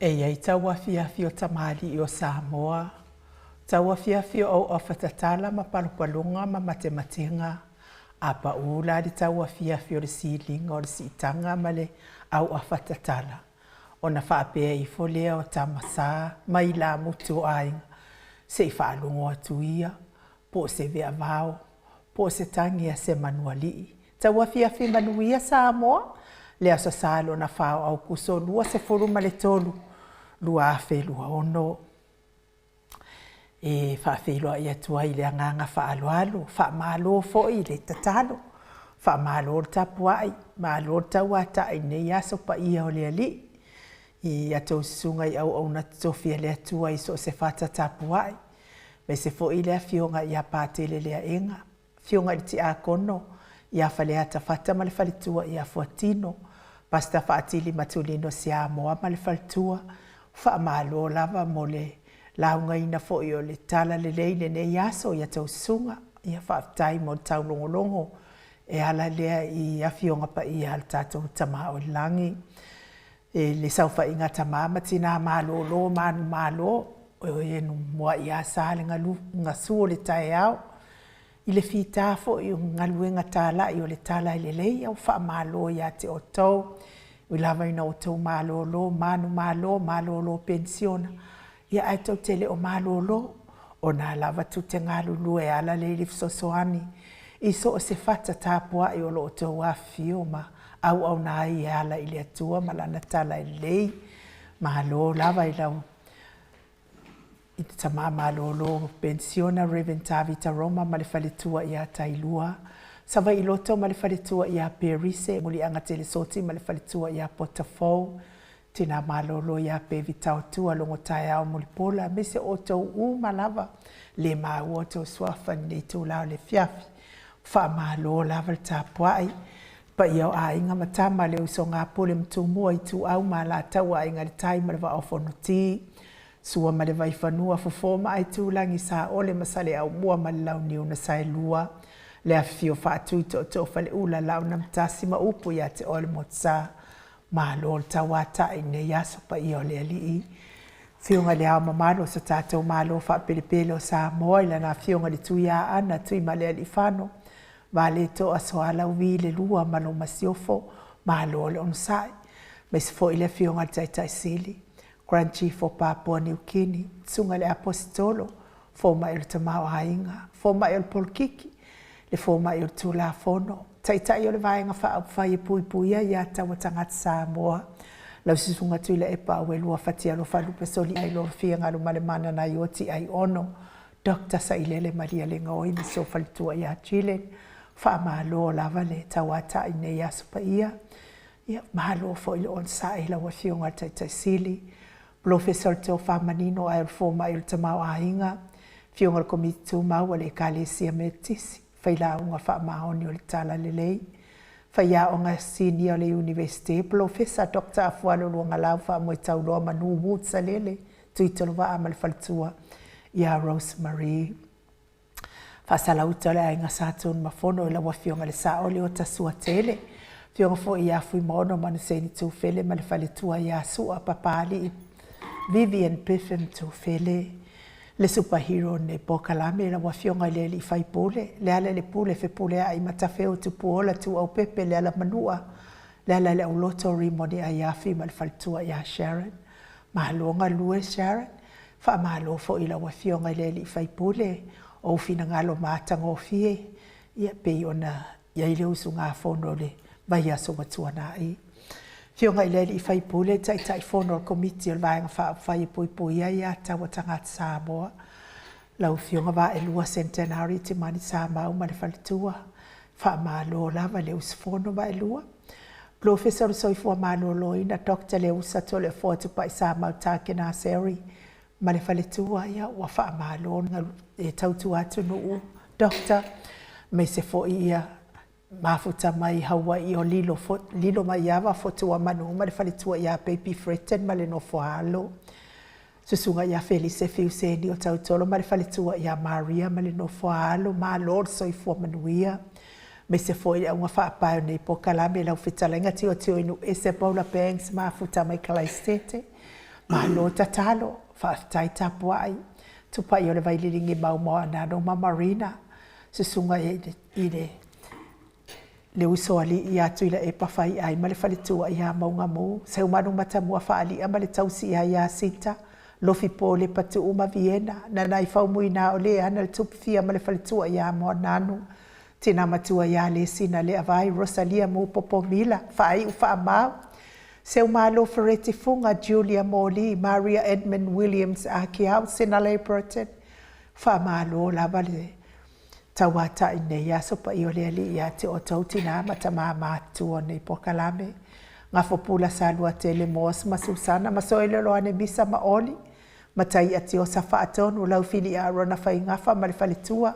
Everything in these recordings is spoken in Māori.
E iai taua fiafio tamali i o Samoa. Taua fiafio au o whatatala ma palupalunga ma matematenga. A pa ula di taua fiafio le silinga o le siitanga ma le au a whatatala. O na whaapea i folea o tamasa mai la mutu o ainga. Se i whaalungo atu ia, po se vea vao, po se tangia se manuali. Taua fiafio manuia Samoa. Le asa salo na whao au kuso lua se foruma le tolu. Lua afe lua ono. E whaafeilua ia tua i le anganga whaaloalo. Whaamalo fo i le tatalo. Whaamalo le tapuai. Malo le tauata i nei aso pa ia o le ali. I atou sunga i au na tofia le atua i so se whata tapuai. Me se fo i le fionga i a pātele le inga. Fionga i ti a kono. I a whale ata whata ma le whalitua i a fuatino. Pasta whaatili matulino si a moa ma le whalitua. Whaamalo lava mo le launga ina fo i o le tala le leile ne iaso i a tau sunga. I a whaatai mo tau longolongo. E ala lea i a fionga pa i a tatou tama o langi. E le saufa inga tamama tina malo lo manu malo. O e nu mua i a sale ngā suo le tae au. I le fita fo i ngaluenga tala i o le tala i le lei au whaamalo i a te o tau. I lava ina o tau malolo, manu malo, malolo pensiona. Ia ai tau tele o malolo. O nā lava tu te ngalu lue ala le rifsosoani. I so o se fata tāpua i o lo o tau a fioma. Au nā i ala i le atua malana tala i lei. Malo lava i lau. I te tama malolo pensiona Reverend Tavita Roma ma le whaletua i a tailua. Sawa i loto ma le whaletua i a Perise, muli anga tele soti ma le whaletua i a Potafou, tina malolo i a Pevitao tua longo tae au muli pola, me se o tau malava, le maa ua tau swafa nei tau lao le fiafi, wha malo lava le tāpuai, pa i au a inga matama le uso ngā pole mtu mua i tu au ma la tau a inga le tai ma le wa ofono ti, sua ma le vai whanua fufoma ai tu langi sa ole masale au mua ma le lau niu na sai lua, le a fio whaatui to whale ula lau na mtasi ma upu ia te ole motsa ma lol tawata i ne yaso pa i ole ali i. Fionga le au mamalo sa tātou malo whapelepele o sa moa ila na fionga le tui a ana tui ma le ali whano. Ma le to a soala ui le lua ma lo masiofo ma lol on sai. Me se fo ile fionga le taitai sili. Grand Chief o Papua New Guinea, tsunga le apostolo, fo ma il tamao hainga, fo ma il polkiki. Le fōma i o tūla whono. Tai o le vaenga whai e pui pui ia tawa tangata Samoa. Lau sisunga tui le epa au e lua whatia lo whalupe soli ai lo fia ngalo male mana na i oti ai ono. Dr. Sailele Maria le ngoi ni so whalitua i a Chile. Wha mahalo lava le tawata i ne ia supa ia. Ia mahalo fo i le on sa i la wa fionga tai sili. Professor Teo Whamanino ai o fōma i o tamau ahinga. Fionga le komiti tū maua le kālesia me tisi. Faila unga wha maoni o le tala le lei. Faia o ngā senior le university, Professor Dr. Afualo luanga lau wha moe tau loa manu wutsa lele, tui tolo wa amal whalitua ia Rosemary. Whasala uta le ainga sātun mafono i la wafionga le saole o tasua tele. Fionga fo ia fui mono manu seni tu fele ma le whalitua ia sua papali Vivian Piffin tu fele. Le superhero ne Pokalame la wafionga le li fai pole, le ala le pule fe pole ai matafeo tu puola tu au pepe le ala manua, le ala le auloto rimoni ai afi mal faltua ia Sharon, mahalonga lue Sharon, fa mahalo fo ila wafionga le li fai pole, o fina ngalo matango fie, ia pe ona ia ile usu ngā fono le vai aso matua nai. Fionga i leli i whai pule, tai whono komiti o vaenga whai pui pui ia tawa tangata Samoa. Lau fionga wa e lua centenary te mani Samoa ma le whalitua. Wha malo lava le usi whono wa e lua. Professor soifua malo loina, Dr. le usa to le fōtu pa i Samoa tāke nā seri. Ma le whalitua ia, wa wha malo e tautu atu nuu. Doctor, me se fo ia, mafuta mai Hawaii o lilo mai awa fotua manu ma le whalitua ia Baby Fretten ma le no foalo. Susunga ia Felice Fiuseni o tautolo ma le whalitua ia Maria ma le no foalo ma Lord soifua manuia. Me se foi ia unga whaapaio nei Pokalame lau whitalenga tio inu ese Paula Banks mafuta mai Kalaistete. malo tatalo whaaftai tapua ai. Tupa i o le vailiringi mau ana no Marina. Se sunga i le uso ali i atu ila e pawhai ai ma le whalitua i a maunga mu. Se umanu matamua whaali a ma le tausi i a sita. Lofi po le patu uma Vienna. Na nai whaumui na o le ana le tupfia ma le whalitua i a moa nanu. Tina matua i a le sina le avai Rosalia mu popo mila. Whaai u wha mau. Se umalo Ferretti funga Julia Morley, Maria Edmund Williams a kiau Sinale Burton. Wha malo lava le tawata i nei a sopa i o le ali i a te o tautina matama mātua nei pokalame. Ngā fopula sa lua te le mos ma Susana ma soile loa ne misa ma oli. Matai ati o safa atonu lau fili a rona fai ngafa ma le falitua.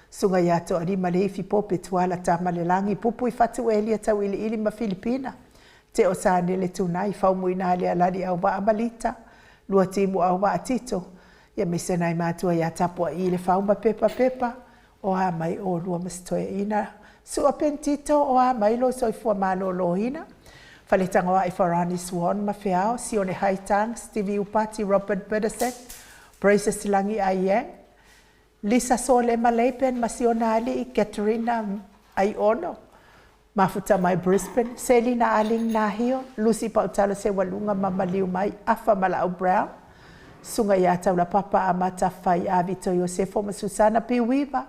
Sunga i ato ari ma le ifi pope tuala ta ma le langi pupu i fatu eli a tau ili ili ma Filipina. Te o sa nele tunai whaumui na le alari au wa amalita. Lua timu au wa atito. Ia mese nai mātua i a tapua i le whauma pepa. O a mai o lua masitoia ina. Sua pentito o a mai lo soifua malo lo hina. Whaletanga wa i Farani Swan ma whiao. Sione Haitang, Stevie Upati, Robert Bederset. Braisa Silangi Ayeng. Lisa Sole Maleipen, Masiona Ali, Katerina Aiono. Mafuta mai Brisbane, Selina Aling Nahio, Lucy Pautalo se walunga mamaliu mai, Afa Malau Brown. Sunga ya taula papa amata fai avito Yosefo ma Susana Piwiva.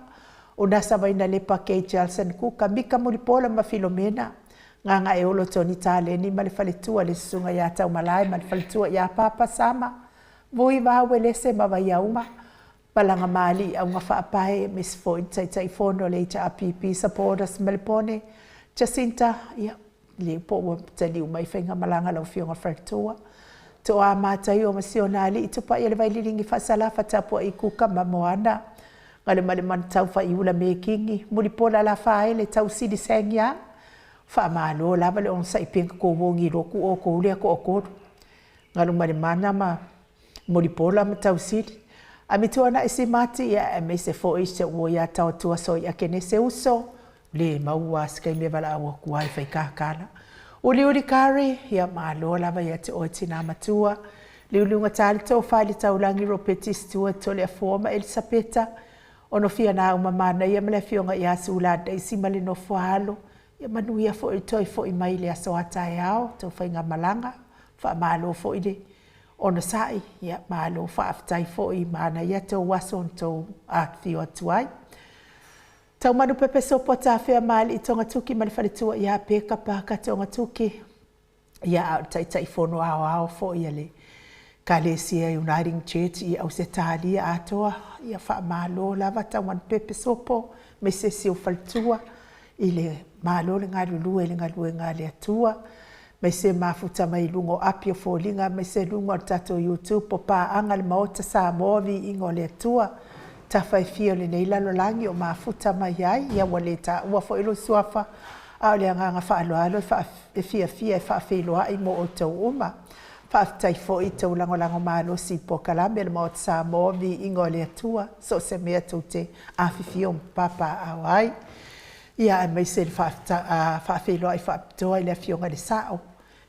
Unasa vaina lepa Kay Jelson Kuka, Mika Mulipola ma Filomena. Nganga e olo toni tale ni malifalitua le sunga ya tau malai malifalitua ya papa sama. Voi va welese ma vayauma. Balanga mali au nga whaapae Miss Foyd tai fono le HRPP supporters Melpone. Jacinta, ia, le po wa tali umai whainga malanga lau fionga whaktua. To a mātai o masionali, i tupa i le vailiringi whasala whatapua i kuka ma moana. Ngale male man tau wha i ula me kingi. Muri pola la whae le tau sidi sengya. Wha maalo lava le onsa i penka ko wongi roku o ko ulea ko o koru. Ngale male mana ma muri pola ma tau sidi. A mituana isi mati ia e me se fo i se ua ia tau tua so i a kene se uso. Le maua skai me wala awa kuai whai kākala. Uli kare, ia maalo lava ia te oiti nā matua. Liulunga tāli tau whaili taulangi ropeti stua tole a forma Elisabeta. Ono fia nā umamana ia mele fionga ia suulada isi male no fuahalo. Ia manu ia fo i toi fo i mai le aso atai ao, tau whainga malanga. Wha maalo fo i de. Ono sai, ia maalo wha aftai fo i mana ia tau wason tau atfio atuai. Tau manu pepe sopo ta whea mali i tonga tuki malifaritua ia peka paka tonga tuki. Ia tai fono ao fo ia le. Kalesia Uniting Church i au se talia atoa. Ia wha malo lava tau manu pepe sopo. Me se siu faltua. I le malo le ngā lulue le ngā lue ngā le atua. Me se mafuta mai lungo apio fo linga. Me se lungo tato YouTube po pa anga le maota sa movi ingo le atua. Ta fai fio le nei lalo langi o mafuta mai ai. Ia wale ta ua fo ilo suafa. Au le anga wha alo e fia e wha whiloa i mo o tau uma. Whaafitai fo i tau lango malo si po kalame le maota sa movi ingo le atua. So se mea tau te awhiwhio papa au ai. Ia e mai se le whaawhiloa i whaapitoa i le fionga le sao.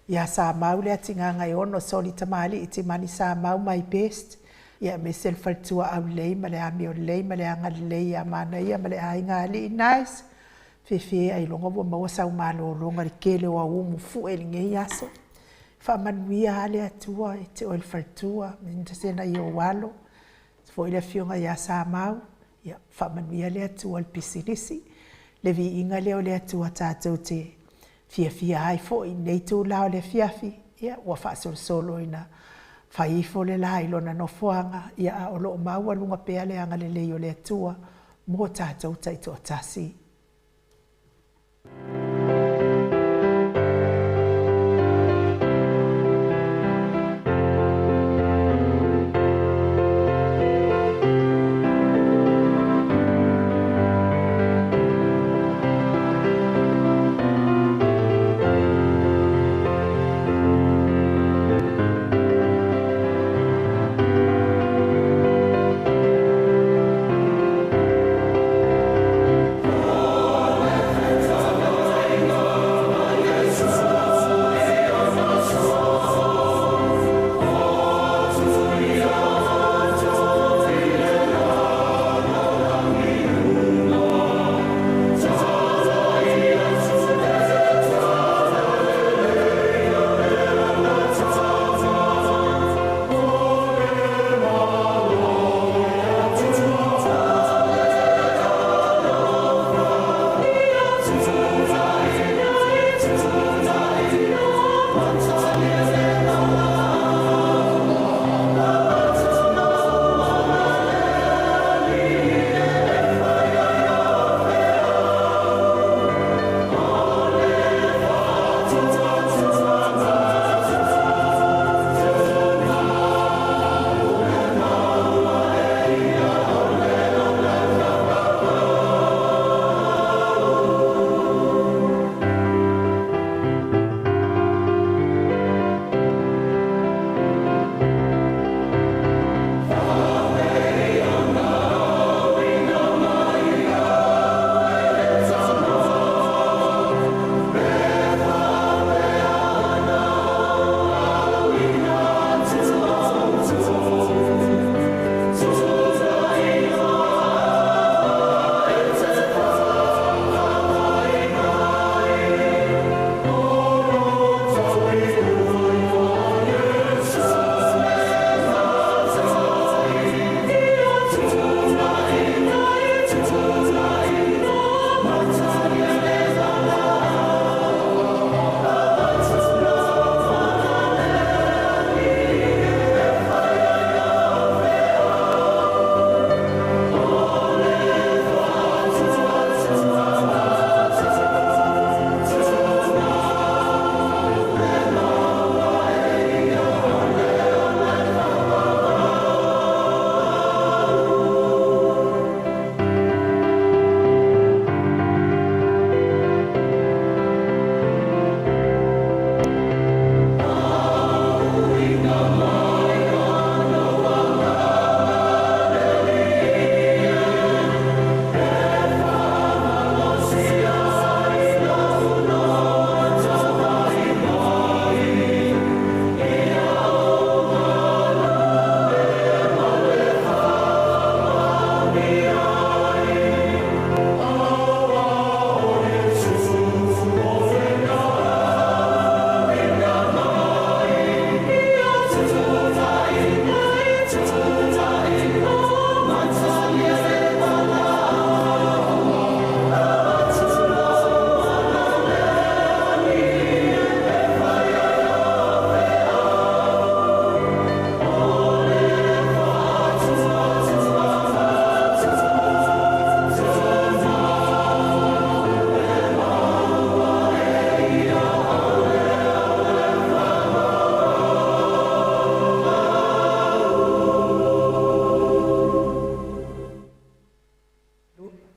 Ia sa mau le atinganga i ono soli tamali i te mani sa mau mai best. Ia me se le whalitua au lei ma le ami o lei ma le anga lei a mana ia ma le ainga li nice. Whiwhi ai longa wa maua sau malo longa le kele o umu fu e linge i aso. Whaamanuia hale atua e te o le whalitua. Minta sena i o walo. Fo i le fionga ia sa mau. Ia whaamanuia le atua le pisinisi. Le vi inga leo le atua tātou te fia ai fo i nei tū lao le fiafi. Ia ua whaasolo solo ina whaifo le lai lona no fuanga. Ia a olo o maua lunga pea le anga le leo le atua. Mo tātou taito tasi.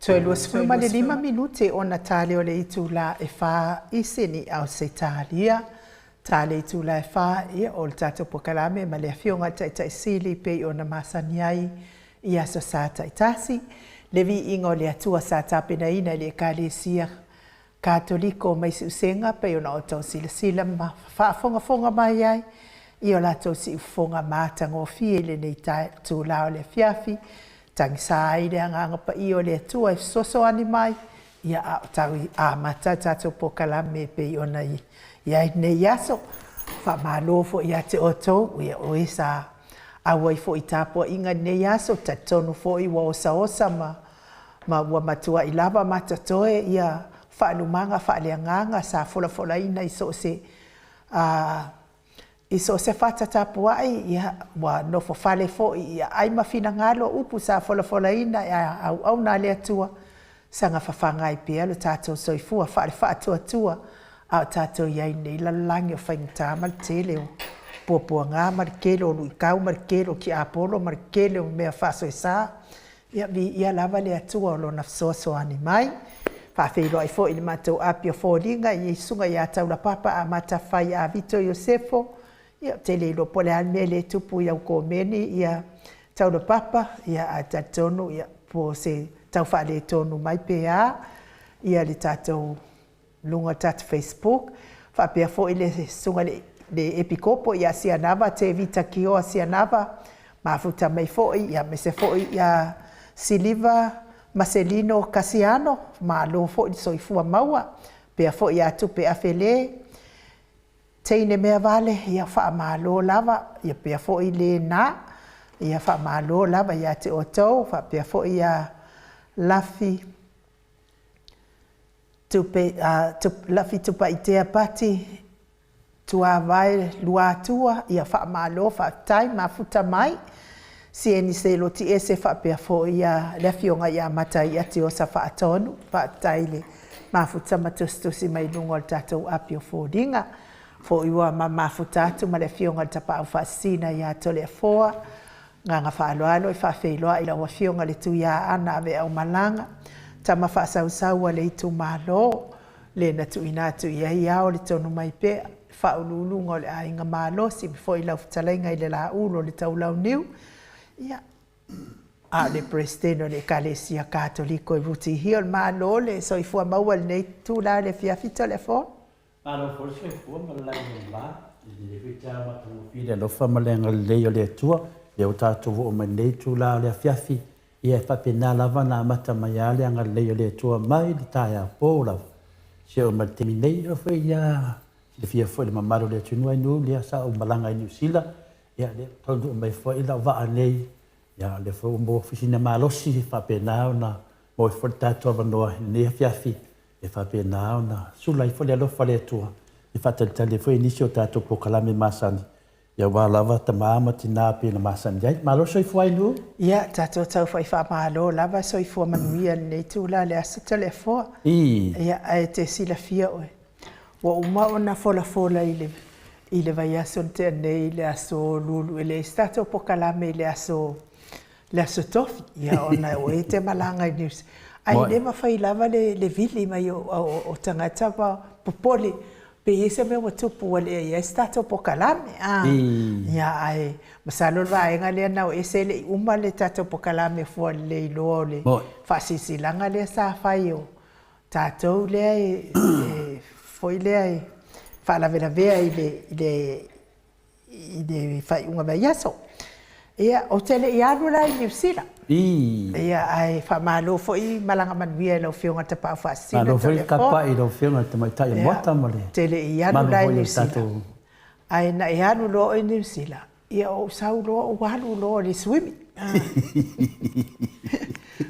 Toi luas fulma le 5 minute ona tale o le itu la e wha isini au se talia. Tale itu la e wha ia o le tato pokalame ma le fionga tai sili pe ona masani ai ia so sa tai tasi. Le vi ingo le atua sa tapena ina le kalesia katoliko mai si usenga pe ona o tau sila ma whaafonga mai ai. Ia la tau si ufonga mātanga o fie le nei tai tu lao le fiafi. Tangi sa i le anga pa i o le atua e soso ani mai. Ia a tau i a mata tato pokalame pe i ona i. Ia i ne yaso. Wha malofo i a te oto. Ia o e sa awa i fo i tapo inga ne yaso. Ta tonu fo i wa osa ma ua matua i lava matatoe. Ia wha alumanga, wha aleanganga sa fola ina i so se... I so se fata tapua ai ia wa no fo fale fo ia ai mafina ngalo upu sa fola ina au na le atua sanga fafanga i pe lo tato soifua fa tua au tato ia nei la langi fa inta mal tele popo nga markelo lu kau markelo ki apolo markelo me fa so sa ia lava le atua lo na so animai fa fe lo ai fo il mato apio fo linga i sunga ia tau la papa a mata fai a Vito Josefo. Ia tele lo pole alme le tupu ia ko meni ia tau do papa ia a tatonu ia po se tau fa le tonu mai pea ia le tatou lunga tat Facebook fa pe fo ile sunga le epikopo ia sia nava te vita kio sia nava ma futa mai fo ia me se fo ia Siliva Marcelino Casiano ma lo fo so ifua maua pe fo ia tu pe afele Teine mea vale, ia wha malo lava, ia pia fo i le na, ia wha malo lava, ia te otou, wha pia fo ia lafi tupa i tea pati, tua vai lua atua, ia wha malo, wha tai, ma futa mai, si eni se lo ti ese wha pia fo ia lefionga ia mata ia te osa wha atonu, wha tai le, ma futa matustusi mai lungo al tatou apio fo dinga, fo iwa mama futatu ma le fionga tapa au fasina ya tole foa nga faaloalo i fa feiloa i la wa fionga le tu ya ana ave au malanga tama fa sau le tu malo le na tu ina tu ya o le tonu mai pe fa ululu ngol a inga malo si fo i la futalenga i le la ulo le tau lau niu ya a le presteno le kalesia katoliko i vuti hiol malo le so i fua maua le tu la le fiafito le fo Alo forse fu ma la va le vita ma tu fide lo fa ma le le le tua le o tato vo ma le tu la le fiafi e fa pena la va na mata mai le nga le tua mai di taia pola se o ma terminei o foi ya le fia foi ma maro le tu no le sa o malanga i Sila ya le todo mai foi la va le ya le fo mo oficina malo si fa pena na mo foi tato va no ne fiafi e fa pena ona sula i fo le alofa le tua i fa tele foi inisio tato pokalame masani ia wa lava tamama tina pe na masani ai malo soi foi no ia tato tau foi fa malo lava soi fo manuia nei tu la le asa telefo ia ai te sila fia oi wa uma ona fola ile vai aso te nei le aso lulu ele stato pokalame le aso tofi ia ona o te malanga i news ai le mafai lava le vili mai o tangata pa popole pe ese me tupu le ia stato pokalame ia ai masalo vai ngale na ese le uma le tato pokalame fo le lole fasisi langa le sa fai o tato le foi le fa la vera ile fai unha baiaso ia o tele ia no la New Zealand ia ai fa malo foi malanga manuia lo fionga te pa fa sina lo foi capa i lo fionga te mai tai mota mole tele ia no la New Zealand ai na ia no lo New Zealand ia o saulo o walu lo le swimming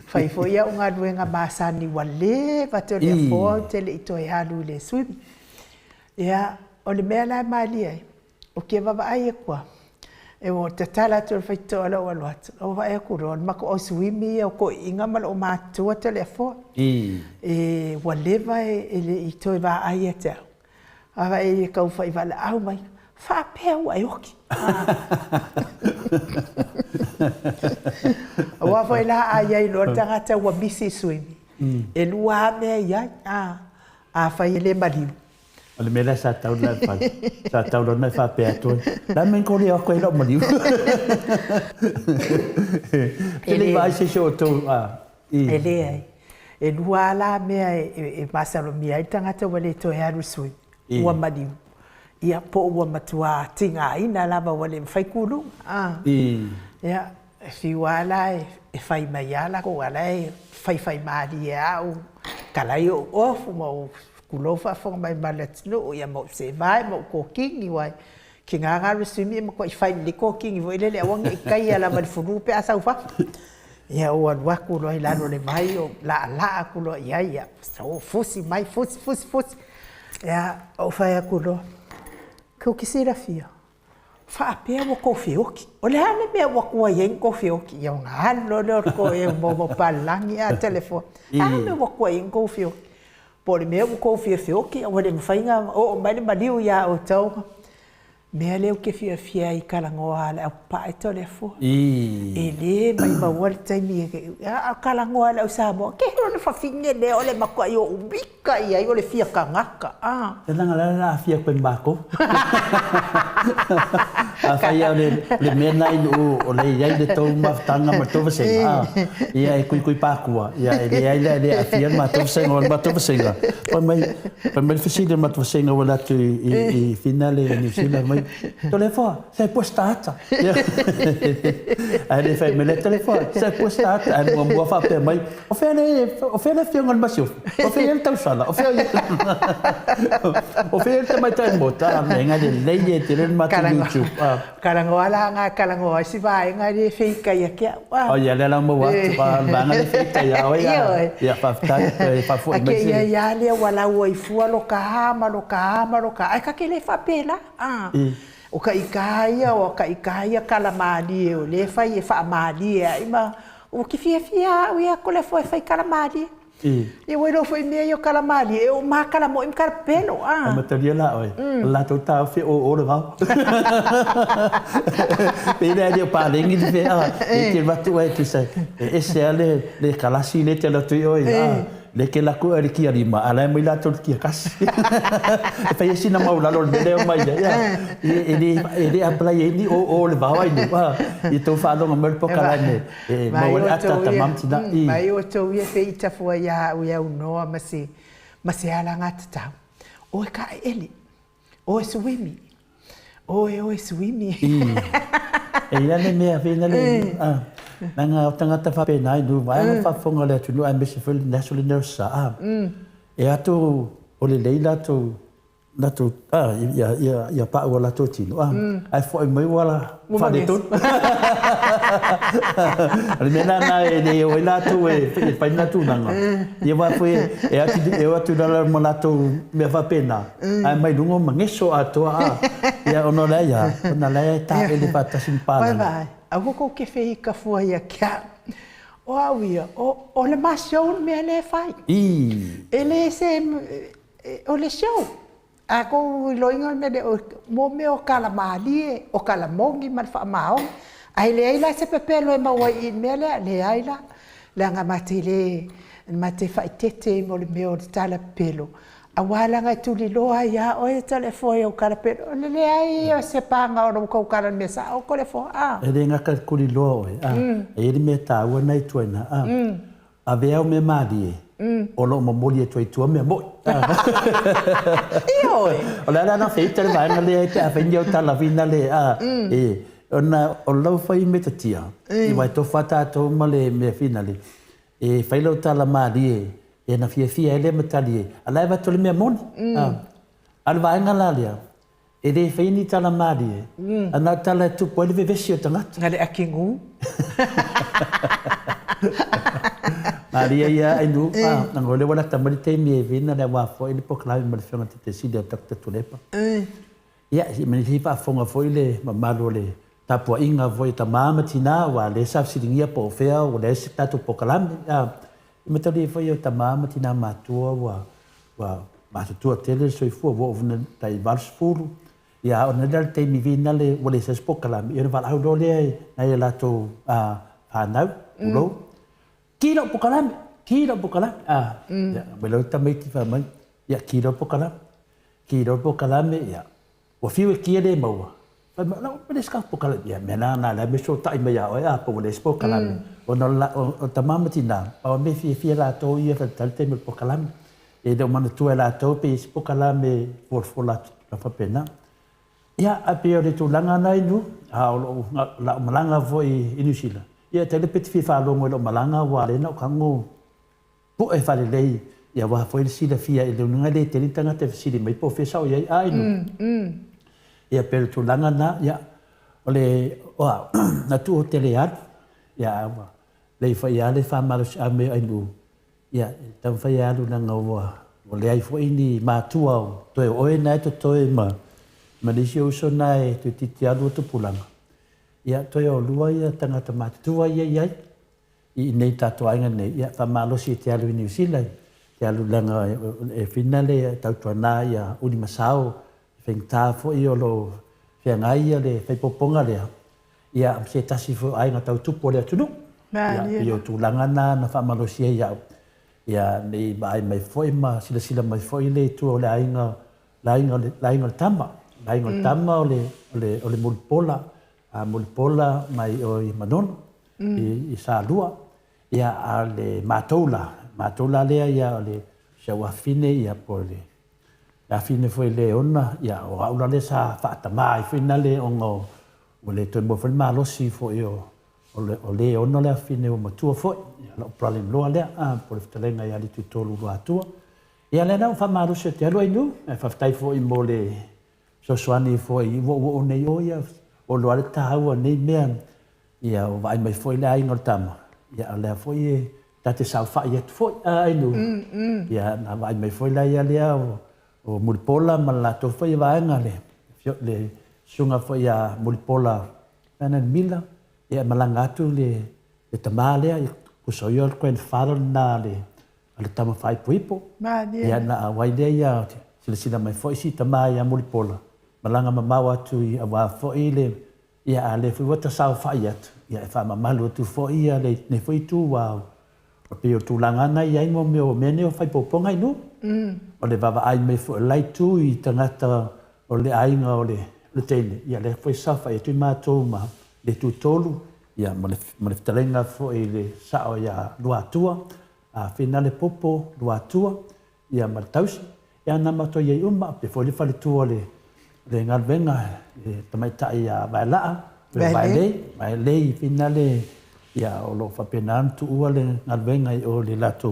fai foi ia unga duenga masani wale va tele fo tele ito ia lu le swimming ia o le mela mali ai o ke va ai kwa e o te tala tu fai tola o lot o vai ku ron ma ko swimi o ko inga mal o ma tu telefo e whatever ele i to va ai eta ava e ka fai va la au mai fa peu ai oki o va foi la ai ai lo tanga ta wa bisi swimi E lua mea ia, a whai ele mariu. Ale mera sa tau la fa. Sa tau la fa pe atu. La men ko le ko ilo mariu. Ele vai se shoto ele ai. E lua la mea e masalo mia i tangata wale to e arusui. Ua mariu. Ia po ua matua tinga ina lava wale mwhai kulu. Ia, e whiwala e whai mai ala ko ala e whai maari e au. Kalai o ofu ma o kulofa whonga mai malatino ia mo se vai mo ko kingi wai. Ki ngā ngāru sumi e mo ko i whai ni ko kingi vo ilele awangi i kai ala mani furu pe asa ufa. Ia o anua kulo i lano le mai o la kulo ia. O fusi mai, fusi. Ia o whai a kulo. Ko kisira fia. Whaapea mo ko whioki. O le hane mea wakua ien ko whioki. Ia ngā hano leo ko e mo palangi a telefon. Hane mea wakua ien ko whioki. Po le mea mo ko whioki. A wale mwhainga o mai le mariu ia o tau. Mea leo ke fia i kalangoa ale au pae telefon. E le mai maua le taimi a kalangoa ale au Samoa. Ke hero le whawhinge leo le makua i o ubika ia i o le fia ka ngaka. Te langa la fia koe mbako. A whai au le mena i o le iai le tau maftanga ma tau vasenga. Ia e kui pākua. Ia e le aile le a fia ma tau vasenga o ma tau vasenga. Pa mai whisile ma tau vasenga wala tu i finale New Zealand mai. Telefon, saya postata. Aí fai me le telefon, saya postata. Aí mo mo fa pe mai. O fele fio ngal masio. O fele tau sala. O fele te mai tai mota, nga de leie te ren mata YouTube. Karangoa la nga karangoa si vai nga de feika ia ke. O ia le la mo wa pa nga de feika ia o ia. Ia pa fa fu mai. Ke ia le wala oi fu lo ka. Ai ka ke le fa pela. O ka ikaia o ka ikaia kalamari o le fai e fa mari e ma o ki fia o ia ko le foi fai kalamari e o ro foi meio kalamari e o ma kalamo im carpelo a materia lá oi lá total fe o legal pena de palingi de fe e que va tu tu sai esse le kalasi le te la tu oi le ke la ko ki arima ala mai la tot ki kas e fa yesi na maula lo de mai ya ele a playa ni o le vai ni pa e to fa lo ngamel po kala ne e mo ata tamam tina i mai o to ye fe ita fo ya no masi ala ngata o ka ele o swimi o swimi e ila le me avena le nanga tangata fa pe nai du vai fa fonga le tunu ai mesi fel national nurse e atu o le leila tu na tu ia pa wala to tino ai foi mai wala fa de tu ale mena na e o ila tu e pa na tu nanga ia va foi e atu dala molato me fa pena ai mai dungo mangeso ato ia ono la ia na la ta ele pa ta simpala vai a ko ke fei ka fua ia kia o awia o le masio me le fai ele se o le show a ko loinga me de mo me o kalamali o kalamongi mal fa mao ai le ai la se pepelo e maua i me le ai la nga mate fa tete mo le me o tala pelo awala nga tuli loa ya o tele foi o carapelo le ai se panga o ko kala mesa o ko le fo ele nga ka kuli loa ele me ta wa nai tuina a veo me mari o lo mo moli tu tu me mo io o la na feita le vai le ta vendio ta la vina le ona o lo fai me tia i vai to fata to male me finale e fai lo ta la mari e na fia ele matali ala va tole me mon al va ngalalia e de fini tala mari ana tala tu pode viver se tanga ngale akingu Maria ia aindu ngole wala tamari te me vina le wa fo ele pokla me fionga te sida takta tulepa ia me si pa fonga fo ile mamalo le tapo inga voi ta mama tina wa le sa siringia po fea o le sa tu pokla me tali foi o tamama tina matua wa matua tele so fu vo vna tai vals furu ia ona dal te mi vina le wale sa spokala e val audo le na ia lato nau ulo kilo pokala kilo pokala ya belo tamai ti fa mai ya kilo pokala me ya wa fiwe kiele maua fa na pele ska pokala ya mena na la me so tai me ya o po le pokala o no la o tamama tina pa me fi la to ia fa talte me pokala e do mana tu la to pe pokala me for la fa pena ya apio de tu langa nai nu a la malanga foi inusila ya tele pet fi fa lo mo malanga wa le na kango po e fa le lei ya wa foi sila fia e le nunga le tele tanga te sili mai po fe sau ya ai nu ya per tu langa na ya ole o na tu tele at ya le fa ya le fa malu ame ai nu ya tam fa ya lu na ngawa o le ai foi ni ma tu au to e o na to e ma le si o so nai tu ti ti alu tu pulanga ia to yo lua ia tanga tamata tua ia i nei tato ainga nei ia fa malo si te alu New Zealand te alu langa e finale tau tuana ia uni masao fengta fo io lo fianga ia le fai poponga le ia se tasi fo ainga tau tupo le tunu ia io tu langa na fa malo si ia nei mai mai foi ma sila mai foi le tu le ainga tama ole mulpola mai o manon i sa lua ia ale matola le ia ole sa fine ia pole la fine foi le ona ia o aula le sa fata mai finale ongo ole to mo fal malo si fo io ole ona le fine o matua foi lo problem lo le por telenga ia li tutolu lo atua ia le na fa malo se te lo inu fa tai fo i mole so swani foi wo nei o ia o lo ale tau nei mea ia o vai mai foi la ingol tama ia le foi ta te sa fa ia foi ai nu ia na vai mai foi la ia le o mulpola mala to foi va ngale le sunga foi ia mulpola ana mila ia malanga tu le tamale ku so yo ko en faro na le ale tama fai puipo ia na vai le ia sila mai foi si tama ia mulpola malanga mamawa tu i awa foi le ia ale foi wata sa fa ia ia fa mamalu tu foi ia le ne foi tu wa o pe tu langa na ia mo me o fai poponga nu o le baba ai me foi lai tu i tangata o le ai nga o le tele ia le foi sa fa tu ma to ma le tu tolu ia mo le talenga foi le sa o ia lua tua a finale popo lua tua ia martausi ia na mato ia uma pe foi le fale tu le ngal venga tamai tai ya baila vai le finale ya o lo fa penan tu ole ngal venga o le lato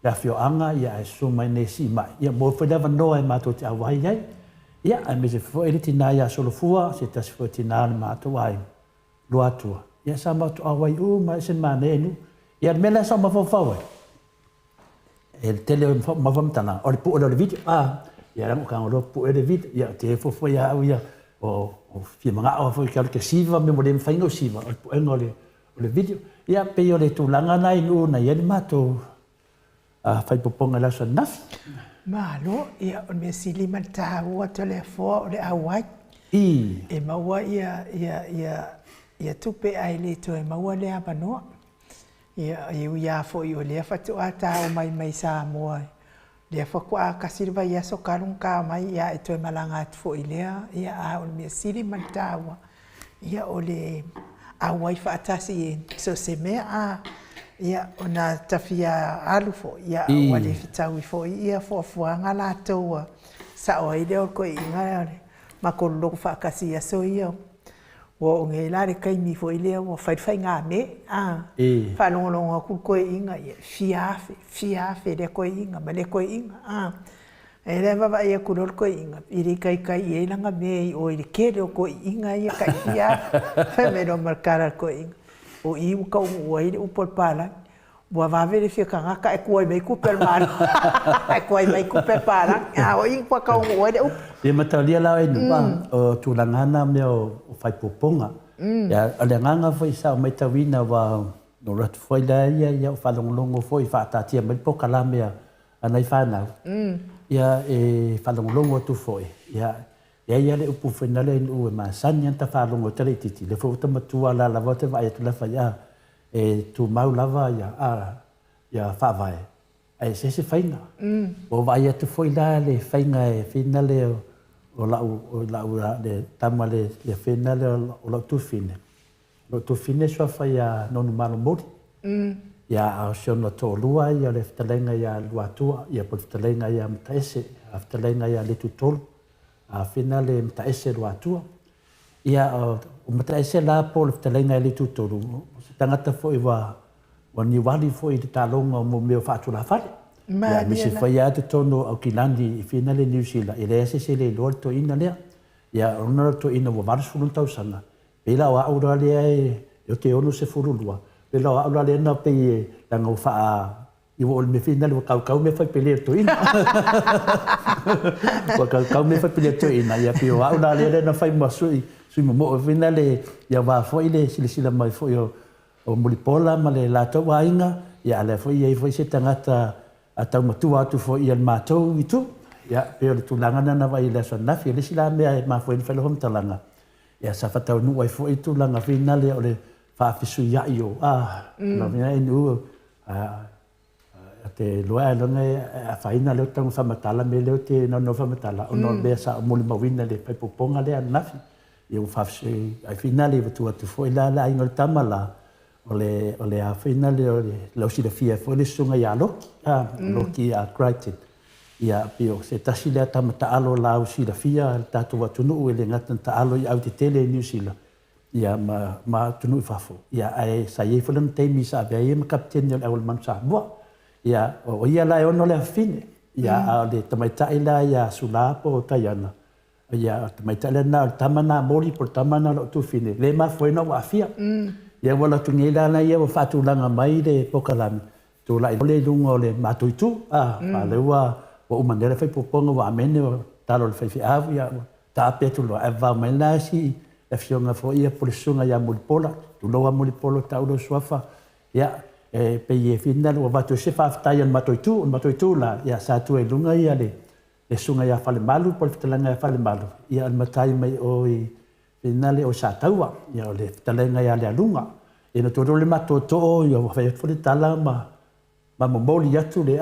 la fio anga ya su mai ne si mai ya bo fa dava no ai mato te awai ai ya ai me se fo eliti na ya solo fua se tas fo tina ma to ai lo atua ya sa ma to awai o mai sen ma ne nu ya me la sa ma fo fa el tele ma vam tana o po le video ia ramo ka ro pu e de vit ia te fo ia ia o fi manga o fo ka siva me mo dem faingo siva o pu engole o le video ia pe yo le tu langa nai nu na ia mato fai poponga la so naf malo ia o me sili mata o telefo o le awai e maua ia tupe ai le to e maua le abano ia fo yo le fa tu ata o mai sa mo le fa kwa kasirva ia so kalung ka mai ia e to malanga fo ilea ia a o me sili matawa ia o le awai fa atasi so se me ia ona tafia alu fo ia o le fitawi fo ia fo ngala to sa o ile o ko inga ma ko lo fa kasi ia so ia o nge la re kai mi fo ile o fai nga me fa long ku ko inga fiafe le ko inga ma le ko inga e le va ia ku ko inga iri kai e langa me o ile ke le ko inga ia kai fia fa me no marcar ko inga o i u ka o ile u por pala bo va verificar nga ka e ko mai ku per mal e ko mai ku per pala o in pa ka o ile ia matalia la e nu o tu langana me o fai poponga ya ale nganga foi sa mai tawina wa no rat foi la ia fa longo foi fa tatia mai pokala me anai fa na ia e fa longo tu foi ia le upu finale u ma sanya ta fa longo tele titi le fo tama tu ala la vota va tu la fa ya e tu mau lava ya ia whaavae. Ai se whainga. O vai atu foi la le whainga e whina le o lau le tama le whina le o lau tufine. Lau tufine sua whai a nonu malo mori. Ia a siona tō lua ia le whitalenga ia luatua, ia po whitalenga ia mtaese, a whitalenga ia le tutolu, a whina le mtaese luatua. Ia o mtaese la po le whitalenga ia le tutolu. Se tangata foi wa ni wali foi te talonga o mo meo whaatu la whare. Ia misi whai atu tono au Kilandi i whina le New Zealand. I le ase se le loa to ina lea. Ia ona to ina wa varasfulu tausanga. Pela o aura lea e o te ono se furulua. Pela o aura lea na pe langa o wha i wo me whina le wa kau me whai pele to ina. Wa kau me whai pele to ina. Ia pe o aura lea na whai masui. Sui mo o whina le ia wa fwoi le sila mai fwoi o mulipola ma le lato wa inga. Ia le fwoi se tangata a tau matua atu fo i al mātou i tu. Ia, peo le tūlangana na wai le sonafi, le sila mea e mawhoi ni whaile hom talanga. Ia, sa whatau nuai fo i tūlanga whina le o le whaafisu ia i o. La mea e nu, te loa e longa a whaina leo tangu whamatala me leo te no whamatala. O no mea sa o moli mawina le paipoponga le anafi. Ia o whaafisu ai whina le watu atu fo i la la ingo le tamala. O le a whina le lausi le fia fo le sunga i a loki. Loki a Crichton. Ia pio se tasi lea tamata alo la ausi le fia tatu watunu e le ngatan ta alo i au te tele New Zealand. Ia ma tunu i fafo. Ia ai sa ie fulan teimi sa bea ie ma kapteni o le mansa mua. Ia o ia la e ono le afine. Ia a le tamaitai la ia sulapo o taiana. Ia tamaitai le na tamana mori por tamana lo tu fine. Le ma fuena wa afia. Ia wala tungela na ia wa fatulanga mai le pokalami. Tu lai le lunga o le matuitu. Pa leua wa umanera fai poponga wa amene o talo le fai avu ia ta petu lo ava mai la si e fionga fo ia polisunga ia mulipola. Tu loa mulipolo ta ulo suafa. Ia pe ie fina lo watu se fa aftai an matuitu la ia sa tu e lunga ia le sunga ia fale malu pol fitalanga ia fale malu. Ia al matai mai o Finale o sa taua, ia o le talenga ia le alunga. E no toro le matoto, ia o whai fwere tala ma momoli atu le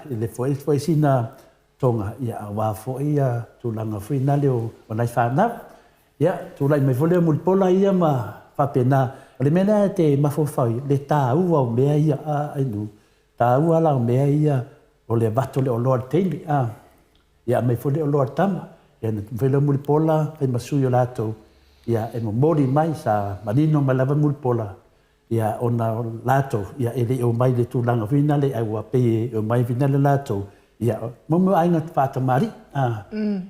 le fwoi sina tonga. Ia a wā fwoi ia tūlanga finale o nai whanau. Ia, tūlai mai fwole o mulipola ia ma whapena. Le mena te mafofau, le tā ua o mea ia ainu. Tā ua la o mea ia o le vato le o Lord Teili. Ia mai fwole o Lord Tama. Ia na fwele o mulipola, fai masui o lato. Ia e mori mai sa marino malava mulpola ia ona lato ia ele o mai le tūlanga fina le ai wa pe o mai fina le lato ia mo ainga fata mari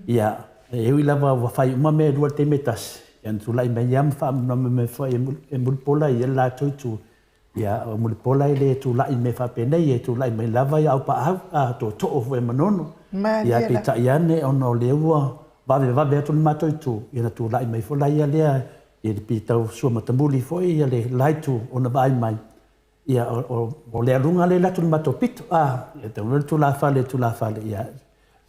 ia e ui lava wa fai uma me dua te metas ia tūlai mai iam fa no me fai e mulpola ia lato tu ia o mulpola ele tūlai me fa pena ia tūlai mai lava ia pa to o e manono ia pita iane ono leua Vave atu le matoitu, ia na tu lai mai fo lai alea, ia pi tau sua matamuli fo ia le laitu o na vai mai. Ia o le alunga le latu le matopito, ia tau le tu la fale, ia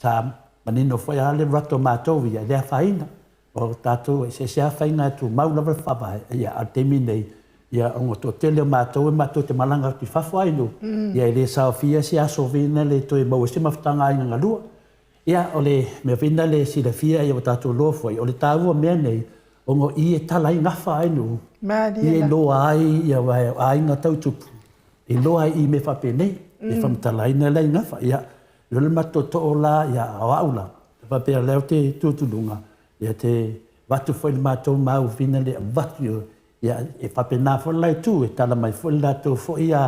sa manino fo ia le rato matou, ia lea faina, o tatu se sea faina tu mau lava whapa, ia a temi nei, ia ongo to tele o matou, e matou te malanga tu fafo ainu, ia le sao fia se aso vina le to e mau se maftanga aina ngalua. Ia o le mea whina le sila fia ia o tātou loa foi. O le tāua mea nei, o ngo i e talai ngafa ainu. I e loa ai ia wai ai ngā tautupu. I loa ai i me whape nei. E whamtalai na lei ngafa. Ia lule mato to'o la ia au aula. Whapea leo te tūtulunga. Ia te watu foi le mātou mau whina le watu. Ia e whape nā foi lai tū. E tala mai foi lato foi ia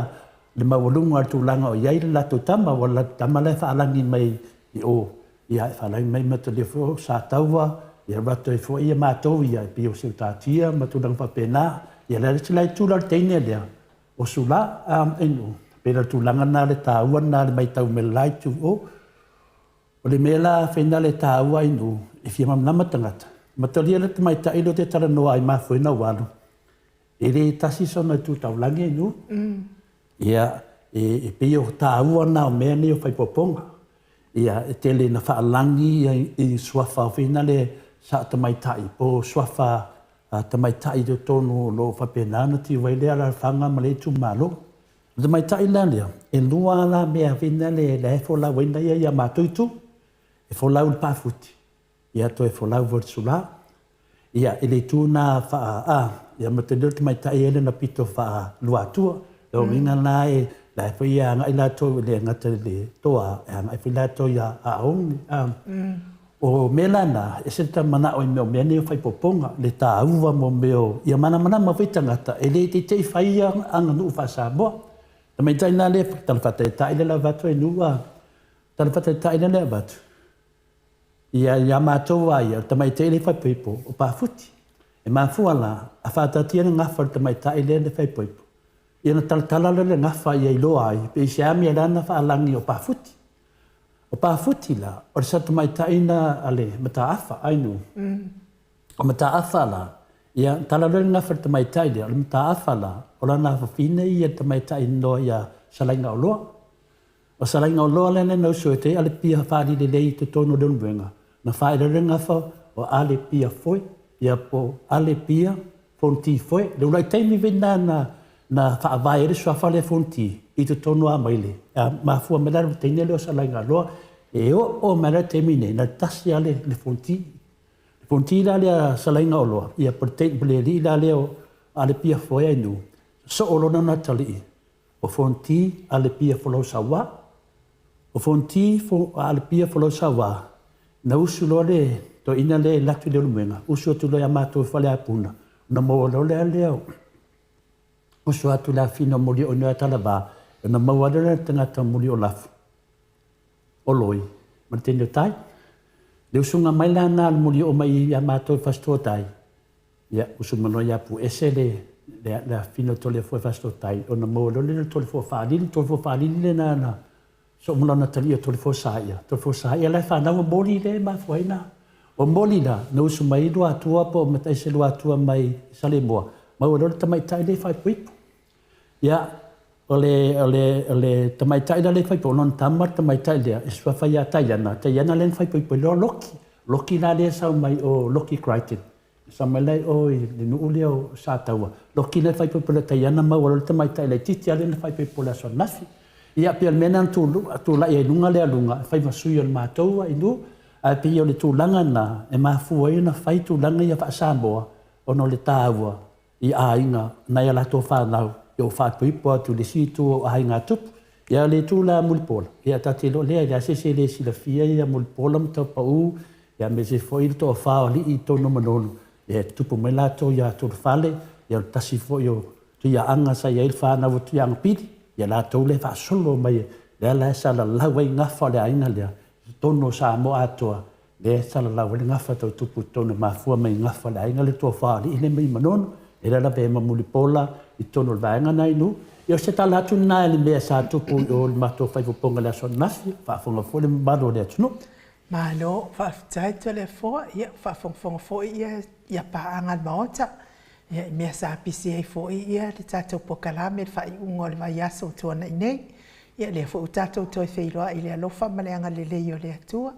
le mawalunga tu langa o iai le lato tama. Wala tama le whaalangi mai i o. Ia e whalai mai mata le fo sa taua, ia rato e fo ia mātou ia e pio se utatia, matudang whapena, ia le silai tūlar teine lea. O sula, enu, pera tūlanga nā le tāua nā le mai tau me lai tu o. O le mela whena le tāua enu, e fia mamnama tangata. Matalia le te mai ta ilo te tara noa ai mawhuena walu. E le tasi sona tu taulangi enu. Ia e pio tāua nā o mea ni o whaipoponga. Ia e tele na whaalangi i suafa o whina le sa tamaitai. Po suafa tamaitai do tonu lo whapenana ti wailea la whanga ma le tu malo. Te mai tai la lea, e lua la mea vina le fo la wina ia mātuitu, e fo lau le pāfuti. Ia to e fo lau vorsula, ia ele tūna wha ia te mai tai ele na pito wha lua atua, o inga nā e la e ia ngai la tō le ngata le toa, e ngai whi la tō ia a aungi. O melana, e se ta mana o i meo mea neo whai poponga, le tā uwa mo meo, ia mana ma whaita ngata, e le te whai anga nuu wha sa moa. Ta mai tai nā le, tala whata e taile la watu e nua, tala whata e taile le watu. Ia mātou ia, ta mai te le whai poipo, o pāfuti. E māfua la, a whātatia na ngawha ta mai taile le whai poipo. Ia na tala le ngawha ia i loa ai, pe i se ami e rana whaalangi o pāfuti. O pāfuti la, o re sa ta mai taina ale, mata awha, ainu. O mata awha la, ia tala le ngawha ta mai taile, o mata awha la, o rana whawhine ia ta mai taina no ia salainga o loa. O salainga o loa lene no so te ale pia whaari le lei te tono le unwenga. Na whaere le ngawha o ale pia foi, ia po ale pia fonti foi. Le ulai teimi vina na whaavai ere sua whale fonti i te tono a maile. Mafua melara teine leo salainga loa, e o melara teimine na tasi ale le fonti. Le fonti la lea salainga o loa, ia protein buleri la leo ale pia foi ainu. So olona na tali o fonti ale pia follow sawa o fonti ale pia follow sawa na usu lore to ina le latu le lumenga usu tu lo yamato fale apuna na mo lo le leo usu atu la fino moli o no talaba na mo wa le tanga ta moli o laf o loi mantenyo tai le usu nga mai lana moli o mai yamato fasto tai ya usu mano ya pu esele la fino tole foi fasto tai ona mo le tole fo fadili le na so mo na tali tole fo saia la fa na moli le ma foi na o moli la no su mai do atua po mata se lo atua mai sale mo ma o le tamai tai le fai pip ya ole tamai tai le fai po non tamar tamai tai le es fa fa ya tai na len fai pip lo loki la le sa mai o loki crichton samalai o le no leo sa taua loki le fai pola taiana ma o le tamai tai le titi ale le fai pola so nafi ia pe al menan tu la ia lunga le lunga fai masui o matou ai nu a pe o le tu langa na e ma fu ai na fai tu langa ia fa samboa o no le taua i ainga na ia la to fa na yo fa pipo tu le situ ainga tup ia le tu la mulpola ia tati lo le ia se le si la fia ia mulpola mto pa u ia me se foi to fa li i to no manolo e tupu mai lato ia tu fale ia tasi fo yo tu ia anga sa ia fa na tu ia pidi ia lato le fa solo mai le la sa la la wai nga fa le ainga le tono sa mo ato le sa la wai nga fa to tupu tono ma fu mai nga fa le ainga le to fa li le mai manon e la be ma muli pola i tono va nga nai nu ia se tala tu na le me sa tupu o ma to fa ponga la so nasi fa fonga fo le mbado le tu no Malo, fa tai tole fo, ia fa fong fo ia pa angal maota. Ia me sa pisi ai fo ia le tato pokala me fa ungo le mai aso to na nei. Ia le fo tato to fe loa ile lo fa male anga le yo le tua.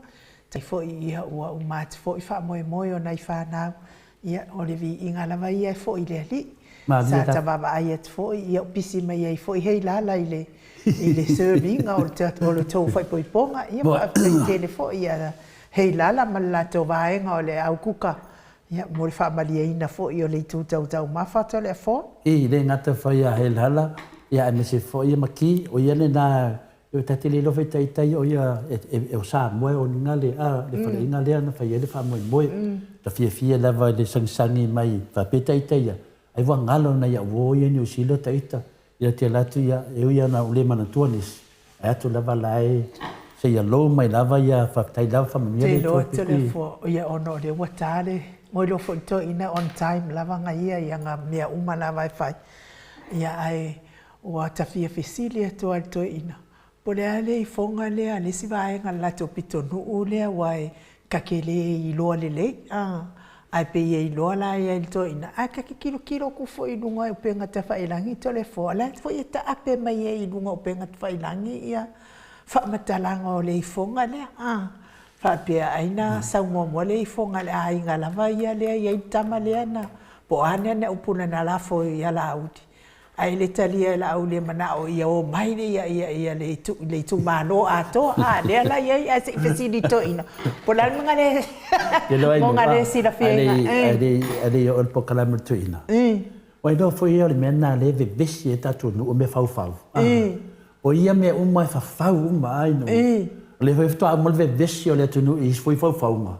Tai fo ia ua umat fo fa moi o nai fa na. Ia o le vi inga la vai ia fo ile li. Sa ta baba ai fo ia pisi mai ai fo hei la ile. Il est serving o le tau fai poi ponga ia pa tele fo ia hei lala ma la to vaenga o le au kuka ia mo le fa malia ina fo i o le tu tau ma fa to le fo e le ngata fai a hei lala ia me se fo ia maki o ia le na o tatele lo fai tai o ia o sa mo o ngale le fa ina le na fai le fa mo ta fia la va le sangi mai fa petai tai ai wa ngalo na ia wo ia ni o silo taita ia te latu ia ia na ule mana tuanis e atu lava lai se ia lo mai lava ia whaktai lava whamania le tuapi te lo te le fo ia ono le watale mo lo fo to ina on time lava nga ia nga mea uma lava e whai ia ai ua tawhia fesilia to ina po le ale i fonga lea le si vaenga lato pito nuu lea wai kakele i loa le ai pe i loa la ia i to ina a ka kilo ku fo i lunga o penga te whailangi to le fo la fo i ta ape mai i lunga o penga te whailangi ia whamatalanga o le i fonga lea fa pe aina sa mo le i fonga le ai ngala vai ia le i tama le na po ane ne upuna na la fo ia la auti ai le talia la au le mana o ia o mai le ia le tu malo ato le la ia se facilito ina pola ngale ngale si la fienga ale o po kala mo tuina o no foi ele mena le ve besi eta tu no me fau o ia me uma fa uma no le foi to mo ve besi o le tu no is foi fau uma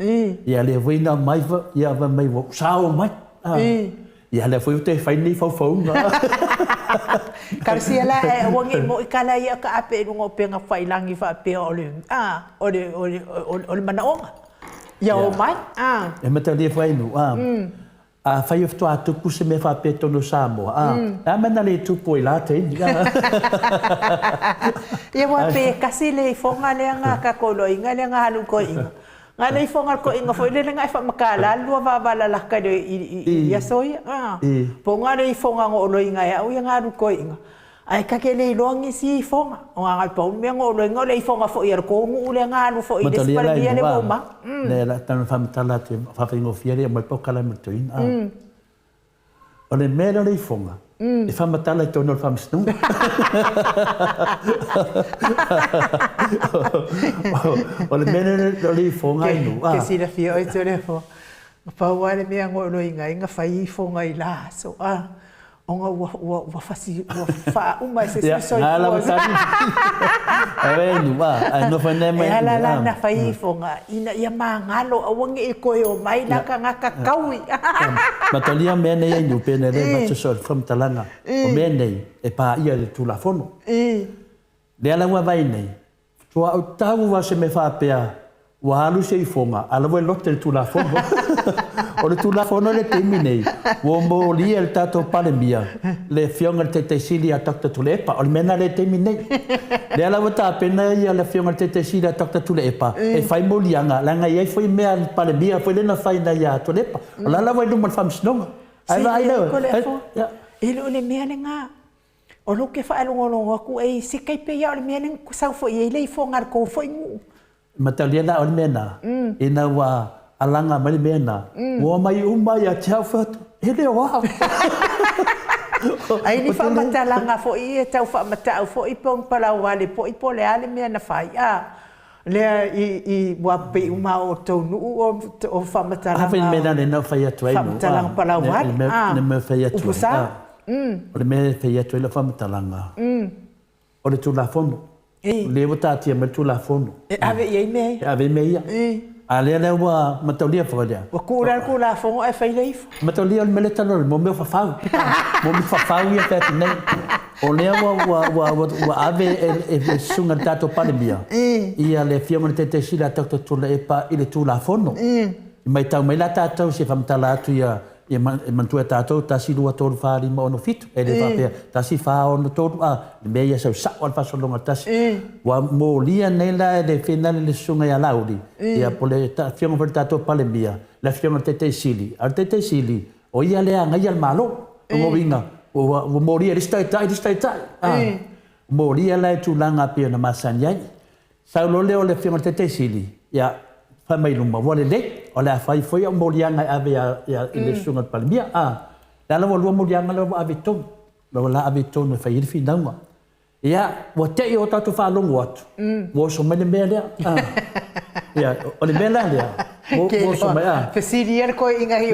ia le foi na mai ia va mai sao mai ia le foi te fai ni fau nga Karsia la wangi mo ikala ia ka ape ngo penga fai langi fa pe ole mana onga ia o mai e mata le fai no fai of to atu puse me fa pe tono samo mana le tu poi la te ia wa pe kasi le fonga le nga ka koloi nga le nga halu ko inga nga le fonga ko inga foi le nga fa makala lua va bala la ka de ia soia po nga le fonga ngo loi nga ia nga halu ko inga ai ka ke le longi si fonga nga pa un me ngo loi ngo le fonga fo ia ko ngu le nga halu fo i despar dia le bomba le la tan fa mtala te fa fingo fiere mo po kala mtuin o le mera le fonga e fa matala to no fa msnu o le mera le fonga no que si la fio to le fo pa wale me ngo lo inga fai fonga i la so onga wa fasi wa fa uma se so ala batani no no fa ne mai ala na fai fonga ina ia mangalo awangi e ko o mai na ka ngaka kaui matalia mene ia no pene le ma so from talanga o mene e pa ia le tu la fono le ala wa vai nei tua o tau wa se me fa pea wa alu se fonga ala wa lotte tu la fono o le tu la fono le terminei wo mo li el tato palemia le fionga te sili a takta tu lepa o mena le terminei le ala wa ta pena ia le fionga te sili a takta tu lepa e fai mo lianga la nga ia foi mea palemia foi le na fai na ia tu lepa la la wa du mo fam snonga ai vai le ele o le mea nga o lo ke fa alongo ku e si kai pe ia o le mea ku sa fo ia le fonga ko foi ngu mataliana o le mena ina wa alanga mai mena wo mai uma ya tau fat ele wa ai ni fa matalanga fo i tau fa mata fo i pon pala wale po i pole ale mena fai le i wa pe uma o tonu o fa matalanga ave mena le na fai atu ai no matalanga pala wale ne me fai atu o le me fai atu le fa matalanga o le tu la fono le wata tia me tu la fono ave me ia ale le wa matolia fo dia wa kula fo e fai leif matolia me le tano mo me fa fa ia te nei o le wa ave e sunga tato palemia ia le fiamone te sila takto tu le pa ile tu la fono mai tau mai la tato se fam tala tu ia e mantua tato ta si lua tolu fari mo no fitu e le fa pe ta si fa on tolu me ia so sa on fa so longa ta wa mo lia nela de final le sunga ya laudi ia pole ta fiamo per tato palemia la fiamo te sili al te sili o ia le anga ia malo mo vinga o mo lia sta mo lia la tu langa pe na masanya sa lo le fiamo te sili ia fa mai luma wale le o la fai foi o molianga ave ya ile sunga palmia la lo molianga lo ave ton lo la ave ton fa ir fi danga ya wo te o tatu fa long wat wo so mele mele ya o le mele ya wo so mai fa sirier ko inga hi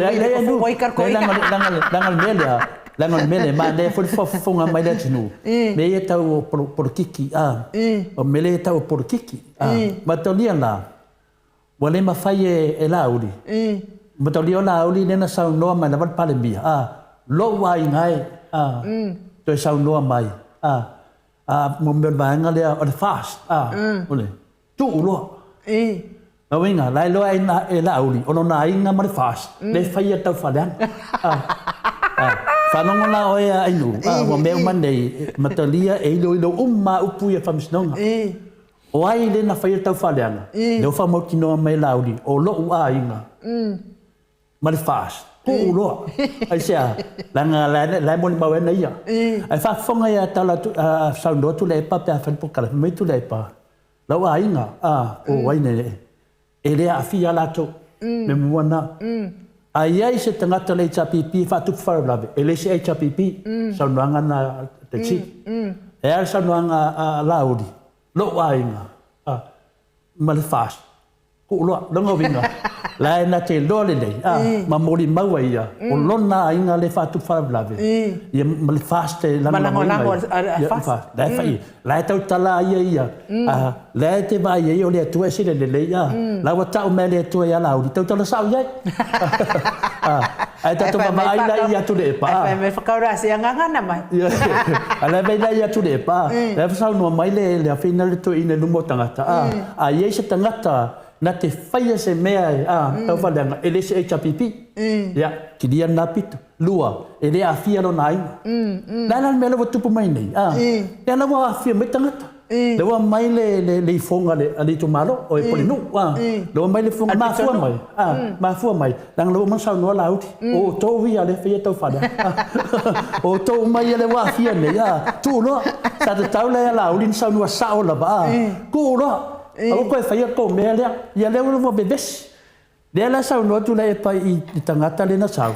wo kar ko langa mele ma de fo fonga mai le tinu me ye tau por kiki o mele tau por kiki ma tolia la wale ma fai e lauri matoli o lauri nena sau noa mai lavar palemia lo wai ngai to sau noa mai mo me vanga le o fast ole tu lo no venga lai lo ai na e lauri o no na inga mai fast le fai ta fadan fa no la o ai no mo me mandei matolia e lo umma upu ya famsnonga o ai le na fai tau faleanga le fa mo kino mai laudi o lo u ainga mal fast o lo ai sia la mo ba wena ia ai fa fonga ya tala sa ndo tu le pa pa fa po kala me tu le pa lo ainga o ai ne ele a fia la to me mo na Ai ai se tangata le HPP fatu farlave. Ele se HPP sa nuanga na taxi. E al sa nuanga laudi. Lo wainga. Mal fast. Ku lo longa winga. La na te lo le nei. Ma mori maua ia. O lona inga le fatu farlave. Ia mal fast la Malango fast. La fai. La tau tala ia. La te vai ia o le tu se le ia. La wa tau me le tu ia laudi. Tau tala sau ia. Ai tatu mama ai ia tu le pa. Ai me whakaura se angangana mai. Ala vai lai ia tu le pa. La sau no mai le a fina le tu ina lumo tangata. Ai se tangata na te whaia se mea tau whalanga, ele se HPP. Ia, ki lia nā pita, lua, ele a whia no nā inga. Nā mea lawa tupu mai nei. Ia lawa a whia mai tangata. Lewa mai le fonga le tu malo, o e polinu. Lewa mai le fonga mafua mai. Mafua mai. Nang lawa mansau noa lauti. O tō wia le whia tau whada. O tō mai le wa whia nei. Tū loa, sa te tau le lauri nsau noa sao lava. Kū loa. Ako koe whaia ko mea lea, ia leo lua bebesi. Lea la sau noa tu le pai i tangata le na sau.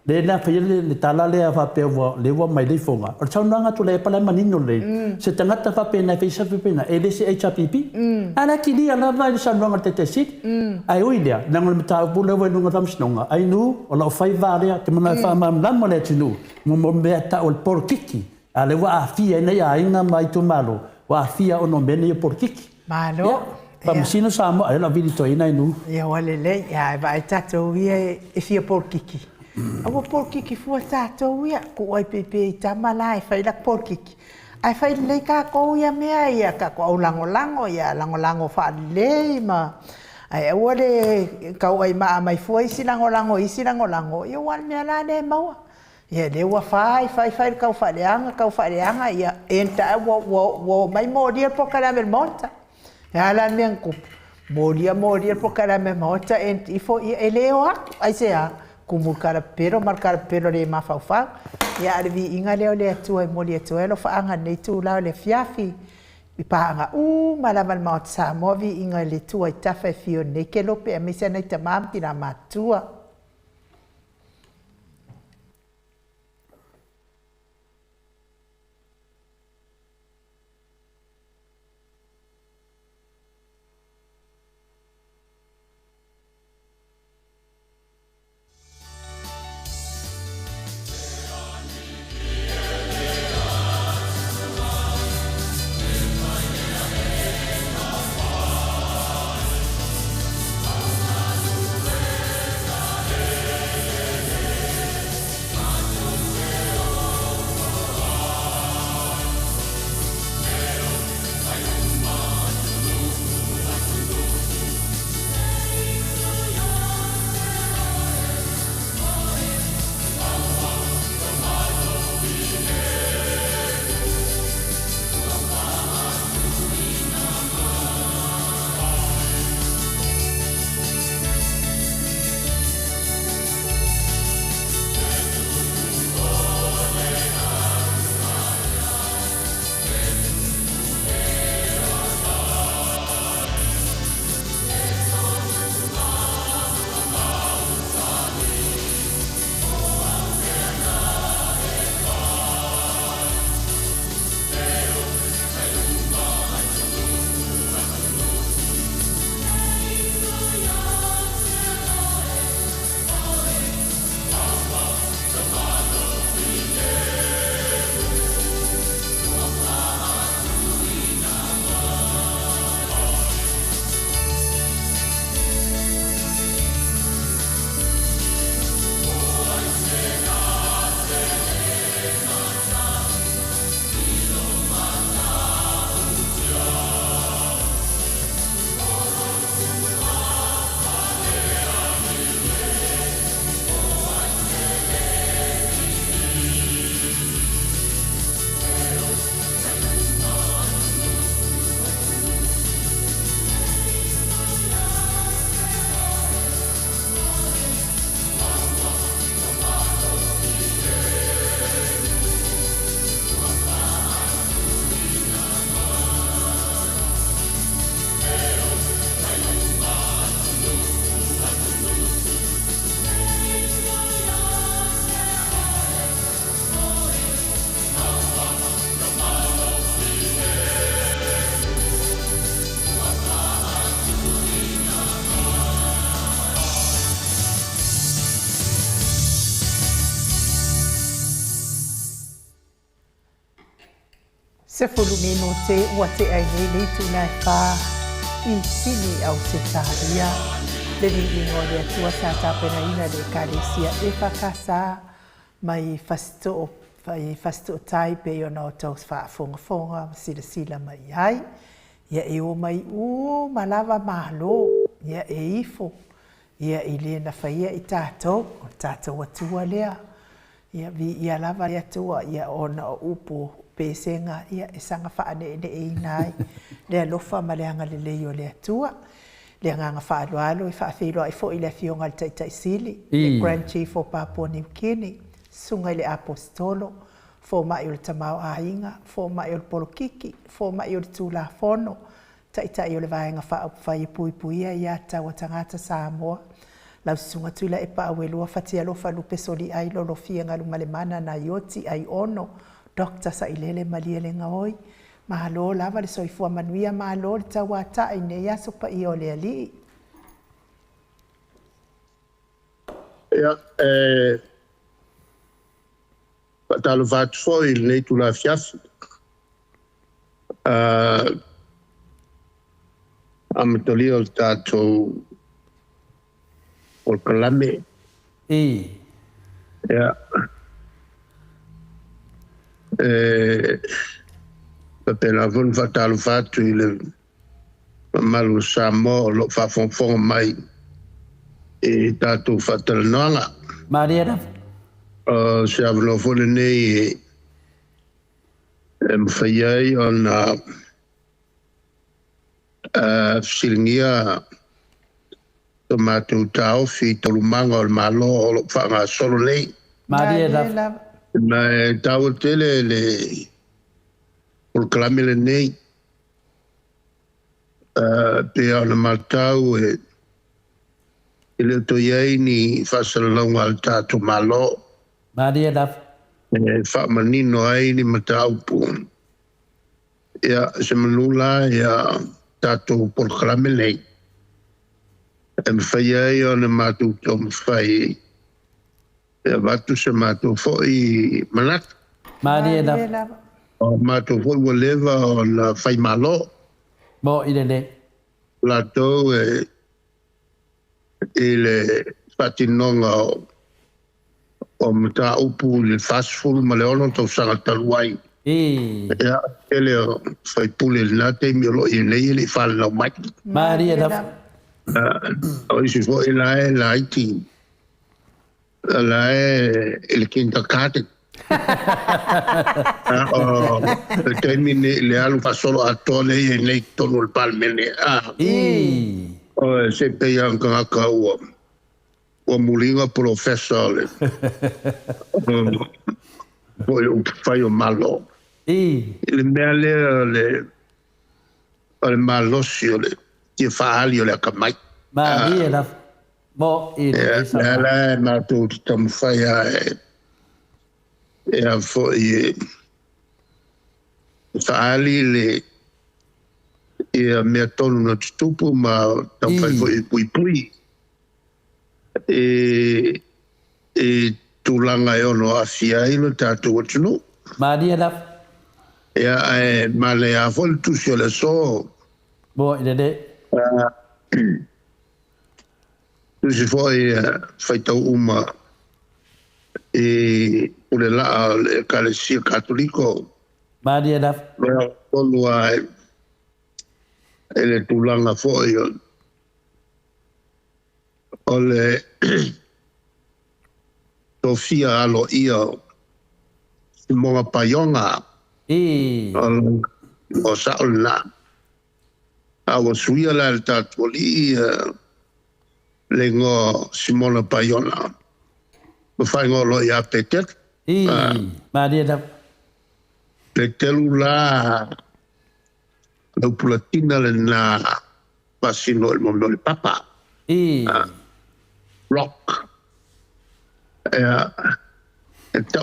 Le na whaia le tala lea whapea lewa mai le fonga. O sau noa tu le pala manino le. Se tangata whapea na whaisa whapea e le se HPP. Ana ki lia la vai sau noa te te sit. Ai ui lea, nango le mta upu lewa nunga ramsinonga. Ai nu, o lau whai vā lea, te mana whamam lama lea tinu. Mo mea ta o le porkiki. A le wa a fia nei a inga mai tu malo. Wa a fia o no mene i porkiki. Malo. Pamasino sa mo ai la vidi to ina inu. Ia wale le, ia vai tato ia e fia porkiki. Awa porkiki fua tato ia ku ai pepe i tamala e fai la porkiki. Ai fai le ka ko ia mea ia ka ko lango ia lango fa le ma. Ai wale ka ai ma mai fua isi lango ia wal mea la ne maua. Ia le wa fai ka faleanga ia enta wo mai modia po caramel monta. Ya la mien ku modia po caramel monta ent ifo eleo ai sea kumu carapero le mafaufa. Ya alvi inga leo le tu ai modia tu elo fa anga nei tu la le fiafi. Ipanga malamal maut sa movi inga le tu ai tafa fio nekelo pe misa nei tamam tina matua. Se fulumino te ua te ai nei tu nai wha I sini au se tāria. Le ni ingo le atua sa tāpena ina le kālesia e whakasa mai fasto tai pe o nao tau whaafonga sila mai ai. Ia e o mai malawa mahalo, ia e ifo, ia I le na whaia I tātou, o tātou atua lea. Ia lava ia tua, ia ona o upo pesenga, ia e sanga whaane e nai. Lea lofa ma leanga le leo le atua. Lea nganga whaaloalo I whaafeilo I fo I le fionga le taitaisili. Le Grand Chief o Papua New Guinea. Sunga I le apostolo. Fo mai o le tamau ainga. Fo mai o le polokiki. Fo mai o le tūla fono. Taitai o le vaenga whai pui puia ia tawa tangata Samoa. Lau sunga tuila e pa awelua fatia lofa lupe soli ai lolo fianga lumalemana na yoti ai ono. Dr. Sailele Maliele Ngaoi. Mahalo lava le soifua manuia mahalo le tawata I ne yaso pa I o le ali. Ia, patalo vatu foi nei tu la fiafi. Amatoli o tātou o le kalame. Ia. Pela von fatalo fatu I le malu Samoa lo whafonfonga mai e tātou fatalanoanga. Mariana. Se avano fole nei mwhaiai o na filingia to mātou tau fi tolumanga o le malo o lo whanga solo nei. Mariana. Na tau tele le o le kalamele nei pe o na matau e le to iei ni whasalalonga al tātou malo. Mariana. Whaamanino ai ni matau pu. Ia se manula ia tātou por kalamele. Mwhai ai o na mātou tō mwhai. Ia watu se mātou fōi manat. Mariana. O mātou fōi walewa o na whai malo. Mo ilele. Lātou e le whatinonga o mata upu le fastful ma le ono tau sanga taluai. Ia ele o whai pule le nate mi olo I nei le whale lau mai. Mariana. O isi fōi lae la iti. Lae ele kinta kate. Le termine le alu fa solo atole e nei tonu il palmene. Se pe yang ka o mulinga professor le. Poi un fai malo. Le mele le malosio le che fa alio le camai. Mariana. Mo la ma tu tam fai e foi ali le e me tonu no tupu ma tam fai foi pui e tu langa e ono afia I lo tatu watu Mariana. e ma le a vol tu sur le so Mo ilele. Tu si fai tau uma e ule la le kalesia katoliko. Mariana. Tolu ai ele tulanga foi o le tofia alo ia Simonga Payonga o saula awa suia la le tatoli lengo Simona Payona. Fai ngolo ia petet. Mariana. Petelu la la pulatina le na pasino il mondo le papa. Rock.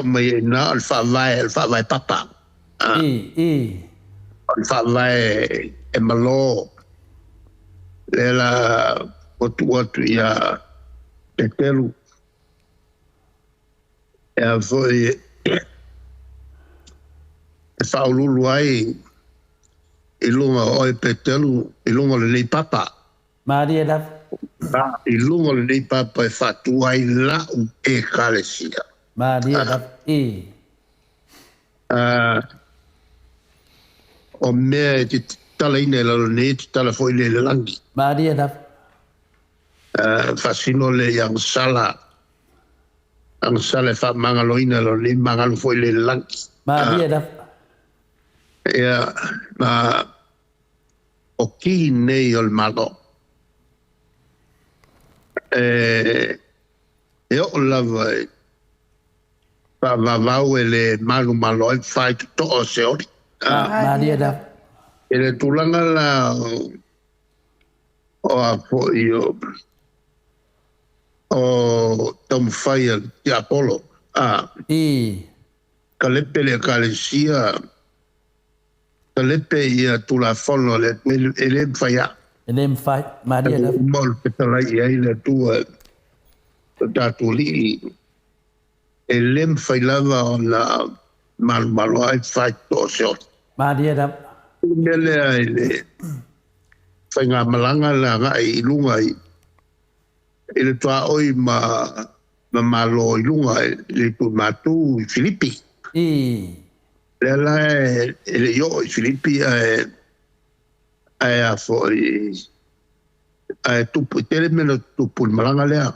Mai na il fa vai papa. Il fa vai e malo. La watu ia petelu. E foi whaululu ai I lunga o e petelu, I lunga le nei papa. Maria da. I lunga le nei papa e whatu ai lau e kalesia. Maria da. O mea te tala ine lalo ne te tala foi le langi. Maria da. Fasino le yang sala. Ang sala fa mangalo ina lo ne mangalo foi le langi. Maria da. Ma o ki nei o malo. O lava pa vavau ele malo e fai to o se ori. Maria da. Ele tulanga la o apo o tom fire di Apollo. Kalepe le kalesia Kalepe ia tula fono le ele faya. Ele fai Maria da. Mol petala ia ile tua tatuli. Ele failava ona malo ai fai to so. Maria da. Ele ele fainga malanga la ngai lunga i. Ele tua oi malo lunga le tu matu Filipi. Lela ele yo Filipi a foi tupu tele meno tupu malanga lea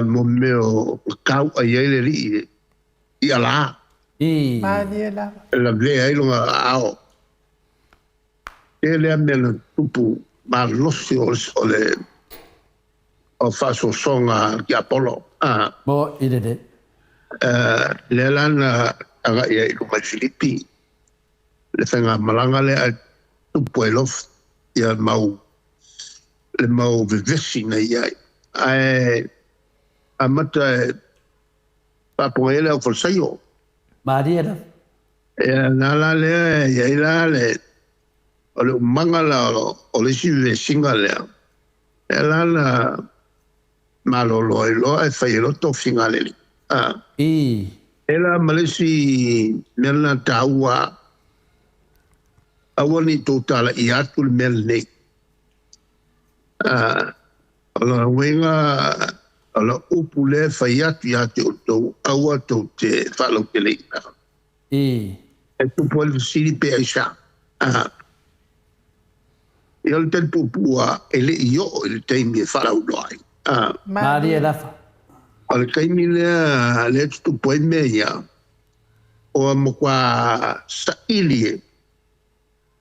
mo meo kau a ele ri I ala Mariela la ve ai longa ao ele meno tupu marlosi ole o faso songa ki Apollo Bo ide lela na aga ia I lunga Filipi le whenga malanga le a tupu e lof ia le mau vivesi na iai a mata papunga ele au falsaio Maria da. nala le ia ila le o le umanga la o le si vesinga lea ela na malolo ilo e whailo to finga leli Ela malesi mela taua awani totala I atu le mel nei. Ala wenga ala upule fayatu ya te oto awa to te whalau te leina. E tu pole siri pe aisha. Ia le ten pupua ele iyo ele teimi e whalau noai. Maria da. Al kaimi le tu poi meia o mo kwa sa ilie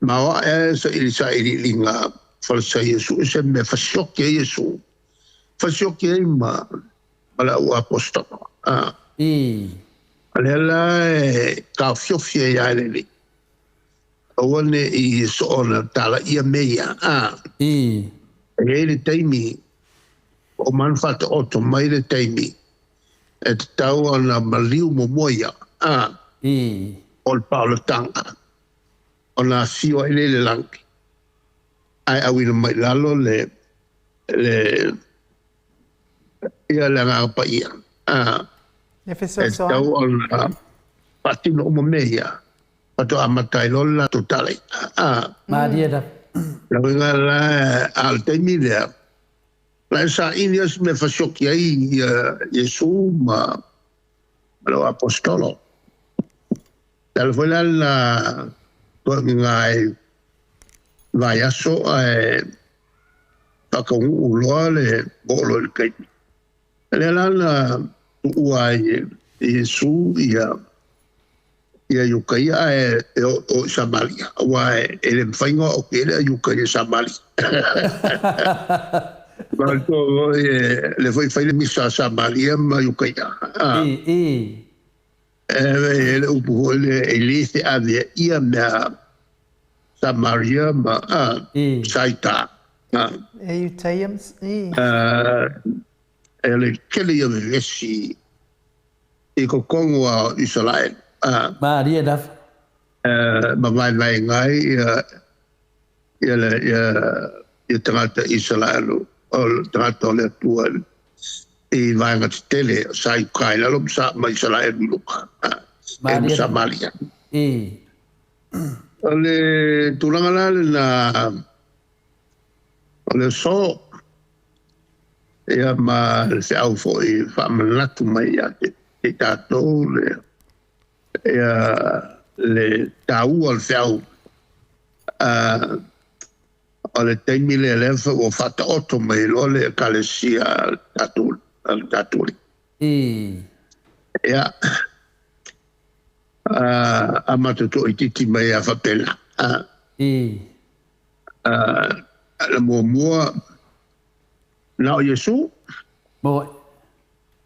ma o sa ili linga falsa Yesu se me fashoke Yesu fashoke ma ala o apostolo ala ka fiofie ya le o ne I so ona tala ia meia ele taimi o manfata o to mai le taimi e te tau ana maliu mo moia o le Paulo tanga o na sio ele le langi ai awina mai lalo le ia le ngā pa ia e te tau ana patino o mo meia pato amatai lola to tale Maria da. la winga la al taimi lea la sa inias me fasoki ai Yesu ma lo apostolo. Tal foi la to ngai vai aso pa con uloale bolo il kai. Le la uai Yesu ia yukai o Samaria. Uai ele fainga o que ele yukai Samaria. Malto le foi fai le misa Samaria ma yukaia. Le upu le elise avia ia na Samaria ma saita. Eutaiams Ele kele ia vesi I ko kongo a Israel. Maria da. Ma vai ngai ia tangata Israel o tangata le tua I vai ngati tele sai kai la lo sa mai Israel luka. Maria Samaria. Ale tulanga na ale so ia ma se au foi fa manatu mai ya te tatou ia le tau al feu ale teimi le lefa o fata oto mai lo le kalesia tatou ia amatoto ititi mai a fapela la mua na o Yesu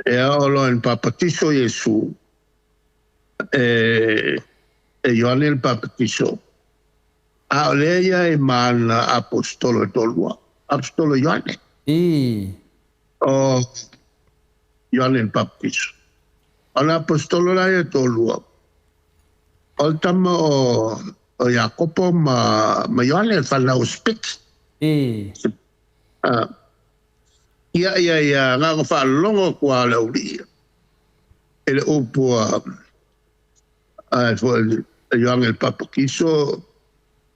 e olo en papatiso Yesu e Ioane el papatiso a leia e mana apostolo tolua apostolo Ioane o Ioane el papatiso ala apostolo la e tolua o tama o Jacopo ma Ioane el fala o spik ia nga ko fa longo kwa le uri ele upo fo young el papakiso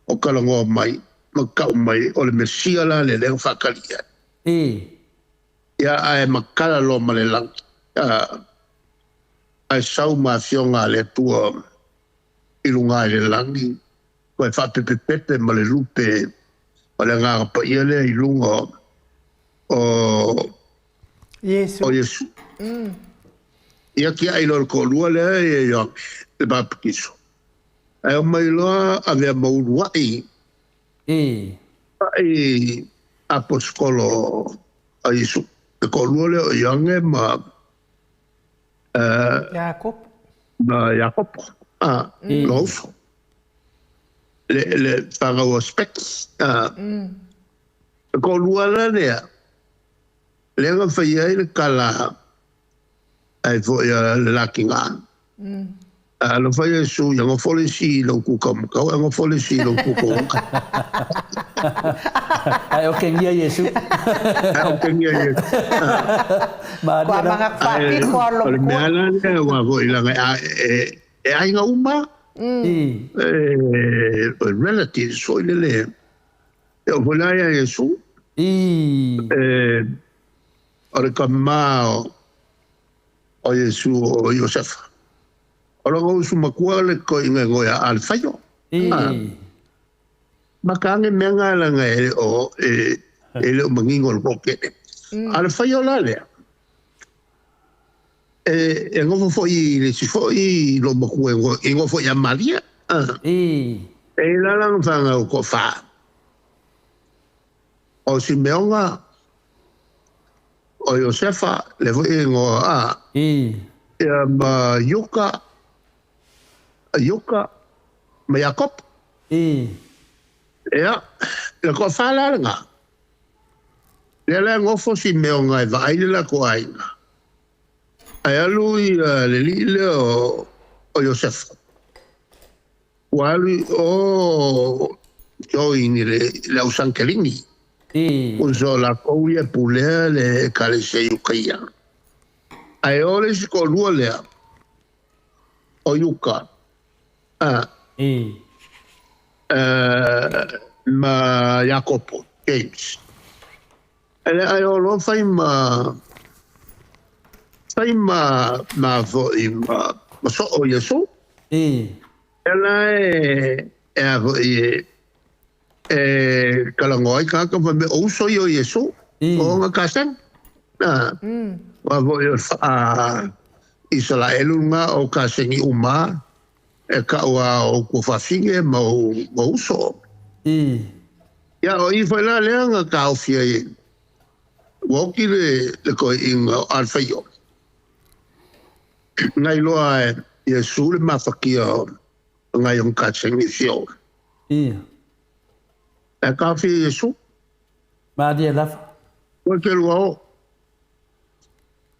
o kalongo mai makau mai o le mesia la le fa kalia ia ai makala lo malelang ai sau ma fionga le tua ilunga le langi ko fa pepe male lupe o le nga pa ile ilunga o Yesu. Ia ki ai lor ko lua le e yo le baptiso. Ai o mai loa ave mauruai. Ai apostolo a Yesu. Ko lua le o yange ma Jacob. Ma Jacob. Lof. Le fanga o specs. Ko lua le lea. Lenga fai le kala ai fo ya lakinga lo fai su ya ngo fole si lo ku kam ka ngo fole si lo ku ko ai o kengia Yesu ma dia fati ko lo le mala le wa vo ila e ai nga uma relatives so le e vola ya Yesu ore kamao o Yesu o Joseph ora go su makua le ko inga goya al fayo makange menga la ngai o ele mangingo lo ke al fayo la le ngo foi le si foi lo makua ngo foi ya Maria la lang fanga ko fa o si meonga o Josefa le foi ngo ma Yuka ma Jacob le ko fala nga le ngo fo si meonga vai la ko ainga ai lui le lile o Josefa wali o join le usankelini uso la coia pulea le kalese yukia ai ore si ko lua lea o yuka ma Jacopo James ai oro fai ma vo ma so o Yesu ela vo kalangoi ka me o so yo Yesu o nga kasen wa vo Israel nga o kasen i uma ka wa o ko fafinge mo so ya o I fa la le nga ka o fie wo ki le ko in alfayo ngai lo Yesu le mafakia ngai on kasen i fio e ka fi Yesu ma dia la ko ke lo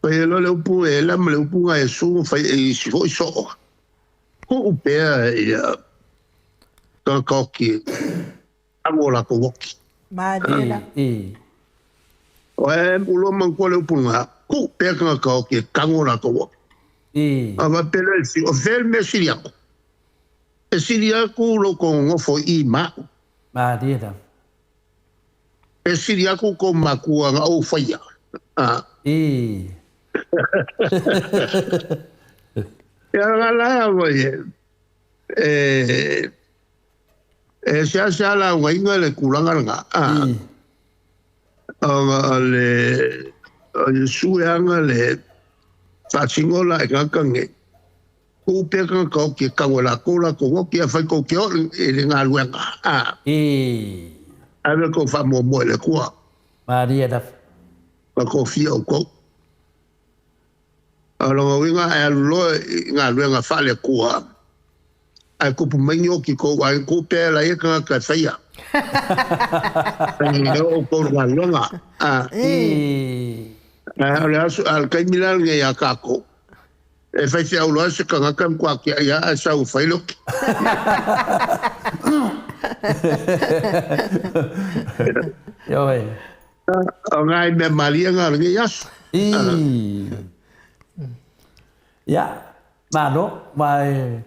pe lo le pu e la me le pu nga Yesu fa e si fo so ko pe ya ka ki amola ko woki ma dia la o ulo man ko le pu nga ko pe ka ki kangola ko woki ava pe le si o fel me si ya E siri aku loko ngofo I ma. Ma dia. E siri aku ko makua nga o whaia. Ia ngala wai. E sia la wainga le kulanga nga. Le sueanga le whatingola e ngakange. Ku peka ko ki kawala kola ko ki fa ko ki e nga luenga. Ave ko fa mo le kwa. Maria da. Ko fia ko. Alo winga e lo nga luenga fa le kwa. Ai ko pu menyo ki ko ai ko pe la e ka faia. O ko nga luenga. Al kai milal nge ya kako. E fai se au loa se kangakam kwa ki ia a sau whailo. Ioi. O ngai me malia ngā ringi yasu. Ia, mano, mai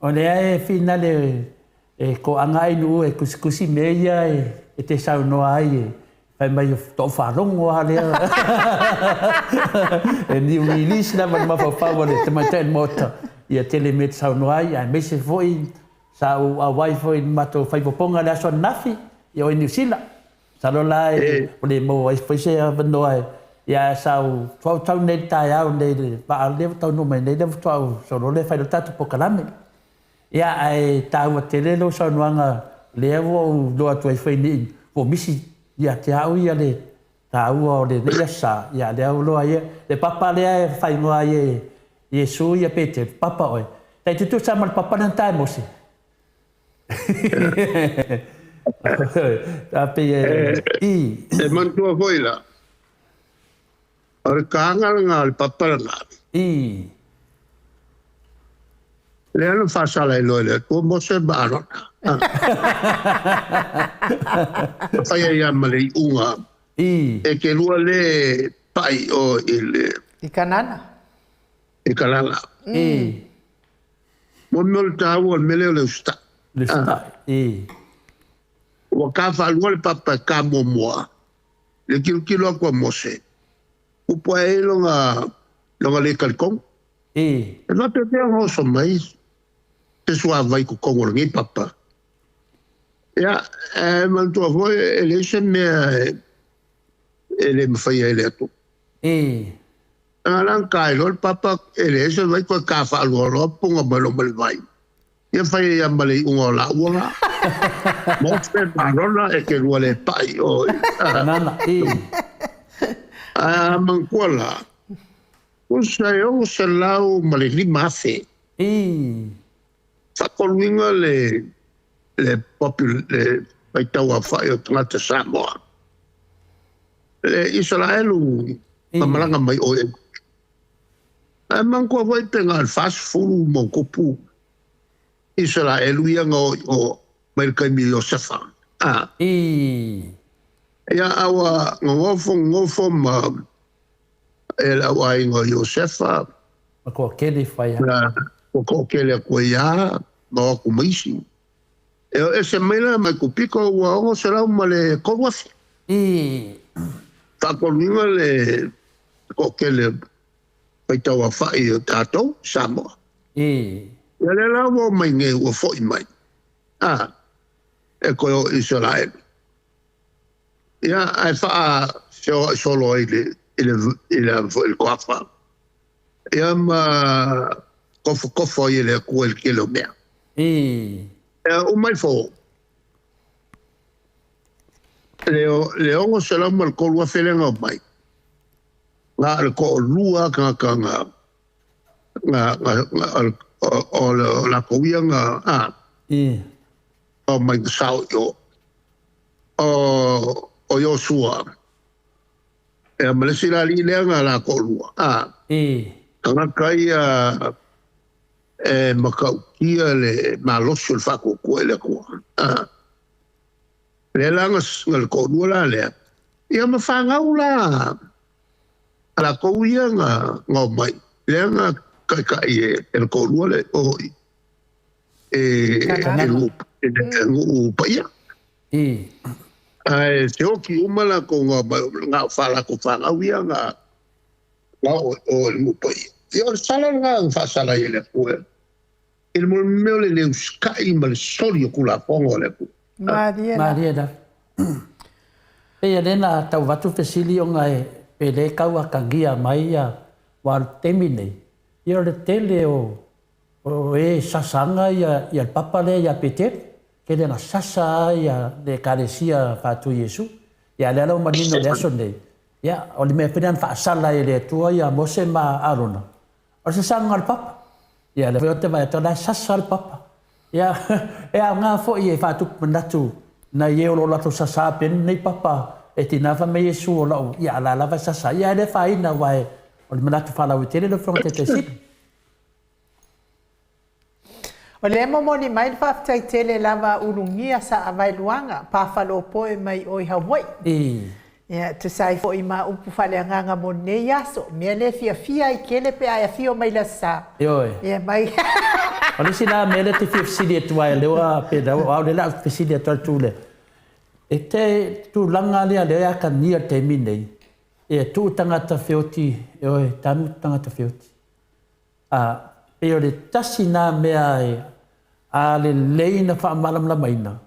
o lea e whina le ko anga inu e kusi me ia e te sau noa ai fai mai tō wharongo a lea. E ni release na mani mawhawhawa le te mai ten mota ia telemet sau noa ai, ai mese foi sa a wifi mato whaipoponga le aso nafi ia o New Zealand. Sa lo lai o le mo ai whaise a vandoa ia sau tau nei tai au nei pa le tau no mai nei le tau so lo le fai tatu pokalame. Ia ai tau a telelo sa noanga le wo do atu ai whaini o misi ia te au ia le tau o le nei sa ia le au loa ia le papa le ai fai ngoa ia Yesu ia pete papa oi. Tai tutu sama le papa nan tai mosi. Tapi e mantua foi la. Ora kangal ngal papa na. Le anu fasala lo le ko mo se baro. Fai ia male unga. E ke lua le pai o ile. Ikanana. Ikanana. Mo mol tau mele le sta. Le sta. O ka fa lua le papa ka mo moa. Le kilo ko mo se. O poe longa le kalkong. E na te ho so mai. Te sua vai ko kongo ngi papa. Ja, man to foi ele se me ele me fai ele to. Alan kai lo papa ele se vai ko ka fa lo ponga malo mal vai. Ia fai ia male unga la unga. Mo se barona e ke lo le pai o. Nana Man kola. O se lau male li mafe. Whakoluinga le paitaua whai o tangata Samoa. Le Israelu mamalanga mai o e. E mangkua wai penga al fast food mo kopu. Israelu ia o Merkai mi Josefa. Ia awa ngofo ma e la wai ngo Josefa. Mako kele whai Ko kele ko ia no ku misi e se mela mai ku piko wa o se la male ko wa ta ko ni le ko kele pai ta wa fai tato samo le la wo mai nge wo fo mai e ko Israel ya ai fa solo il kwafa ya ma kofo ile ko el kilomea o mai fo leo se la mal ko wa felenga mai la ko lua ka o la ko nga o mai sao yo o yo sua e malesira li le nga la ko lua kana kai makaukia le maloso le whako koe le koa. Le langas ngal kodua la lea. Ia ma whangau la. Ala kou ia ngau mai. Le nga kai e le kodua le oi. ngu paia. Se oki umala ko ngā whala ko whangawia ngā o ngu paia. Te o sala ngā whasala i le kua. Il mo meo le leu skai ma le sori o kula pongo le ku. Maria da. Pea lena tau watu fesili o ngai pe le kaua kangia mai a wal temine. Ia le tele o sasanga ia il papa le ia peter. Ke le na sasa ia le karesia fatu Yesu. Ia le alo manino le aso nei. Ia o le mea penan whaasala i le tua ia Mose ma Arona. O sasanga al papa. Ia le te vai tona sasa al papa. Ia ngā fo i e whātuk manatu na i e olo lato sasa pen nei papa e tina wha me Yesu o lau ia la lava sasa. Ia le whaina wai o le manatu whalau i tere le whonga te sit. O le momoni mai le whaftai tele lava urungia sa awai luanga pāwhalo poe mai oi Hawaii. Ia te sai fo i ma upu whale anganga mo nei aso. Mea le fia i kele pe aia fio mai la sa. Ia mai... O le sina mele te fifsidi e tuai lewa pe da au le la fifsidi e tuai tūle. E te tu langa lea lea ka nia te minei. E tu tangata whioti, e oi tanu tangata whioti. Pe o le tasi nā mea e a le leina whaamalamla maina.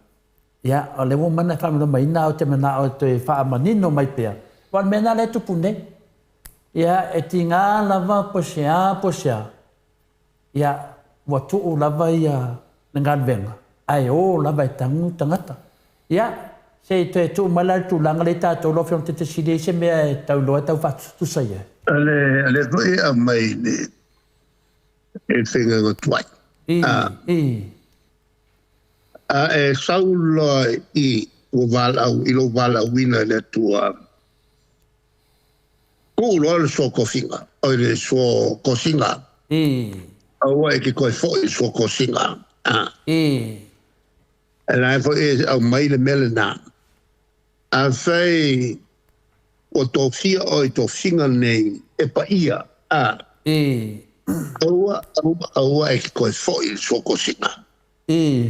Ia, o le womana whaamalamla maina o te mana o te whaamanino mai pea. Wan mena le tupune. Ia, e ti ngā lava posea. Ia, wa tu'u lava ia ngan venga ai o lava tangu tangata ia se te tu malal tu langa le ta to lo fion te sidi se me ta lo ta fa tu sai ale foi a mai ne e finga go twai e saulo i o vala wina le tua ko lo so kofinga o le so kosinga aua e ke koe fōi so kosinga. Nā e fōi au mai le mele nā. A whai o tō fia o i tō whinga nei e pa ia. Aua e ke koe fōi so kosinga. E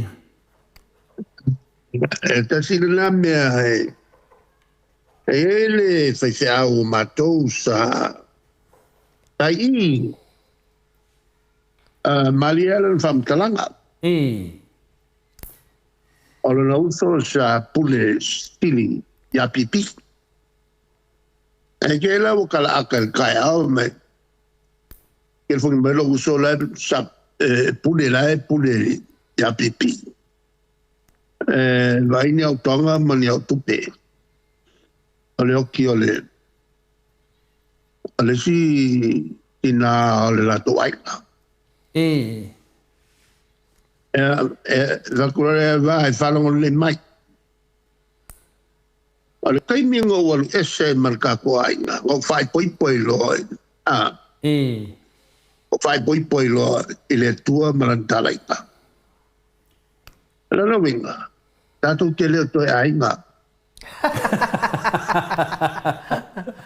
tasi le nā mea e ele whai se au mātou sa tai i Malialan fam talanga. O le uso sa pule stili ya pipi. E ke la o kala akal kai au me. Ke fo me lo uso la sa pule ya pipi. Vai ni au tonga mani au tupe. O le oki o le si ina o le lato aika. La kura va e whalongo le mai. O le kaimingo walu ese marka ko ainga. O whai poi loa. O whai poi loa i le tua marantalaika. Lana winga. Tātou te leo toi ainga.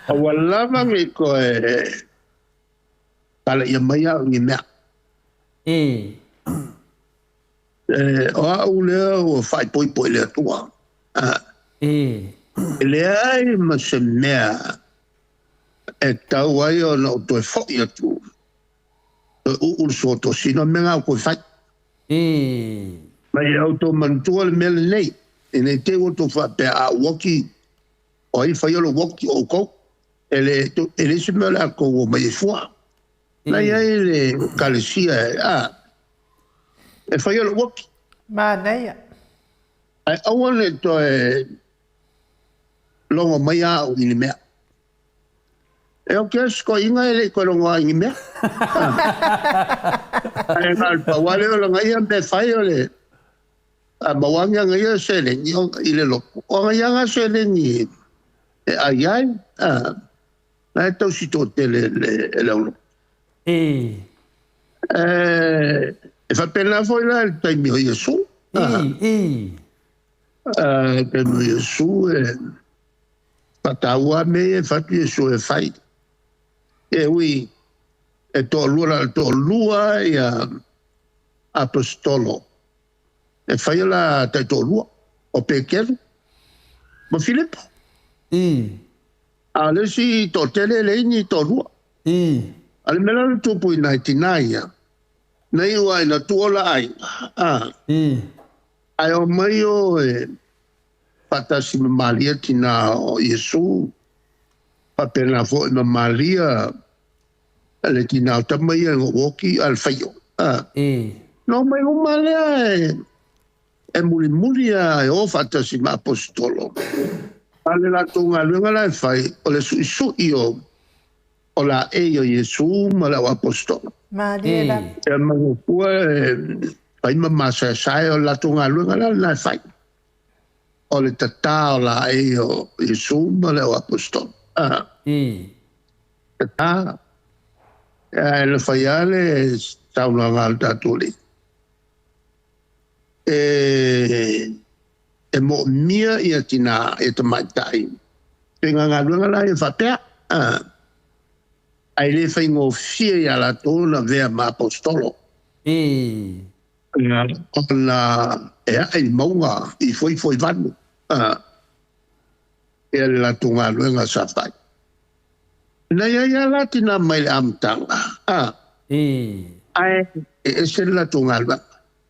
O walama me ko e kala ia mai au ngi mea. O au lea o whai poi lea tua. Lea ai ma se mea e tau ai o na o toi whoi atu. Ul so to sino me ngā koe whai. Mai au to mantua le mele nei. E nei te o to whapea a waki. O ai whai alo waki o kou. Ele se mea lea kou o mai e fua. Nei ai le kalesia e whai alo waki. Ma nei. Ai awan e to e longa mai a o ini mea. E o kia sko inga e le koe longa ingi mea. Ai ngā pawale o longa ia me whai o le mawanga ngai se le ni i le loko. O ngai anga se le ni e ai ai. Nai tau si tō te le leo. E whapena foi la el taimi o Iesu. Taimi o Iesu e whataua me e whatu Iesu e whai. E ui e tō lua i a apostolo. e whai la taitolua o Pekero ma Filipo a le si to tele le ni to lua ale mela le tupu i 99 nei wai na tuola ai ai o mai o patasi mamalia tina o Yesu papena fo na Maria le tina o tamai o woki al faio no mai o male e muri e o fatasi ma apostolo ale la tunga lunga la fai o le su io o la o Yesu ma la apostolo Maria e ma fai ma sai o la tunga lunga la fai o le tata o la o Yesu ma la apostolo tata le fai ale sa una alta tuli e mo mia ia tina e te maitai. Tenga ngā runga la e whapea. Ai le whai ngō fia ia la tōna vea ma apostolo. Ona e ai maunga i foi vanu. E le la tōnga runga sa whai. Na ia la tina mai le amtanga. Ai e se la tōnga runga.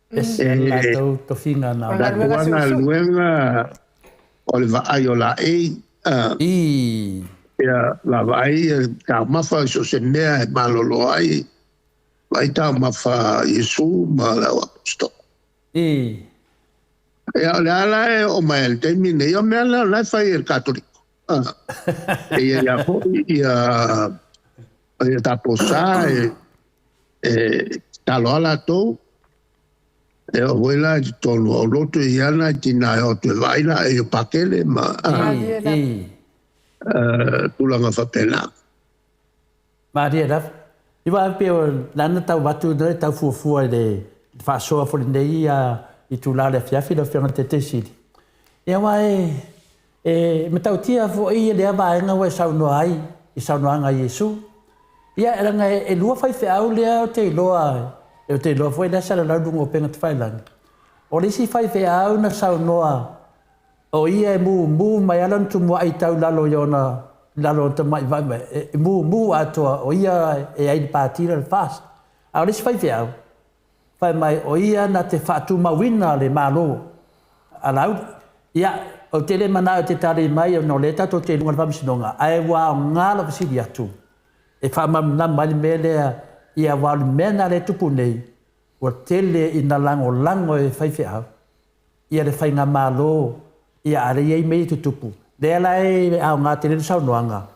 La to finga na la tuanga luenga o le vai o la ia la vai ka mafa so se mea malolo ai vai ta mafa Yesu ma la apostolo ia la o mai termine io me la fai il cattolico ia po ia ta posa e talo ala to e o wela di tolu o loto i ana tina o te vaina e o pakele ma tulanga whapena. Maria raf. Iwa peo nana tau watu nere tau fuafua le whaasoa fori nei i tūlare fiafi na whianga te te siri. Ia wai me tau tia fo i le avaenga wa saunoa ai i saunoanga Yesu. Ia eranga e lua whai whiau lea o te iloa e te loa foi nessa la dungo penga te whailangi. O risi whai whea au na saunoa o ia e mu mai alan tu mua ai tau lalo iona lalo te mai vai mai. Mu atoa o ia e ai pātira le fast. A o risi whai whea au. Whai mai o ia na te whatu mawina le malo. A lau, ia o te le mana o te tari mai o no le tato te lunga le whamisinonga. Ai wā o ngāla wasiri atu. E whamamna mai me lea ia wālu mena le tupu nei, wa tele i na lango e whai whiau. Ia le whai ngā mālo, ia are iei mei tu tupu. Lea lai au ngā te rena saunoanga.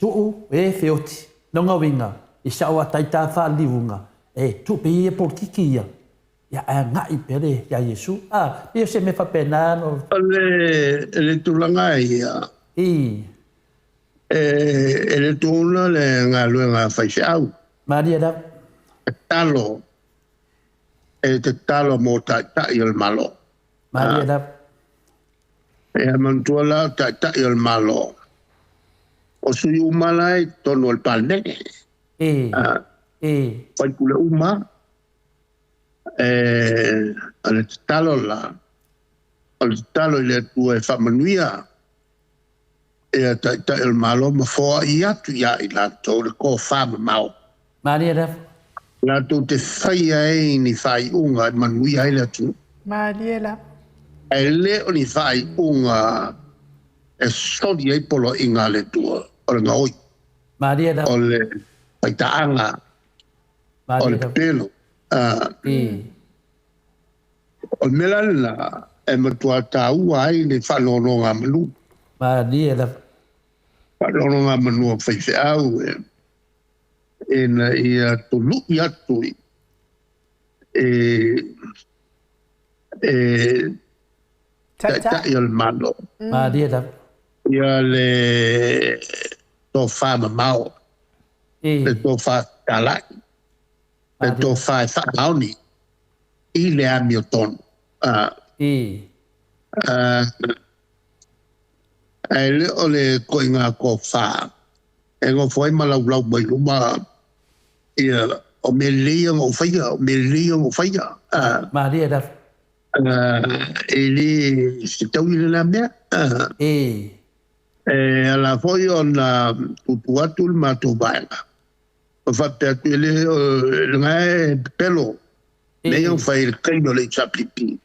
Tuu e whioti, nonga winga, i saua taita wha liunga. Tupe i e polkiki ia. Ia a ngai pere, ia Yesu. Ia se me whapena no. Le tulanga ia. Le tula le ngā luenga whai whiau. Maria da talo te talo mo ta il malo Maria da e mantuala ta il malo o sui umalai tono il palne poi pule uma al talo la al talo le tue famanuia e ta il malo ma fo ia tu ia ila to ko fam mau Maria da la tu te fai ai ni fai unga manui ai la tu Maria la e le o ni fai unga e sodi ai polo inga le tu o le ngoi Maria da o le fai taanga o le pelo o melala e matua tau ai ni whanonga manu Maria da whanonga manu fai au na ia tolu ia tui ta il malo Maria da ia le to fama mau le to fa kalai le to fa fauni i le Hamilton le o le koinga ko fa e ngo foi malau mai luma ia o melia o faia Maria da Ele se tau i la mea. Ala foi ona upuatul matubaila. O fatte atele ngai pelo. Leo fai il caino le chapipi.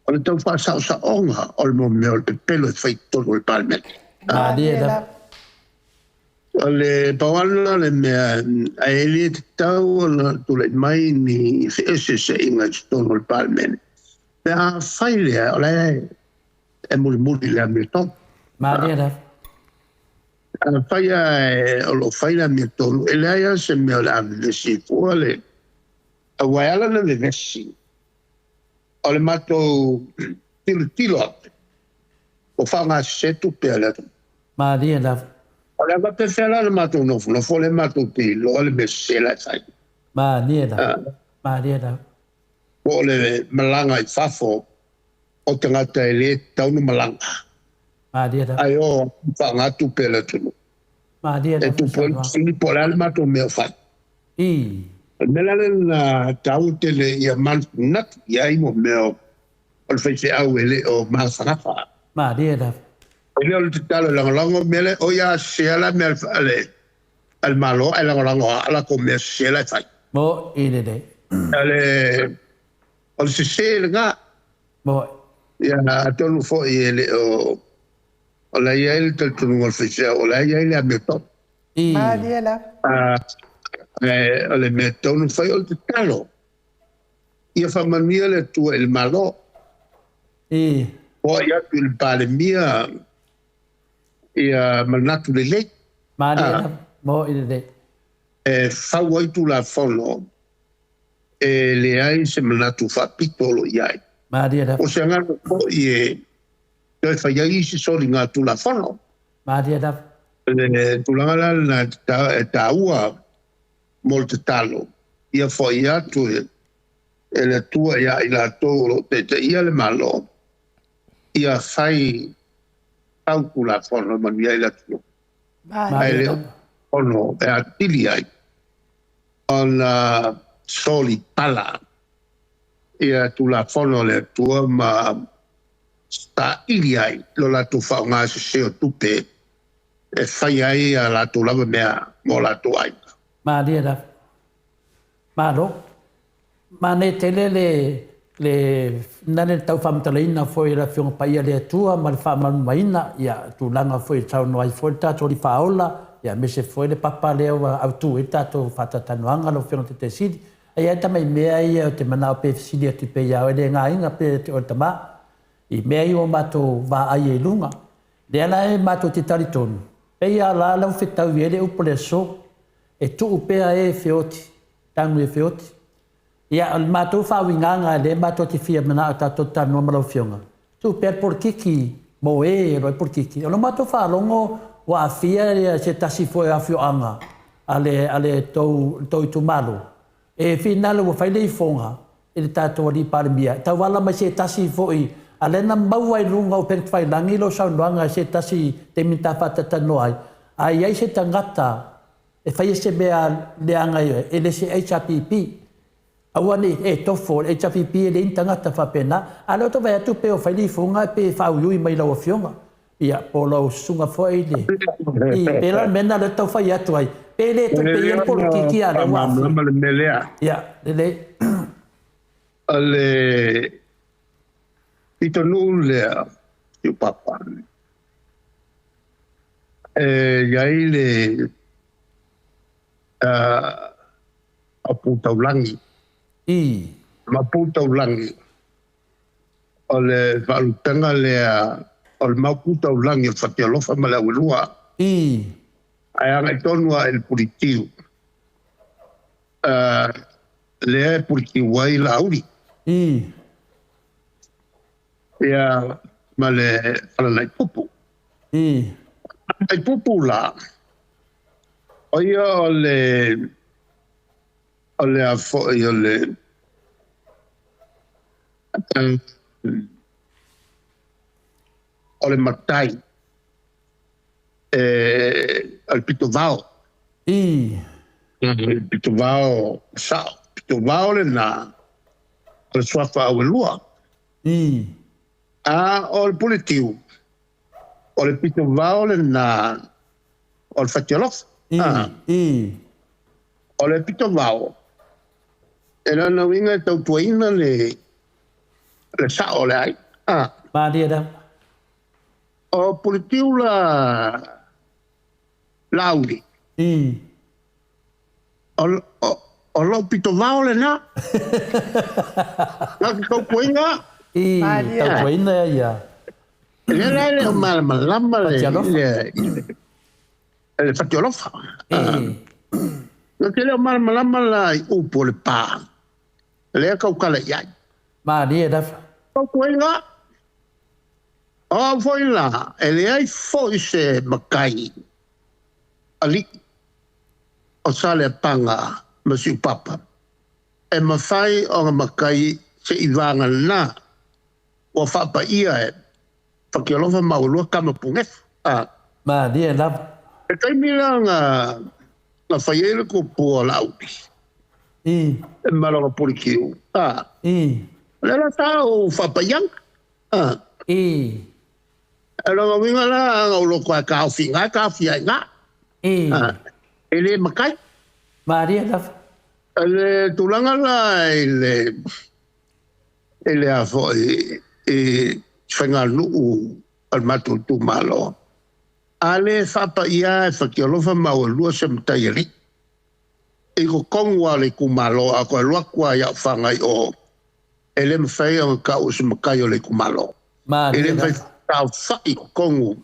O le tau fa sa onga o le momeo le pelo e fai todo il palme. O le pawana le mea a ele tau tu le mai ni se inga todo il palme. Pea fai lea o le e muri le amirton. Fai o lo fai le amirton. E lea se mea le amnesi fuale. A waiala na le nesi. O le mato tilo ate. O whanga setu pea le atu. O le ava pefela le mato nofu. No fo le mato tilo. O le mesela sai. O le malanga I fafo. O te ngata e le taunu malanga. Ai o whanga tu pea le atu. E tu po le mato mea fai. Melale na tau tele ia manat ia I mo meo o le fese au ele o masarafa. Ele o te talo lango mele o ia seala me al malo e lango ala ko me seala fai. Ale o se seala nga. Ia atonu fo ele o la ia ele tonu o fese o la ia ele a me top. Le metto non fai oltre talo. Io fa mania le tue il malo. Poi il pale mia mannato le lei. Fa vuoi tu la fono e le hai se mannato fa piccolo iai. O se hanno poi fai iai si sono tu la fono. Tu la taua molto talo. Ia foi atu e le tua ia I la tolo te ia le malo. Ia fai calcula fono mania I la tua. Ai le ono e atili ai. On soli pala. Ia tu la fono le tua ma sta ili ai. Lo la tu fa nga se o tupe. E fai ai a la tu lava mea mo la tu ai. Ne tele le nane tau whamtalaina foi la whionga paia le atua ma le whamanumaina ia tūlanga foi tau noai foi tātou li whaola ia me se foi le papa leo au tū e tātou whatatanuanga lo whionga te sidi ia tamai mea ia o te manao pe sidi atu pe iau e le ngā inga pe te o tama I mea I o mātou wā ai e lunga le ala e mātou te taritonu pe ia la lau whetau I ele upo le so e tuu pea e whioti, tangu e whioti. Ia al mātou whawinganga le mātou te whia mana o tātou tānoa malau whionga. Tuu pea por kiki, mo e roi por kiki. Ono mātou whaalongo wa a whia se tasi foi a whioanga ale tau I tu malo. E whinalo wa whaile I whonga e le tātou ali parimia. Tau wala mai se tasi foi ale na maua I runga o pere whailangi lo saunoanga se tasi te minta whatatanoai. Ai ai se tangata e fai se mea leanga io, e le se HPP. Awane e tofo, HPP e le intangata whapena, a leo to vai atu pe o fai li funga pe whau iui mai lau a whionga. Ia, po lau sunga fwoi le. I pera mena le tau fai atu ai. Pe le to pe iel polo kiki a la wafi. Ia, le. Ale, ito nuu lea, yu papa. Iai le a Putaulangi. Ma Putaulangi. O le whalutenga lea o le mau Putaulangi o whatealofa ma le awelua. Ai anga I tonua el puritiu. Lea e puritiu wai la auri. Ia ma le whalanai pupu. Ai pupu la. O ia o le afo o le matai al pitovao. Il pitovao sao. Pitovao le na al suafa awelua. O le politiu. O le pito vao le na. O le fatiolof. O le pito vao. E lana winga e tautuaina le sao le ai. Maria da. O politiu la lauri. O lo pito vao le na. Nga tautuaina. Tautuaina ia. Le malama le fatiolofa. Nga ke le malama la upo le pā. Le kaukala iai. Maria da. Tautuaina. O foi la, ele ai foi se makai. Ali. O sale panga masiu papa. E mawhai o nga makai se iwanga na. O whapa ia e. Whakialofa maulua kamapungefu. Maria da. E taimila nga whaiele ko pua lauri. E malanga purikiu. Lela tau whapa iang. Ela winga la ngolo kwa ka finga ka fia nga. Ele makai. Maria da. Ele tulanga la ele afo fenga lu al matu tu malo. Ale fapa ia fakiolofa maulua se mtayeli. Iko kongwa le kumalo ako lua kwa ya fangai o. Ele mfai ang ka usmakayo le kumalo. Ele mfai tau whai kongu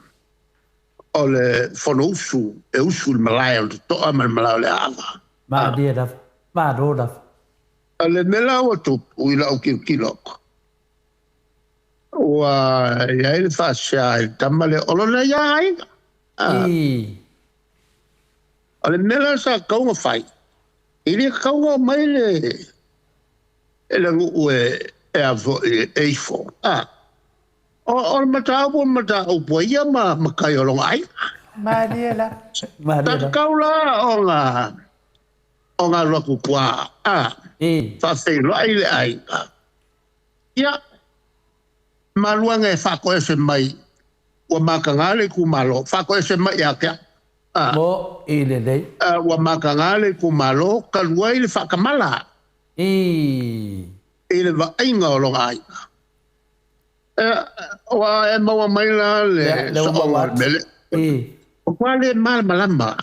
o le whanousu e usu le malaya o te toa man malaya le anga. Maria da. Maria da. Ale mela o tu uila o kilok. Ua ia ele whasia e tamale olona ia ainga. Ale mela sa kaunga whai. Ili kaunga mai le ele ngu e avo e eifo. O matau po ia makai olong ai. Mariela. Takaula o nga loku kua. Whawhei lai le ai. Ia. Maluanga e whako ese mai. Ua makangale ku malo. Whako ese mai akea. Mo ile lei. Ua makangale ku malo. Kaluai le whakamala. Ile wa ainga olong ai. Wa e maua mai la le soa mele. O kwa le malama.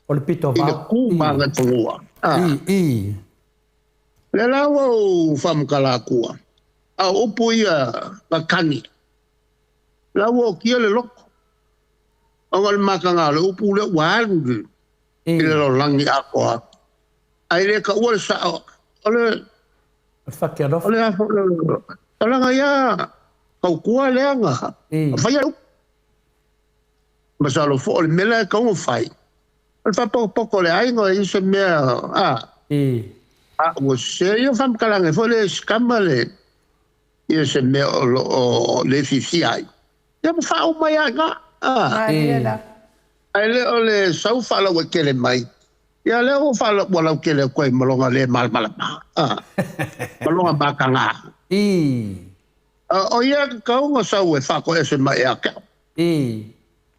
O le pito vau. Ile ku manga tungua. Le lawa o whamkala kua. A upu ia kakani. Lawa o kia le loko. O le makanga le upu le waru. Ile lo langi akoa. Ai le ka ua le sao. O le... Whakiarofa. O le afo le... O langa ia... Kau kua leanga. Whai au. Masalo fo le mela e kaunga whai. O le whapoko le ainga e isa mea. Ua se ia whamkalange fo le skama le. Ia se mea o le fifi ai. Ia ma whao mai anga. Mariela. Ai le o le sau whala wa kele mai. Ia le o whala walau kele koe malonga le malmalama. Malonga bakanga. O ia kaunga sau e whako ese mai a kau.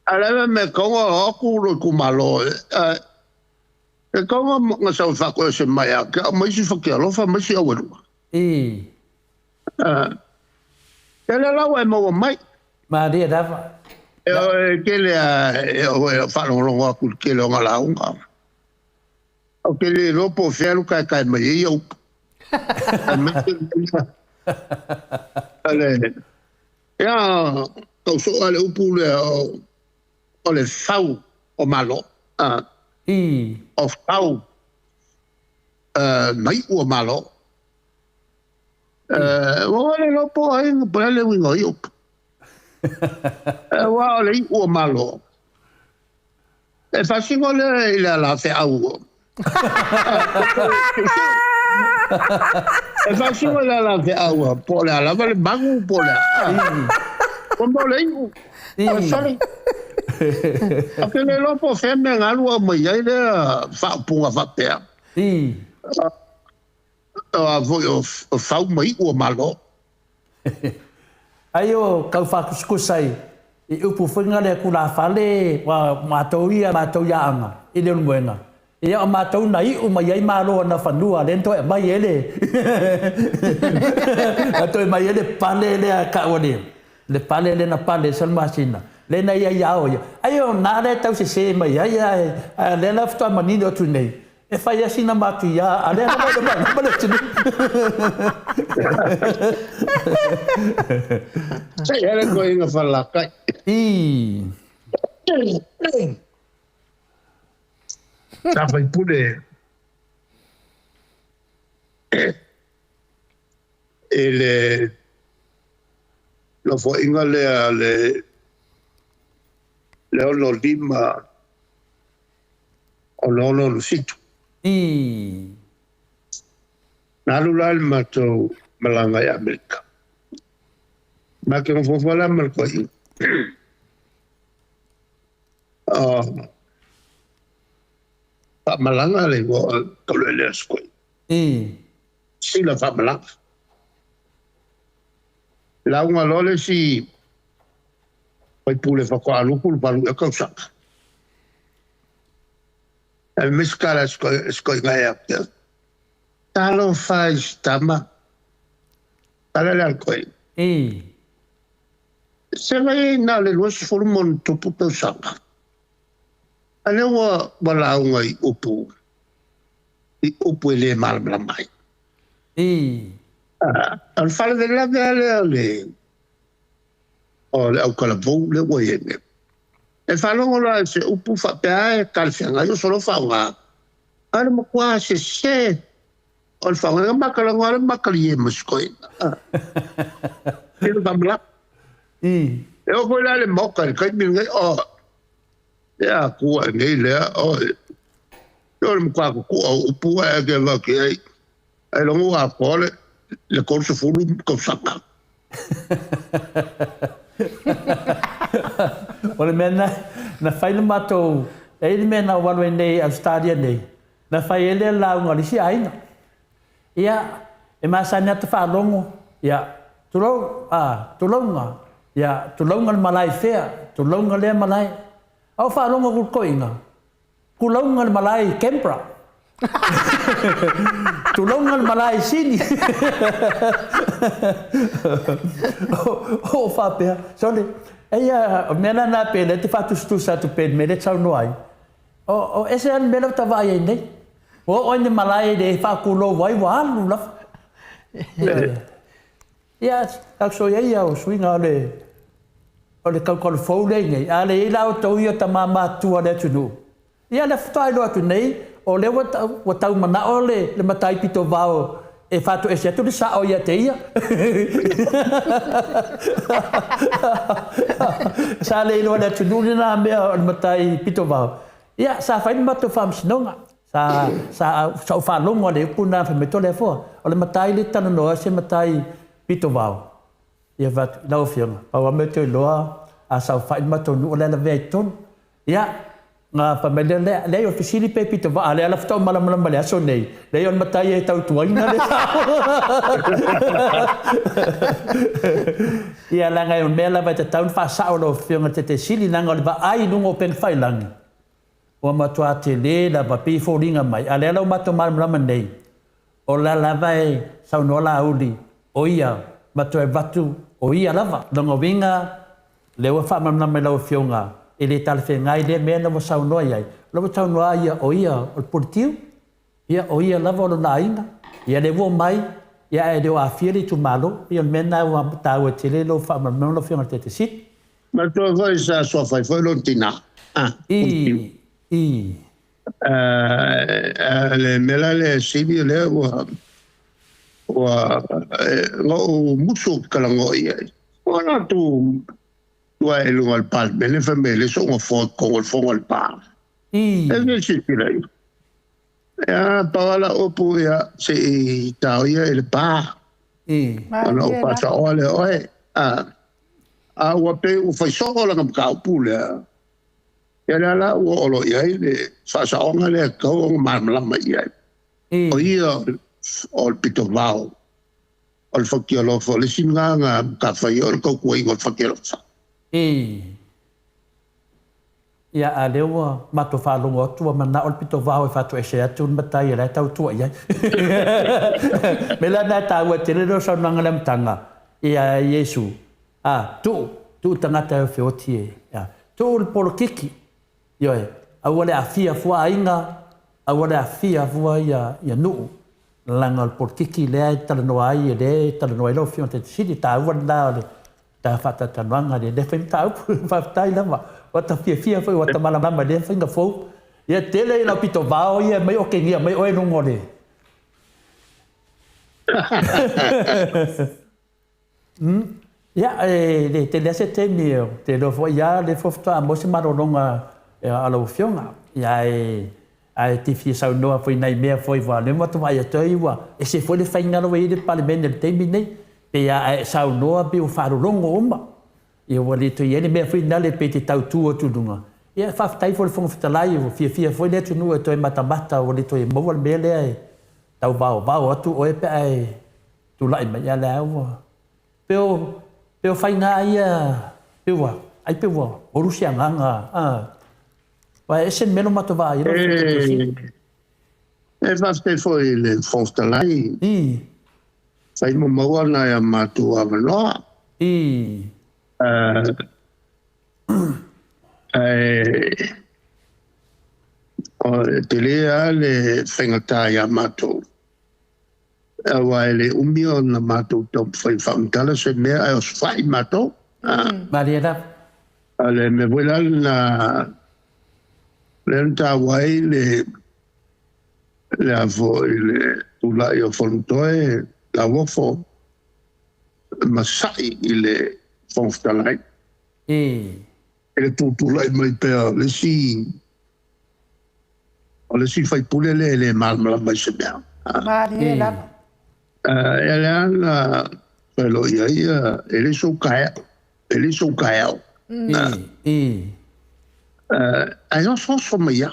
Alawe me kaunga aku ro kumalo. E kaunga nga sau whako ese mai a kau. Maisi whakialofa, maisi awerua. Kele lawa e maua mai. Maria dawa. Kele e whalongongo aku kele o ngalaunga. O kele ropo whiaru kai mai e iau. Ia, tau so ale upu le o le whau o malo. O whau mai ua malo. Wale lopo ai ngapura le wingo i upu. Wale i ua malo. E whasingo le i le ala whi au. E whasingo le ala whi au. Po le ala wale mangu po le. Kombo le iu. Sorry. Ake le lopo wheme ngalua mai ai le whaapunga whapea. A voi o whau mai ua malo. Ayo kau whakuskusai I upu whinga le kula whale wa mātou ia mātou iaanga I leo muenga. Ia o mātou na I uma iai māloa na whanua lento e mai ele. Ato e mai ele pale le a kawane. Le pale le na pale salmasina. Le na ia iao ia. Ayo nare tau se mai ai le la ftua manini o tu nei. E whai asina mātu ia, a lea na mana tunu. Sei hele ko inga whalakai. Sa whai pune. E le lo fo inga lea le ono lima o ono lo situ. Nalulal mato malanga ya Amerika. Maka ngofofala malkoi. Pa malanga le go kolele skoi. Sila pa malanga. Launga lole si pai pule fa kwa lupul palu e kausaka. El miskala skoi ngaya. Talo faz tama. Tala le alkoi. Se vai na le luas formon tupu tau sanga. Ane wala unga I upu. I upu ele malmla mai. Al fala de la le. O le au kalavou le waienge. E whanongo la se upu whapea e kalwhianga yo solo whaunga. Ana makua se. O le whaunga makalango ale makali e maskoina. Tino tamla. E o koe la le moka le kai mingai o. Ea kua ngei lea o. Yo le makua kua upu e ke waki ei. E longo a kore le korso fulu kausaka. Ole mena na whaina mātou e mena walwe nei Australia nei na whai ele launga li si aina ia e masani atu whaalongo ia tulonga ia tulonga le malai whea tulonga le malai au whaalonga kukoinga kulonga le malai Canberra tulonga le malai Sydney o whapea sone Eia, mena na pele te whatustusa tu pele me le tau noai. O ese an mena tawa ai nei. O ni malai de whakulo wai walu la. Ia, takso ia o swinga o le kaukolo fau nei nei. A le ila o tau ia ta mama tua le tunu. Ia le whatai loa tu nei, o le wa tau mana o le matai pito vao. E fatu ese tu sa o ia te ia. Sa le lo na tunu na mea o matai pito vao. Ia sa fai mato fam sinonga. Sa fa longo le puna fa meto le fo. O le matai le tanu no se matai pito vao. Ia vat na o fiona. Pa wa meto loa a sa fai mato no le ve ton. Ia nga pamela le ofisili pe pito va ale ala fto mala mala so nei le on matai e tau tuaina le ia la ngai mela va te tau fa sa o fiona te sili nanga le va ai nungo pen failang o matua te le la va pe foringa mai ale ala mato mala nei o la vai sa no la udi o ia mato e vatu o ia lava longo vinga le wa fa mala mala fiona ele tal fe ngai de mena mo sau no ai lo tau no ai o ia o portiu ia o ia lava lo naina ia le vo mai ia e de a fieri tu malo ia mena wa tau tele lo fa ma lo fi ngate te sit ma to vai sa so fai foi lo tina le mela le sibi le wa lo muso kalango ia ona tu Tua e lunga al pal, bene famele, so un fo con il fogo al pal. E invece ti lei. Paola opu ya se tauia il pa. Ano pasa ole oe. Wape u fai so la ngam ka pule. Ya la o lo ya le fa sa onga le ko ma la ma ya. O ia o pito vao. o le whakialofa, le sinanga ka whai o le kaukua ingo whakialofa. Ia a lewa mato whalongo atua mana o le pito vau e whatu e se atu matai e lai tau tua iai. Mela nā tāua te rero sau nanga le mtanga ia Yesu. Tu tangata e whioti e. Tu le polo kiki. Ioe, aua le a fia fua inga, aua le a fia fua ia nuu. Langa le polo kiki lea e talanoa ai e le talanoa i lo fio te siri tāua nā le tā whatatanuanga le whaim tāu whaftai lama. Wata fia foi wata malama le finga fo ia tele la pito vao ia mai o kengia mai o no ngore ia le tele se temio te lo fo ia le fo sta mo se maronga a lo fionga ia ai te fia sa no foi nai me foi va le mo to vai to iwa e se foi le fainga lo i de parlamento le temi nei pe ia sa no bi o faro longo omba ia wale to iene mea fui nale pe te tau tua tudunga. Ia whaftai fo le fonga fitalai o fia foi le tunu e toi mata wale to e maua le mea lea e tau vao atu o e pe ai tu lai mai ale au. Peo whai ngā ia pewa, ai pewa, orusia nganga. Wa e sen meno mato vaa iro. E whaftai foi le fonga fitalai. Whai mo maua na ia matu avanoa. Te lea le whengata ia mātou. Awa le umio na mātou tau whai whaamtala se mea ai os whai mātou. Mariana. Ale me wela na le nta wai le avo le tula i o whantoe la wofo masai i le fonftalai. E tūtulai mai pēr, le si whai pule le malmala mai se mea. Mārie lama. E le ana, whai lo ia, e le sou kaeau. Ai no so mai ia.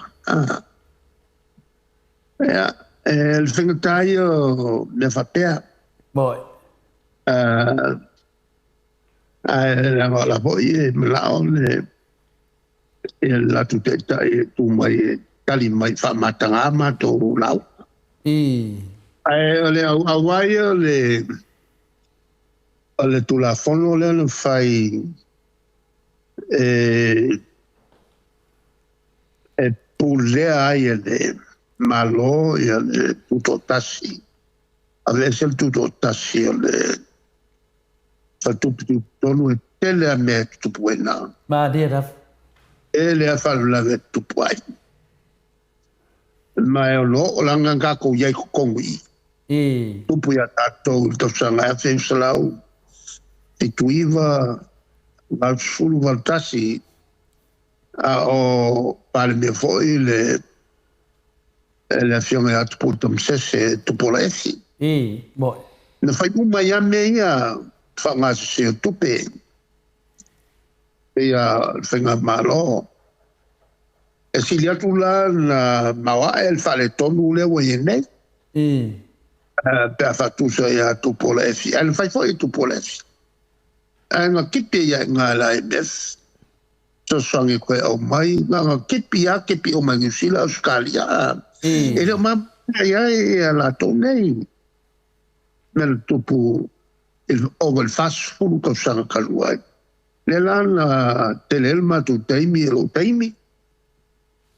E le whengatai o le whapea. Moi. La voi e malao le la tuteta e tu mai kali mai fa matanga mato lau. Le awai le tu la fono le fai e pule ai le malo e le tutto tassi. Avesse il tutto tassi le tu tonu e tele a mea tu puena. Ma dira. E le a falu la ve tu puai. Ma e o lo langa ngako iai kukongi. Tu pui a tatou to sanga a fei salau. E tu iwa val sulu val tasi a o pale me foi le fiome a tu putam sese tu pola efi. Moi. Na fai uma ia mea whanga se o tupe. E a whenga malo. E si lia tula na mawa e whale tonu le wa i nei. Pea whatusa i a tupola efi. E whai fo i tupola efi. E ngā kipi ia ngā la e mef. So sangi koe au mai. Ngā kipi a kipi o mai ngisila Australia. E reo mamma ia e a la tau nei. Mel tupu over fast food ko sanga kaluai. Le lana telelma tu taimi lo taimi.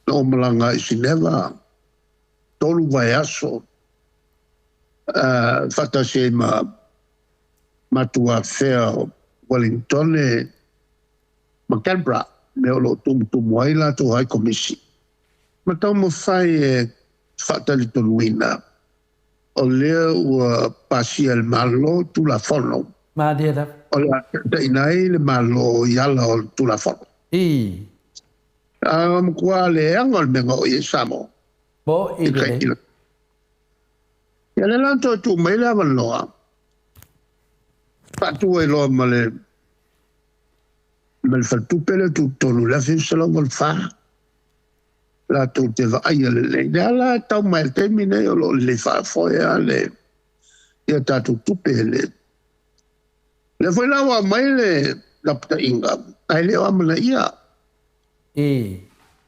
No malanga isineva. Tolu vai aso. Fata se matua fea Wellington e Canberra. Me lo tu moila tu hai komisi. Matau mo fai fata li toluina. O lea ua pasi el malo tu la fono. Ma dira. O la teinai le malo iala o tu la fono. Kua le angol menga o i samo. Bo i le. Ia le lanto tu mai la valoa. Patu e lo male. Mel fatu pele tu tonu la fin selo gol fa. La tu te va ai le. La tau mai termine o lo le fa foi ale. ia tātou tupe le. Le foi lawa mai le lapta inga, ai le amana ia. E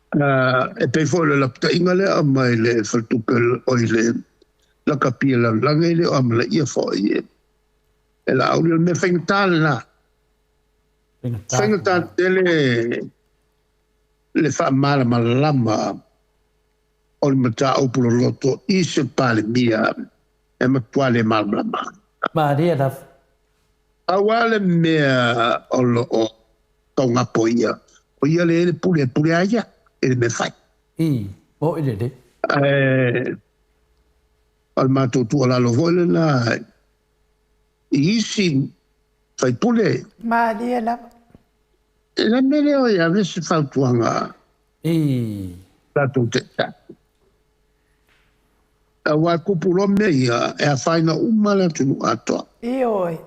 Pe foi le lapta inga le amai le faltupe oi le la kapia la langa le amana ia foi e. E la au le me whaingatale na. Whaingatale le whaamara malama o le mata opuro loto i se pale mia e matuale malama. Maria da Awale mea o lo o tonga po ia. O ia le pule aia e le me fai. Mo ile de. Al mato tu ala lo vole na isi fai pule. Maria la. E la mele o ia vese fautuanga. Tato te ta. Awa kupulo mea e a faina umala tunu atoa. Oi.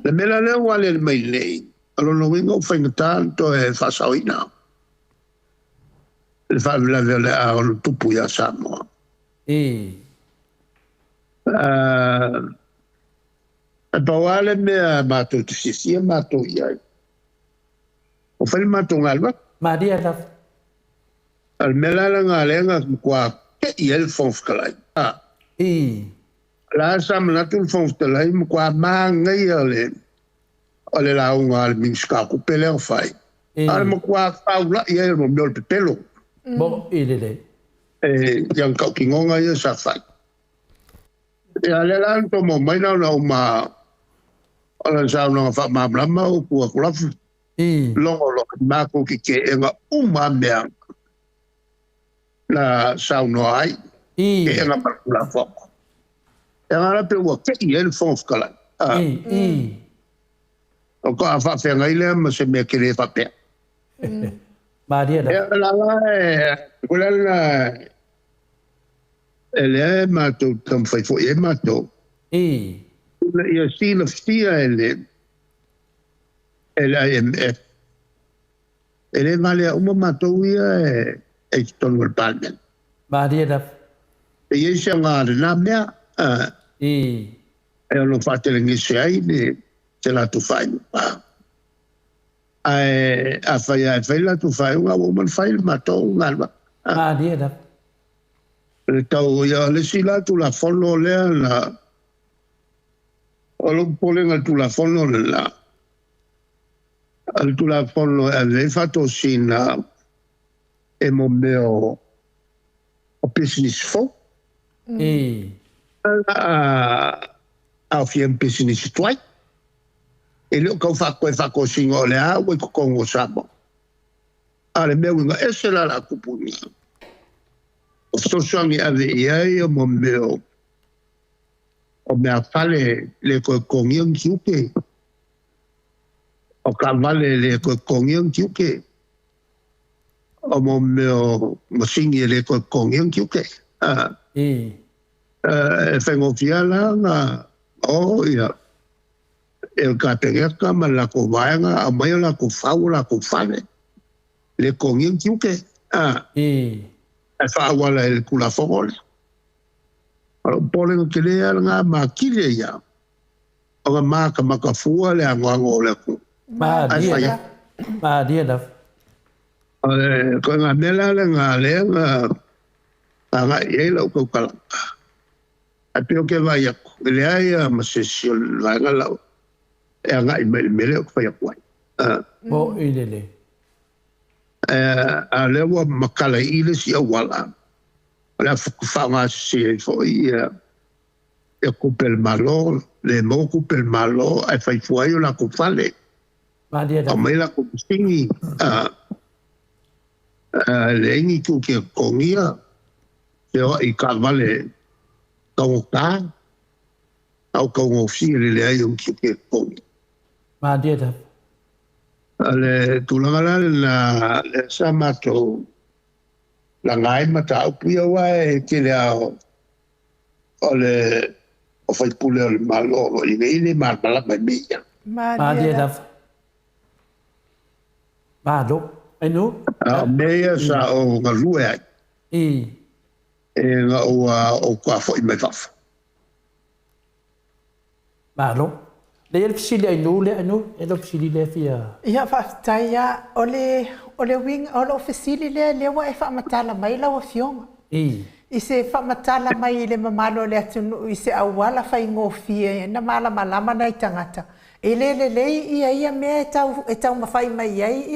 Le mela le wale le mai nei. Alo no winga o whaingatā to e whasaoina. Le whaavila vele a ono tupu ia Samoa. E pawale mea mātou te sisia mātou iai. O whai mātou ngalwa. Maria da. Al mela la ngā lenga kua ke i el fonfkalai. La sa manatu fonfkalai kua maa ngai ale la unga al minska kupele o fai. Ale mo kua faula i el mo miol pepelo. Mo ile de. Yang kau kingonga ia sa fai. E ale la anto mo maina na uma ala sa una fa mablama o kua kulafu. Longo mako ki ke enga uma mea la sa uno ai. E enga parkula foko. Enga la pe ua ke i el fonfkalai. O ko a whawhenga i lea ma se mea kere whapea. Maria da. E la kula la e lea e mātou tam whaifo e mātou. Ia sila ftia e le IMF. E le vale a uma mātou ia e tonu al Parliament. Maria da. E iesia ngā rena mea. E ono whatelengi se ai ne te la tu whai. A whai la tu whai unga woman whai mātou ngalwa. Maria da. Le tau ia le sila tu la whono lea la o lo polenga tu la whono le la. Al tu la whono e le whato sina e mo meo o business fo. A fiem business tuai. E leo kau whako singo le a wai kukongo sabo. A le meo inga ese la kupuni. O sosangi ave iai o mo meo o mea fale le koe kongiang kiuke. O ka vale le koe kongiang kiuke. O mo meo masingi le koe kongiang kiuke. E whengo fiala nga o ia. E ka pengeka ma la ko vaenga a mai la ko fau la ko fale. Le kongiang kiuke. E whaawala e kula whongole. Polenga ke lea ngā mākile ia. O ngā māka makafua le angoango o le ku. Maria da. Ko ngā mela le ngā lea ngā iei lau kau kalanga. A pio ke vai aku. Lea ia ma se sio langa lau. E ngā i mele o kwai aku ai. Mo ilele. A lewa makala ile si awala. La whanga se fo ia e kupel malo, le mo kupel malo, ai fai fuaio la kupale. A mai la kupistingi, le ingi ku ke kongia, te o i ka vale kaungo ka, au kaungo si le ai un ki ke kongia. Maria da. Le tulangala la sa mato la ngai mata au pia wai ke le ao o le o fai pule o le malo o i nei marmala mai mia. Maria da. Malo, enu? Mea sa o ngā lue ai. E ngā o kua fo i mai wafa. Malo. Le el fisili ai no le anu, el fisili le fia. Ia whaafitai ia, o le wing, o le ofisili le wa e whaamatala mai la o fionga. I se whaamatala mai le mamalo le atunu, i se awala whai ngofie, na mala malama na i tangata. E le ia mea e tau mawhai mai ai,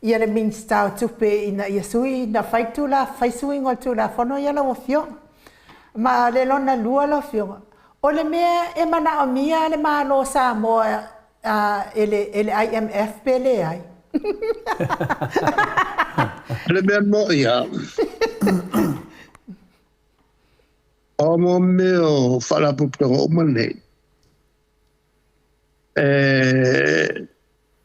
ia le minsta o tupe ina ia sui, na whai tula, whai sui ngol tula, whono ia la o fionga. Ma le lona lua la o fionga. O le mea e mana o mia le malo sa moa ele IMF pe le ai. Le mea mo ia. O mo meo whalapuptanga o manei.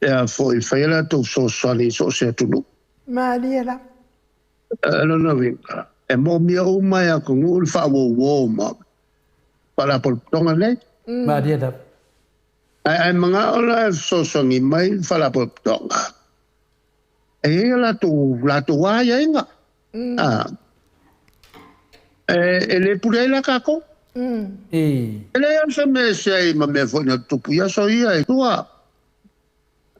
Ea foi whaila tau so sali so se atunu. Ma liela. Lona winga. E mo mea o mai a kongu ul whawo ma. Whalapuptanga nei. Ma liela. Ai mga ola so songi mai whalapuptanga. E la tu waya inga. E le purei la kako. E le ansa me sei ma me foi na tupu ia so ia e tua.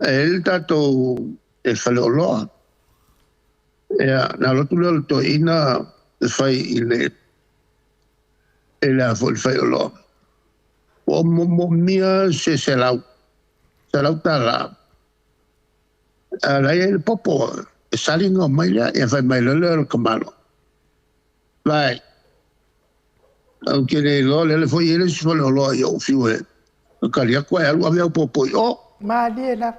E il tato e whaleoloa. E na lotu leo to ina fai ile e la foi whaleoloa. O mo mia se lau tala. Ala e popo e salinga mai la e fai mai lele kamalo. Vai. Au kere lo le foi ele se foi lo yo fiu e. Kalia kwa alua me popo o. Ma liela.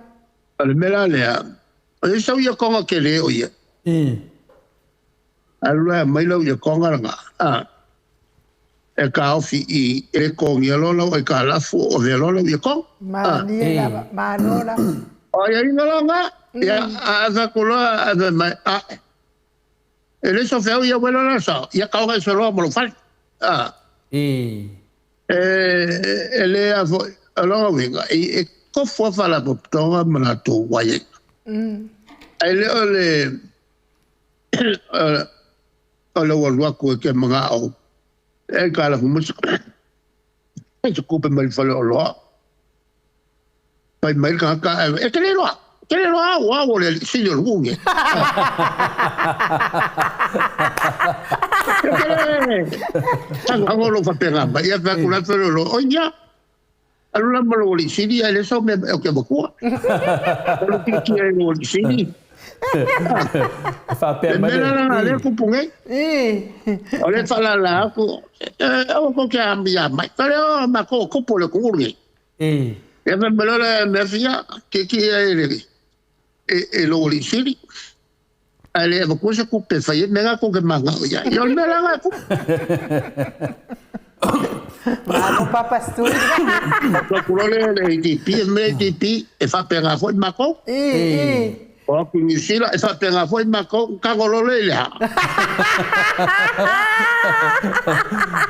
Ale mela lea. E sa ia konga kere o ia. Alua mai lo ia konga nga. E ka ofi i e konga lo e ka lafu o ve lo ia konga. Ma liela, ma lola. O ia inga nga. Ia ava kola ava mai. Ele so feo ia bueno la sa. Ia kauga so lo mo fal. Ele a vo alo winga e ko fo fala poptonga mana to waye. Ele ole wa ko ke mga o. E kala fu mus. E ko pe mal falo lo. Pai mai ka e ke le lo. Kere loa o le signor Wunge. Tango lo fa peramba, ia fa kula pero lo onya. Allora me lo li sidi e le so me o che bocua. Lo che è lo li sidi. Fa peramba. Me le kupunge. O le fa la ko o che ambia, ma però ma ko le kurni. E me lo me fia che è e lo li siri ale va cosa ku pe fa mega ko ke manga ya yo me la ku ma papa stu ko le IDP me IDP e fa per a foi mako o ku ni sila e fa per a foi mako ka go lo le ya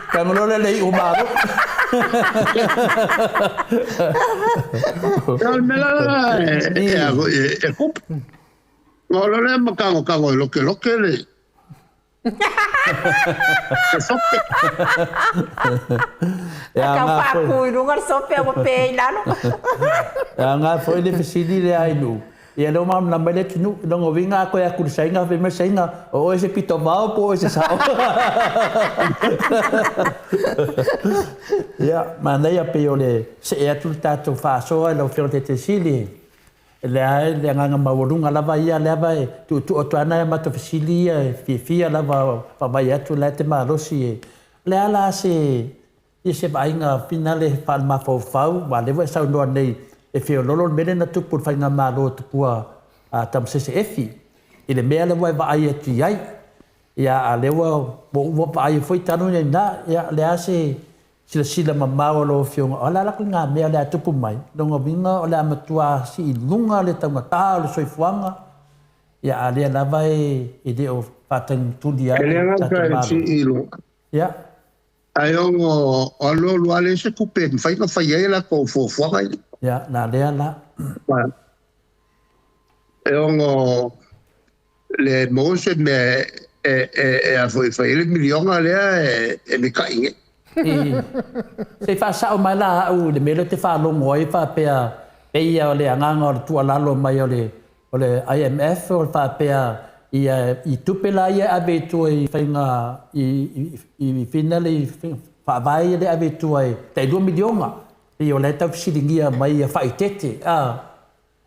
ka mo lo le u ma me la e kup no lo le makango lo que le ka pa ku rungar sope o pe lalo nga foi le fisili le ai nu e lo mam na mele tinu no vinga ko ya kursainga ve mesainga o ese pito mau po ese sao ya manda ya peole se e tu tato fa so lo fionte te sili le ai le nga maurunga lava ia lava tu o ana ma to fisili fi lava pa vai tu la te marosi le ala se ese bainga finale fa ma fau va le sa no nei e feo lolo mele na tupu fai ngā mālo tupua tam sese efi. I le mea le wai wa ai atu iai. Ia a lewa wa ai foi tanu nei nā. Ia le ase sila mamao lo fionga. O la lako ngā mea le tupu mai. Longa winga o le amatua si i lunga le taungatā o le soifuanga. Ia a lea lava e de o whātang tuli ai. Ele anga ka si i lunga. Ia. Ai ongo o lo luale se kupe. Fai ka fai ai la ko fuanga i. Ya, na lea la. E ongo le mose me e a foi le milionga lea e me kainge. Se fa sa o mai la au le mele te fa longo ai fa pe ia o le anganga o tu alalo mai o le IMF o fa pe i tupela ia ave tu i fainga i finale fa vai le ave tu ai te 2 miliona i o le tau silingia mai ia fa itete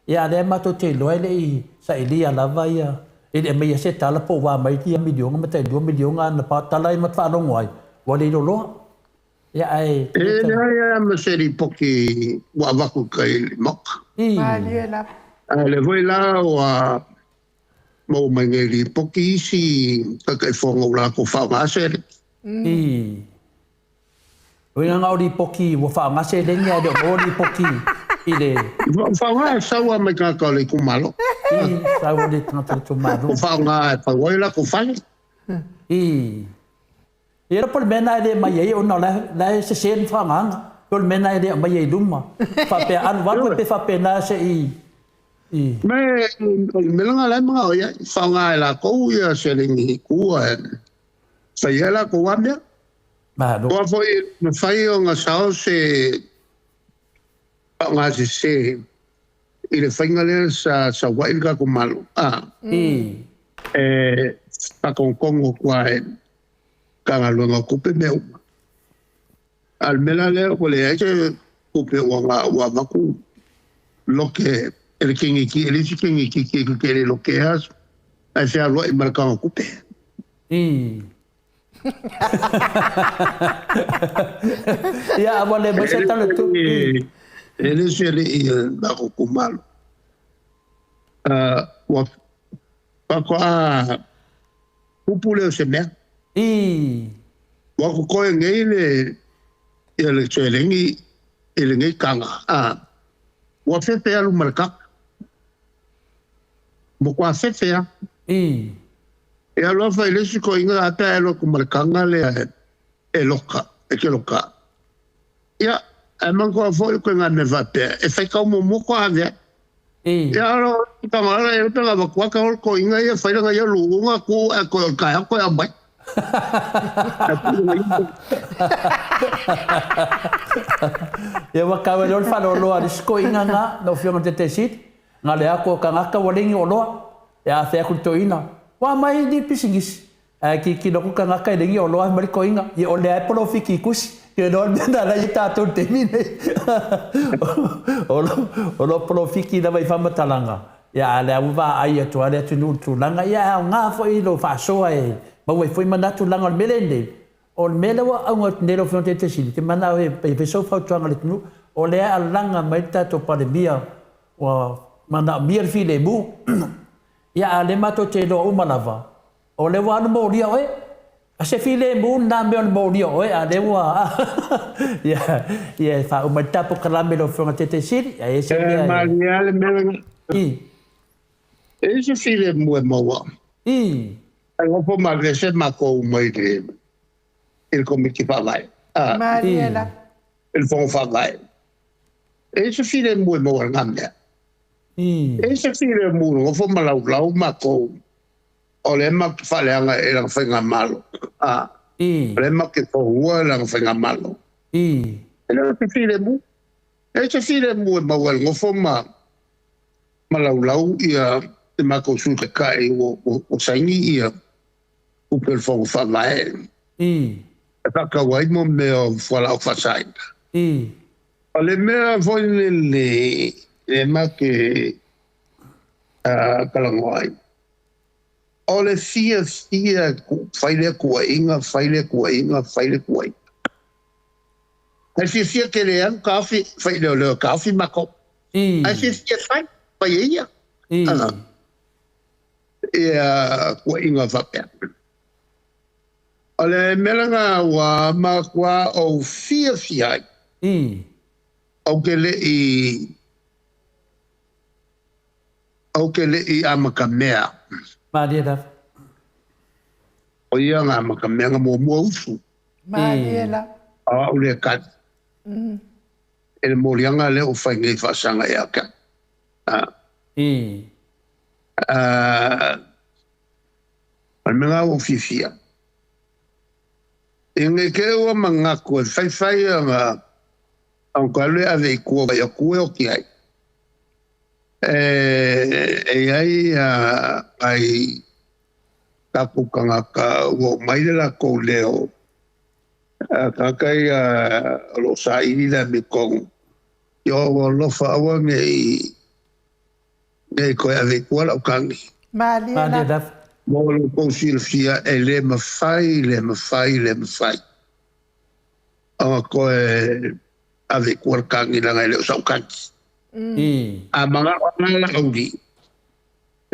ia le mato te loe le i sa ilia lava ia e mai se tala po wa mai ti miliona ma te 2 miliona na pa tala i matfa longo ai wa le lo ya ai ya maseri poki wa vaku kai mok Mariela le voi la wa mo mangeli poki si ka fongo la ko fa maser Oina ngauri poki wa fa ngase le nya de ori poki ile fa nga sa wa me ka ka le ku malo sa wa de tanta tu malo fa nga fa wa la ku fa Era por mena ele mai o no la se sen fa nga por mena ele mai duma fa pe an wa pe fa pe na se me langa la ma ya fa nga la ko ya se le ni ku sa ya la ko wa me ba do wa foi no fai nga sao se nga se ile fainga le sa wa ilga ko malo pa con kongo kwa kanga luanga kupe meu al mela le ko le ake kupe wa maku loke el kingi ki el kingi ki le loke has ai se alo i marka kupe ya vole bese talo tu ele se le ba ko malo wa pa ko kupule se me wa ko ko ngai le ele chelengi ele ngai kanga wa fe pe alu marka mo kwa fe fe e alo fa ile si ko inga ata elo ku marka ngale e loka e ke loka ya man ko fo ko ngane va pe e fe ka mo ko ave ya alo tamara e tanga ba kwa ka ko inga e fa nga ya lu nga ku ko ka ko ya ba Ya wa ka wa fa lo a disko inga nga no fio te te sit nga le ako ka nga ka walingi o lo ya fe ku to ina wa mai di pisingis ki no ku ka nga ka lengi o lo mai ko inga ye o le polo fiki kus ke no na la ita to te mine o lo polo fiki da vai fa matalanga ya le wa ai to ale tu nu tu langa ya nga fo i lo fa so ai ma we foi mandato langa melende o mele wa anga nero fronte te sili te mana pe so fa tuanga le tunu o le alanga mai tato pa de bia wa mana bia file bu ya le mato te do umalava o le wa no moria oe a se file bu na me on moria oe a le wa ya fa o mai tapo caramelo fronte te sili ya ese Maria le mele ese file mu mo wa Ang po mag-reset mako may il committee pa vai. Mariela. Il font fa vai. E se file mo mo ngam ya. E se file mo no fo malau mako. O le mak fa le anga e lang fenga malo. Le mak ke fo wa lang fenga malo. E le file mo. E se file mo mo ngo fo malau ia te mako su te kai o saingi ia o per fo fa vai pa ka wai mo me o fo la fa sai ale me fo le ma ke kala ngoi ole fia faile ko inga ai fia ke le an kafi faile le kafi mako ai fia fai pa ia ko inga va pe ale melanga wa ma kwa o fia o kele i amakamea ma dia da o ia nga amakamea mo usu Mariela o le kat ele morianga le o fainga fa sanga ya ka al menga o fifia Inge ke ua mangaku whai anga ang kale ave kua ya kua o ki ai. Ai kapukanga ka ua maile ko leo. Kakai lo sa ini da mi kong. Yo lo fa awa ngai ko ave kua la kangi. Mali la. Mo lo ko silfia ele mafai. Ko ave kua kangi la ngai le sa kangi. A mga la audi.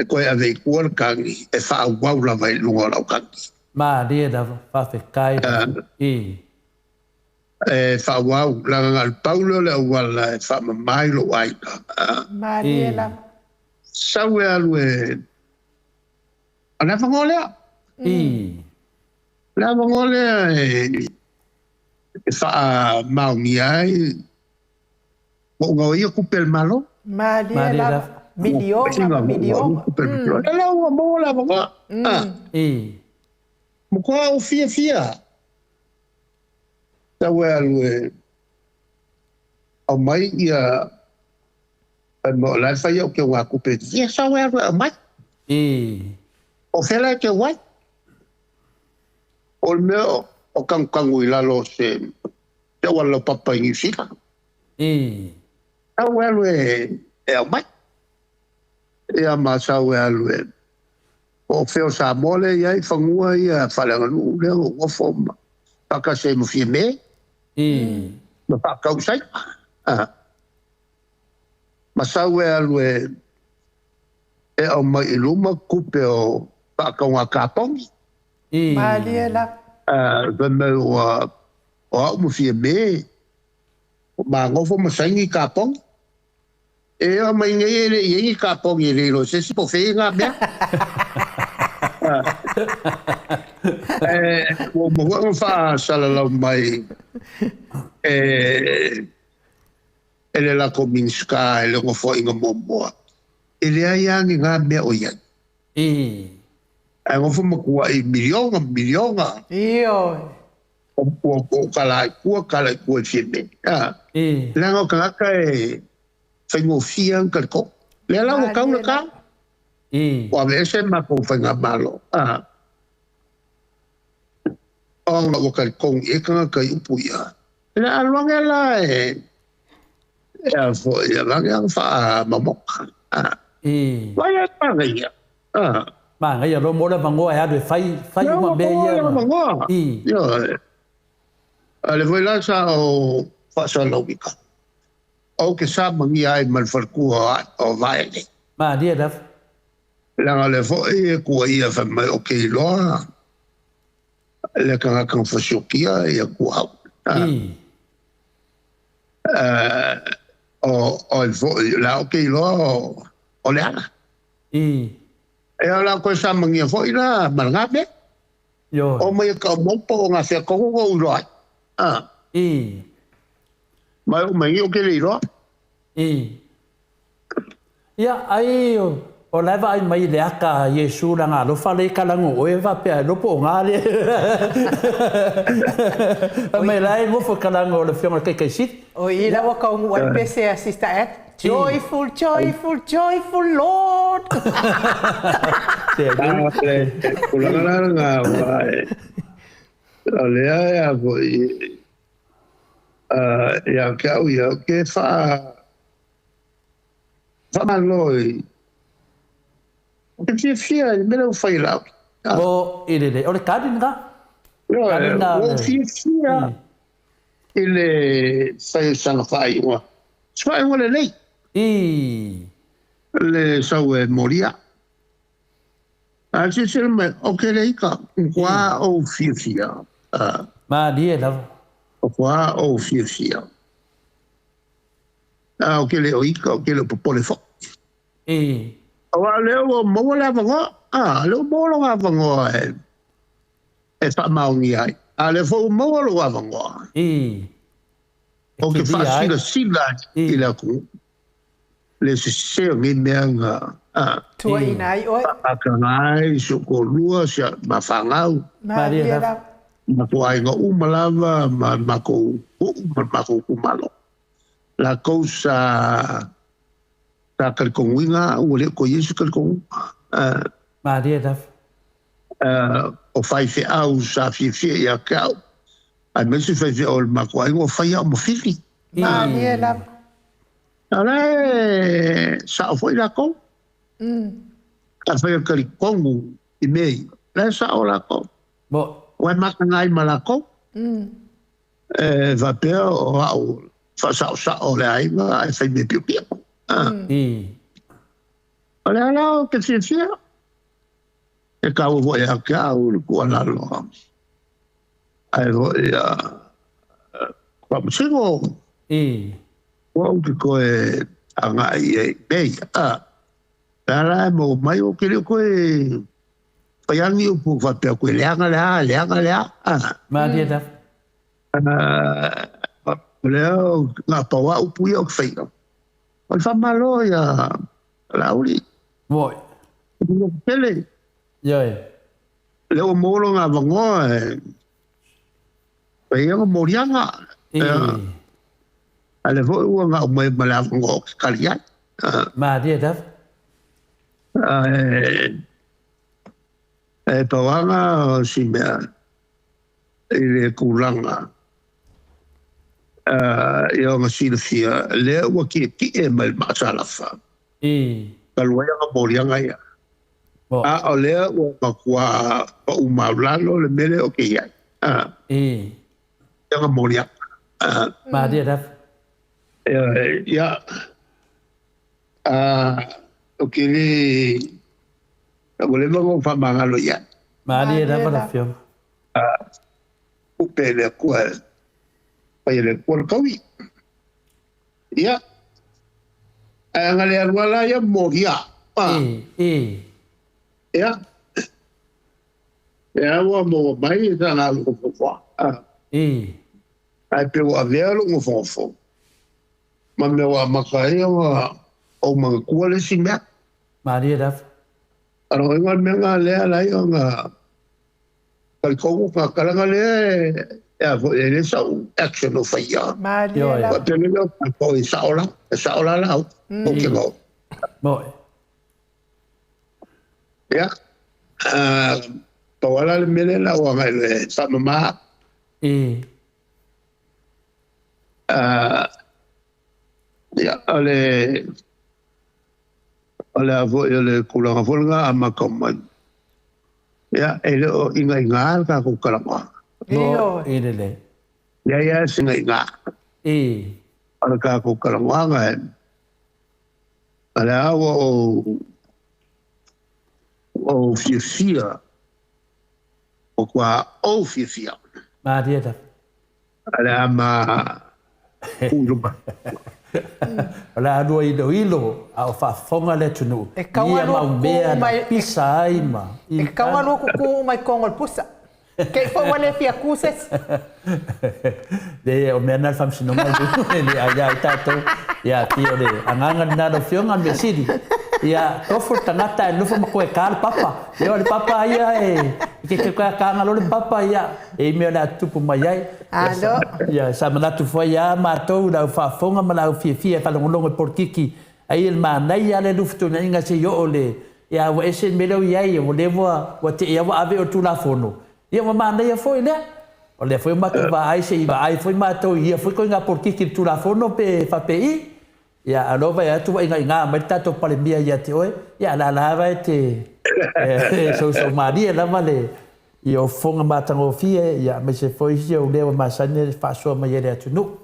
Ko ave kua kangi e fa wa la vai lunga la kangi. Ma dia da fa fe kai. Fa wa la ngal Paulo le wala fa mai lo ai. Ma dia la. Sawe alwe ana fangole la fangole fa mau mi ai mo ngoi ku pel malo Maria la milion la mo la mo mo ko fia sawe alwe o mai ia mo la fa yo ke wa ku pe ya sawe alwe mai o fela ke wat o meu o kangui la lo se te wala papa ni sika awelwe e mai e ama sa welwe o feo sa mole ia fangua ia fala lu le o foma paka se mo fieme ma paka usai ma sa welwe e o mai luma kupe o paka wa kapong Maliela me o mo fieme ma ngofo mo sangi kapong e o mai ngai e kapong e lo se si po fe nga be mo fa sala la mai ele la kominska ele ngo fo inga mombo ele ai nga me o ya ai ngofo mo kwa i milionga io o kala fieme la ngo kaka e fengo fian kalko le la ngo kauna ka o a veces ma po fenga malo o ngo kalko e kanga ka upuya la alwanga la e fo ya la nga fa mamoka vaya tanga ma ngai ro mo la bango ya de fai uma be yo ale foi la sa o fa sa logika o que sa mangi ai mal farku o vai ma dia da la le fo e ku ia fa mai o ke lo le ka ka fa shokia e ku o fo la o ke lo o le ana e ala ko sa mangi fo ina malgabe yo o mai ka mo po nga se ko go ro mai o mai o ke le ro ya ai o la vai mai le aka Yesu la nga lo fale kala ngo e va pe lo po nga le mai lai mo fo kala ngo le fiona ke sit o ila wa ka un pese assista joyful Lord. Ya kau ya ke fa maloi. Que fia, me lo fai lá. O ele o le kadinga. O fia. Ele sai sang fai wa. Sai wa le lei. Le sawe moria. Así se me okereika. Qua o fia. Ma dia da. Qua o fia. O que le oika, o que le popole fo. Wa le o mo la vango. Le mo lo va vango e fa maungi ai. Le fo mo lo va vango. O que fa sila ila ku. Le se ngi menga tua inai oi akangai so ko lua sia mafangau Maria ma ko ai nga umalava ma ko kumalo la cosa ta kalkonga ule ko yesu kalkong ma dia da o fai fe au sa fi ya ka ai me se fe o ma ko ai o fai mo fili ma dia la ale sa foi la ko ka fai kalkong i mei la sa o la ko bo Wai makangai malako. Va pea o au. Fa sao le aiga ai fai me piu piu. Ole ala ke fia. E kau vo ia kau ku ala lo. Ai vo ia. Kwa msingo. Wa u ko e anga i bei. Ala mo mai o kile ko e Payangi upu fa pe ko leanga lea. Ma dia da. Leo na pawa upu yo feio. Ol fa malo ya lauli. Moi. Pele. Yo. Leo molo nga vango Payangi morianga. Ale vo nga mai mala vango kalia. Ma dia da. E pawanga si mea ele kulanga ia nga silafia lea ua ki e mai masalafa kaluaya nga morianga ia o lea ua makua pa umaulalo le mele o ke iai ia nga morianga ma dia da ia o ke le Boleh bangun fa mangalo ya. Mari ada pada film. Upele kual. Payele kual kawi. Ya. Ngale wala ya moria. Ya. Ya wa mo mai ta na lu fo. Ai pe wa velo mo fo. Mamma wa makai wa o ma kual si me. Mari ada Ano ingon menga lea lai nga kalkongu ka kalanga le ya vo ele sa action of ya ma dia la pero yo ko sa ola la okay go moi ya wala le mele la wa le sa mama ya ole avo ele kulanga folga ama komman ya ele o inga ka ko kalama no ele ya singa inga ala ka ko kalama ga ala o fia o kwa o fia ma dia da ala ma uruba Ola ado ilo au fa fonga le tunu. E kawa mai pisa ima. E kawa no ku mai kongol pusa. Ke fo wale fia kuses. De o menal fam sino mai de aja tato ya tio de angangan na do fionga me sidi. Ya tofu tangata no fo ko kal papa. Yo le papa ya ke ka ngalo le papa ya e me na tupu mai ai. Alo. Ya sa mana tu foi ya matou da fa fonga mana fia fa longo por kiki. Ai el mana ya le lufto na inga se yo ole. Ya wa ese melo ya yo le wa te ya wa ave o tu la fono. Ya wa mana ya foi le. Ole foi matou va ai se va ai foi matou ya foi ko inga por kiki tu la fono pe fa pe ya alova ya tu inga mai tato pale mia ya te oi. Ya la va te so maria la vale. I o fonga matango fie ia me se foi se o lewa masane fa so ma yere atunu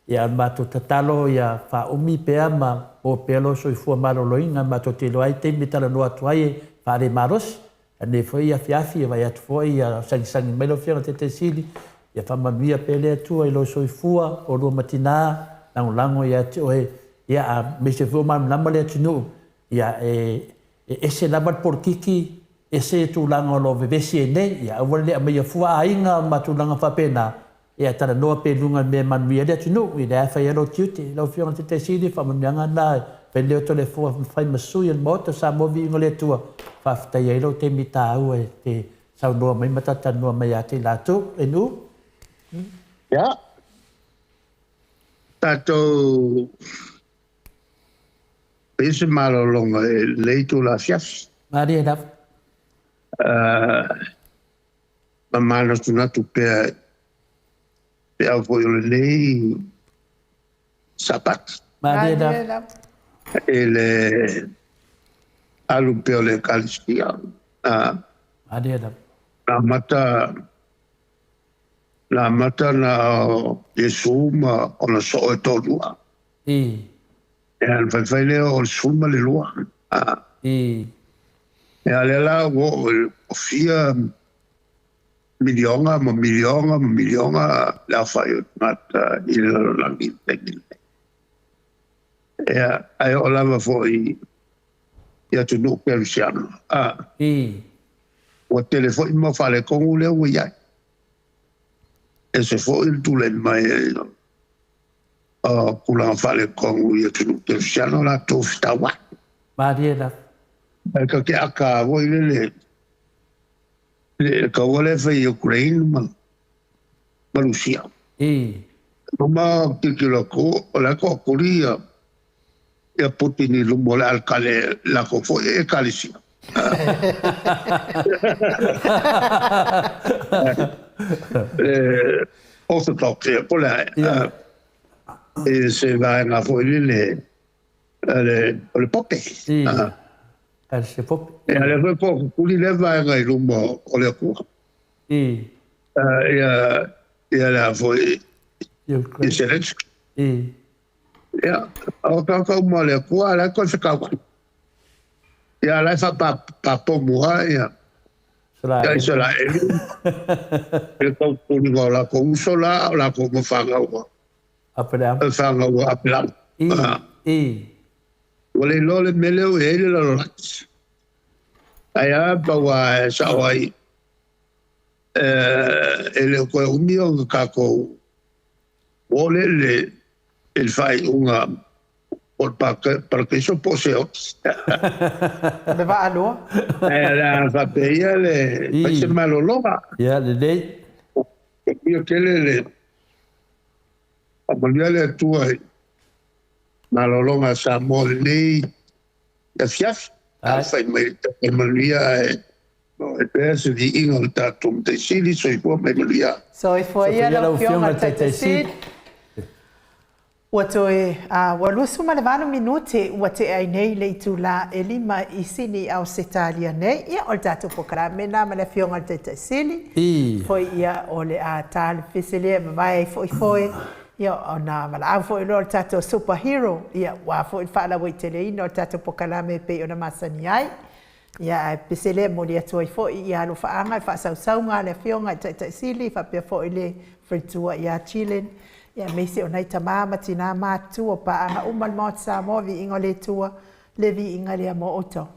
ia mato tatalo ia fa umi pe ama o pelo so fu malo loinga mato te lo ai te mitala no atuai fa de maros ane foi ia fiafi vai at foi ia sang melo fiona te sili ia fa mamia pele tu ai lo so fu o lo matina lango ia te o ia me se fu mam namale atunu ia ese labat por kiki ese tulanga lo vevesi nei ya wale me ya fua ainga matulanga fapena ya tara no pe lunga me man mi ele tunu wi da fa yelo tuti lo fiona te sidi fa manyanga na pe le to le fua fa masu il moto sa mo vi ngole tua fa ta yelo te mita u te sau noa mai matata noa mai a te lātou, e nu? Ia. Tātou pese malolonga e leitu la fiaf. Mari e naf. Mamana tunatu pe au foi o lei sapat. Mari e naf. Ele alu pe o le kalistia. Mari e naf. La mata na Yesu ma ona so e tolua. E an fai leo o suma le lua. E ale la o fia milionga la fai mata i le langi teki. Ai o lava foi ia tu no persiano. O telefone mo fale con u le uia. E se foi il tule mai kula fale con u ia tu no persiano la to stawa. Mari e naf. Ai ka ke aka voi le ka wale fai Ukraine ma Rusia. Ma kikila ko la ko Korea ya Putin i lumbo la alcale la ko foi e kalisia. Orthodox pour la et c'est va na foi le pope. Elle se pop. E ale foi ko kuli le va ngai lumbo o le ko. Ya la foi e Zelensky. Ja, ook maar le ko ala ko se ka. Ja, la fa pa po moi ja. Ja, is la. E ko kuli la ko sola la ko mo fa ga. Apela. Fa ga apela. Wale lo le meleo e le lo. Aya pa wa sa wai. Ele ko umio ka ko. Wale le il fai una perché so poseo. Le va allora? La fatteria le face malo loma. Ja, le dei. Io che le a mondiale tua malo loma sa molli e fiaf. Fai mai memoria e penso di inoltatum te sili so i può memoria. So i foi ia fiona te sid. Ua toe, walua suma le vanu minute ua te ai nei le itu la e lima I sini au setalia nei. Ia o le tatu pokara mena ma le fionga te sili. Foi ia o le a tali fisile ma vai foi. Ia o na mala au foi lo le tatu superhero. Ia wa foi whaala wai te le ino le tatu pokara me pe o na masani ai. Ia pisile mo lia toi foi ia lo whaanga wha sausaunga le fionga te sili wha pia foi le fritua ia chilin. Ia meisi o nei tamama tina mātua pa anga umal mot sa mo vi ingo le tua le vi inga lea mo oto.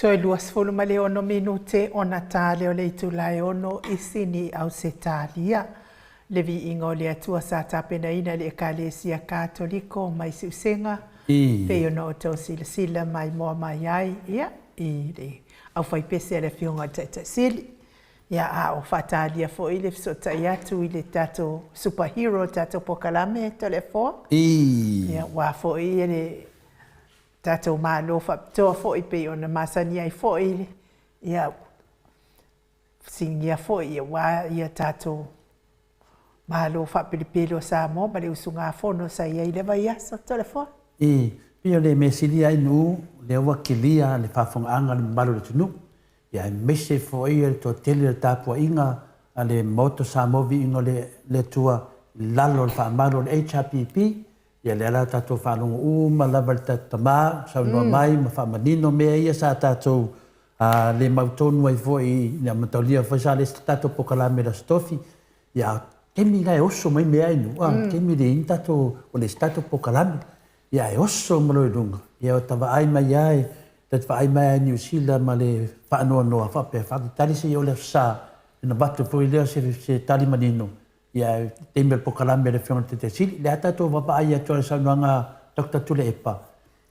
Toi luas fulu ma le ono minute ona tale o le itulai ono isini au se talia. Le vi ingo le atua sa tapena ina le ekalesia katoliko mai siusenga. Pe ono o tau sila mai moa mai ai. Ia, i le au fai pese le fionga tata sili. Ia a o fatalia fo ile fisota iatu ile tato superhero tato pokalame telefo. Ia wa fo ile tato malo fa to fo i pe ona masani ai fo i ia singia fo i wa ia tato malo fa pilipilo sa mo bale usunga fo no sa ia ile vai so telefo pio le mesili ai nu le wakilia le fa anga le malo le tunu ia mese fo i to tele tapo inga ale moto sa mo vi inga le tua lalo fa malo le HPP ia le ala tatou whanonga ma lava le tatama, sau noa mai, ma whamanino mea ia sa tatou le mautonu ai foi, ia mataulia foi sa le tatou pokalame la stofi, ia kemi ngai oso mai mea inu, kemi le in tatou o le tatou pokalame, ia e oso malo i runga, ia o tawa ai mai ai, tawa ai mai ai New Zealand ma le whaanoa noa, whakitari se i o le sa, ina batu foi leo se tali manino, ia teimel pokalame le fiona te sili le ata to vapa ai atu le saunanga Dr. Tule Epa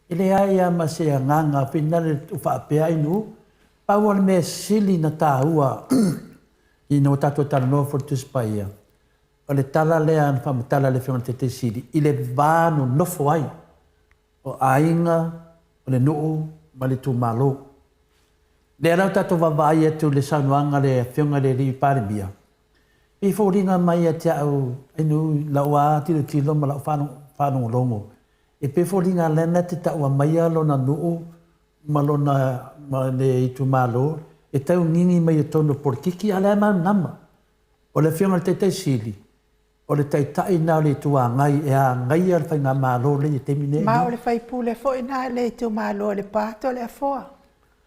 ile ai ma se nganga finale tu fa pe ai nu pa wal me sili na taua i no tato tal no for tu spaia o le tala le an fa tala le fiona te sili ile vanu no fo ai o ainga o le no ma le tu malo le ana tato vapa ai atu le saunanga le fiona le ri paribia e fōringa mai a te au enu laua tilo ma lau whanong longo. E pe fōringa lena te taua mai a lona nuu ma lona le itu malo. E tau nini mai a tono porkiki a lea mau nama. O le whionga te te sili. O le tai tai nā le tua ngai e a ngai al whainga malo le te mine. Ma o le whaipule fo ina le itu malo le pato le foa.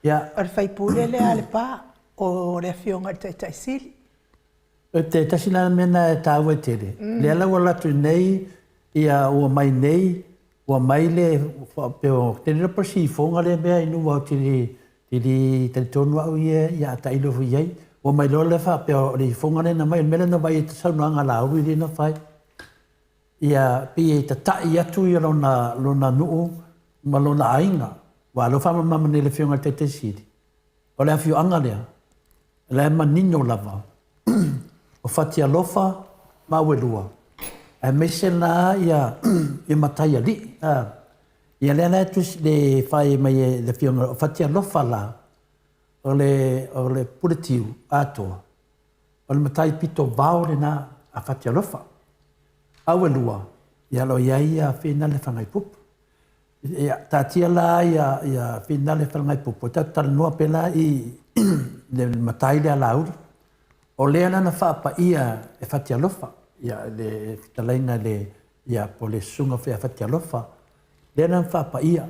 O le whaipule le a le pa o le whionga te tai sili. Te tasina mena e tāua e tere. Le ala ua latu nei, ia ua mai nei, ua mai le, peo, te nira pasi fonga le mea inu wau tiri tonu au ia a tailo fu iei. Ua mai lo le wha, peo, le fonga le na mai, mele na vai e te sauna anga la uru i na whai. Ia pi e ta tai atu ia lona nuu, ma lona ainga. Wa lo whama mama ne le whionga te siri. O le awhio anga lea, le manino lava. O fatia lofa ma welua. E mese na ia i matai ali. Ia lea tu le whae mai le whionga o fatia lofa la. O le puretiu atoa. O le matai pito vao le na a fatia lofa. A welua. Ia lo ia whina le whangai pupu. Ia tatia la ia whina le whangai pupu. Ta taranua pela i le matai le alauri. O lea nana whaapa ia e whatialofa, ia le talainga le ia po le sunga whea whatialofa, lea nana whaapa ia.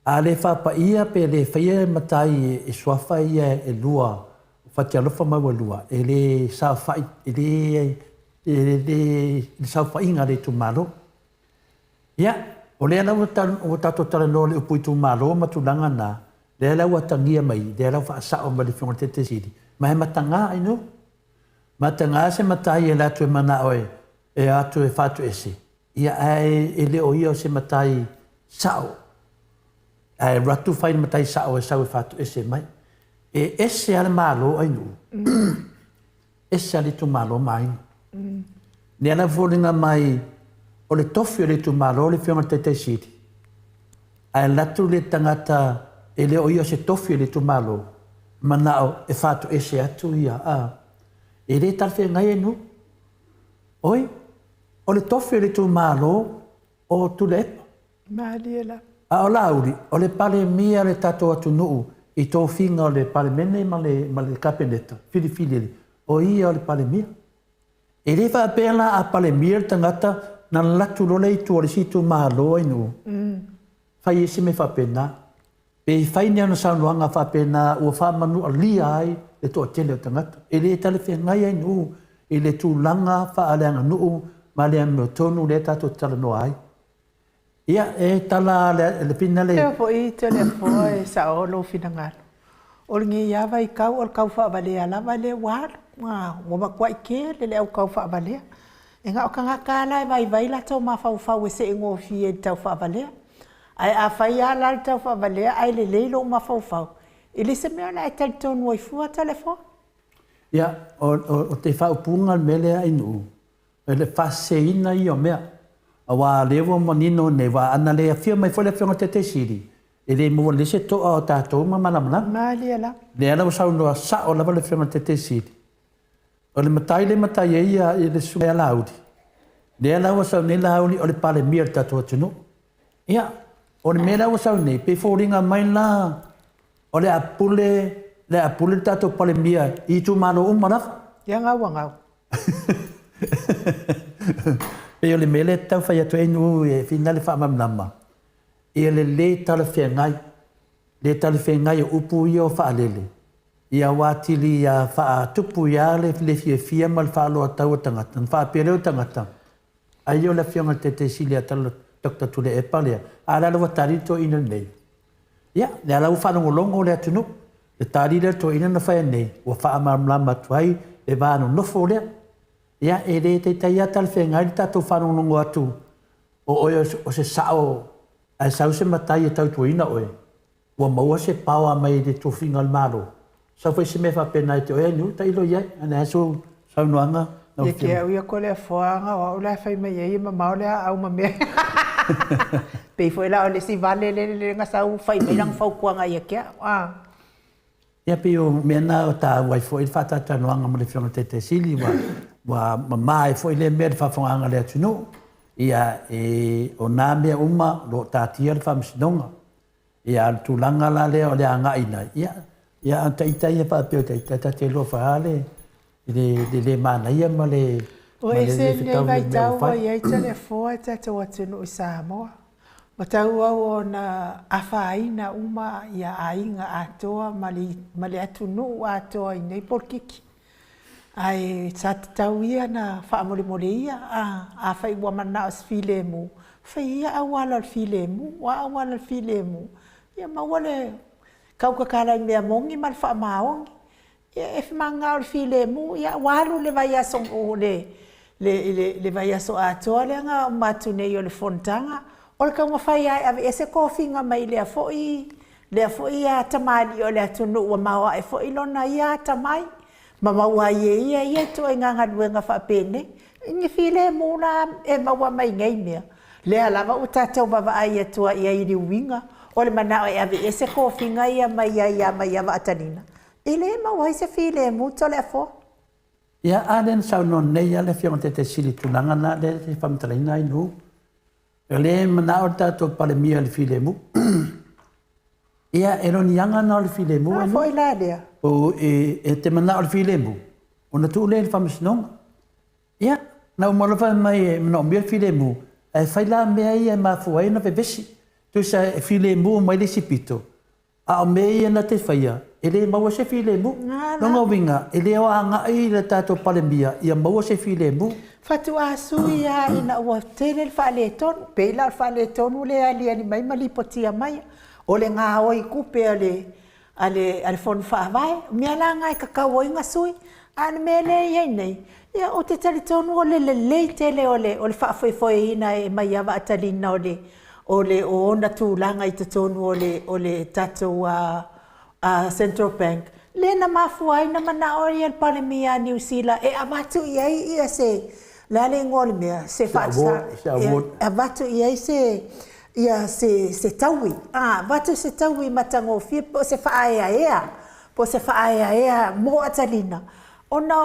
A le whaapa ia pe le whaia matai e suafa ia e lua, whatialofa maua lua, e le sauwhai, e le sauwhainga le tu malo. Ia, o lea nana o tato talano le upui tu malo ma tu langa na, lea lau atangia mai, lea lau whaasao ma le whionga te siri. Ma he matanga inu. Matanga se matai e latu e mana oe. E atu e whatu ese. Ia e leo ia o se matai sao. E ratu whai matai sao e sao e whatu ese mai. E ese ale malo inu. Ese ale tu malo mai. Ni ana volinga mai o le tofi o le tu malo o le whionga te siri. E latu le tangata e leo ia o se tofi o le tu malo. Manao e whātu ese atu ia a. E re tarwhi ngai enu. Oi, o le tofi le tu malo o tu le epa. Maaliela. A o lauri, o le pale mia le tato atu nuu i tō whinga o le pale mene ma le kapeneta, whiriwhiri. O ia o le pale mia. E re whaapela a pale mia tangata na latu role i tu o le situ malo enu. Whai ese me whapena. Pe whaine ana saunuanga whapena ua whamanu a lia ai le toa tele o tangata. E le tale whengai ai nuu, e le tūlanga whaaleanga nuu, ma le ame o tonu le tato tala noa ai. Ia, tala le pina le. Te po I telefo e sa olo finangalo. O ngi ia vai kau o kau whaavale ala vale wāru. Wa makua ike le au kau whaavale. E ngā o ka ngakala e vai la tau mawhau e se ingo fi e tau whaavale. Ai a whai ala tau whaavale ai le leilo mawhau. Ili se mea na e tali tonu i fua telefo? Ia, o te whaupunga mele a inu. E le whaseina I o mea. A wā lewa manino ne wā ana lea fia mai whole whionga te siri. E le mua lese toa o tātou ma malamana. Mali ala. Le ala o saunua sa o lava le whionga te siri. O le matai e ia i le sua ala audi. Le ala o saunei la audi o le pale mia le tātou atunu. Ia, o le mea o saunei pe fōringa mai la o le apule tātou pale mia I tu malo umarafa. Ia ngau. E o le mele tau whai atu enu e whina le whaamamnama. E le tala whengai. Le tala whengai o upu I o whaalele. Ia wātili a whaatupu ia le fia ma le whaaloa tau o tangata. Whaapere o tangata. Ai o le whionga te sili a tala Dr. Tule e palea. A la lawa tarito ina nei. Ia, le alau whanongolongo le atunu. Le tarira to ina na whai nei. Wa whaamamnama tuai e wāno nofo lea. Ia, e re te tai atal whengai tātou whanongongo atu. O se sao, ai sau se matai e tau tuina oe. Ua maua se paua mai de tu whingal maro. Sau whai se me whapena i te oe nu, ta ilo iai, ana aso sau noanga. Ia ke au ia ko le whaanga, o au lai whai mai ei ma maole au ma mea. Pei fo ela o le si vale le nga sau whai mai lang whau kuanga ia kia. Ia pe o mena o ta wai fo il whatata noanga mo le whionga te sili wa mai fo ile mea le whawhonganga le atunu. Ia o nā mea uma lo tātia le whamsinonga. Ia tūlanga la lea o le anga ina. Ia anta itai e whapeo te lo whaale. Le mana ia ma le... O e se nei vai tau o iei tane fōa e tātou atunu I Samoa. Ma tau au o na awhaina uma ia ainga atoa ma le atunu atoa I nei porkiki. Ai sa tau ia na whaamole ia a whai ua mana o sfile mu. Whai ia awala o file mu, wa awala o file mu. Ia mawale kaukakara I mea mongi ma le whaamaongi. Ia e whamanga o file mu, ia walu le vai aso o le vai aso atoa le anga o matu nei o le fontanga. O le kaunga whai ai ave ese kofinga mai lea foi a tamali o le atunu ua maua e foi lona ia tamai. Ma maua ia tu e nganga luenga whapene. Ni file mu na e maua mai ngai mea. Lea lava o tātou bava ai atua ia I riuinga. O le manao e ave ese kofinga ia mai ava atanina. Ile maua I se file mu to le fo. Ia alen sau non nei ale whionga te sili tunanga na le te whamtalaina I nu. Le manao tātou pale mia le file mu. Ia e roni anga na le file mu. Fo I la lea. O e te manao le file mu. O na tu le whamisinonga. Ia, na umalofa mai e manao mia le file mu. E whaila mea ia ma fuai na vevesi. Tu sa e file mu mai le sipito. A o mea ia na te whaia. E le maua se file mu. Nonga winga. E le o anga I le tātou pale mia. Ia maua se file mu. Fatu asu ia ina ua tele le whaale tonu. Peila le whaale tonu le ali mai malipotia mai. O le ngā oi kupe ale fonu whaavai. Mea la ngai kakau oi ngā sui. Ane mea le iei nei. Ia o te tali tonu o le lei tele o le whaafoefoe ina e mai awa atalina o le o ona tūlanga I te tonu o le tatou Central Bank. Le na mafua ina mana ori al palemia New Zealand e amatu iei ia se lale ngol mea se fatsa avatu iei se ia se taui vatu se taui matango fi po se faaya ea mo atalina ona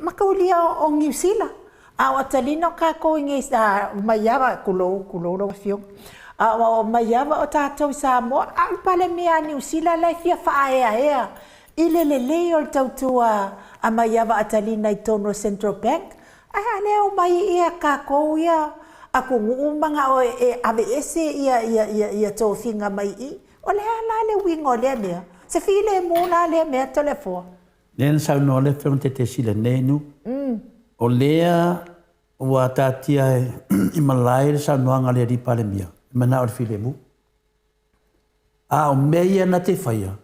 makaulia o New Zealand a atalina ka ko ngi sa mayava kulo ro fio o mayava o tātou Samoa al palemia New Zealand lai fia faaya ea ile le o tautua a mayava atalina I tono Central Bank a leo mai ia ka ko ia ako ngumanga o e ave ese ia tofinga mai I o le ala le wingo le mea se file muna le mea telefo Nen sau no le fronte te sila nenu o lea ua tatia I malai le sau noanga le ripale mia mana o le filemu. A o mea na te whaia.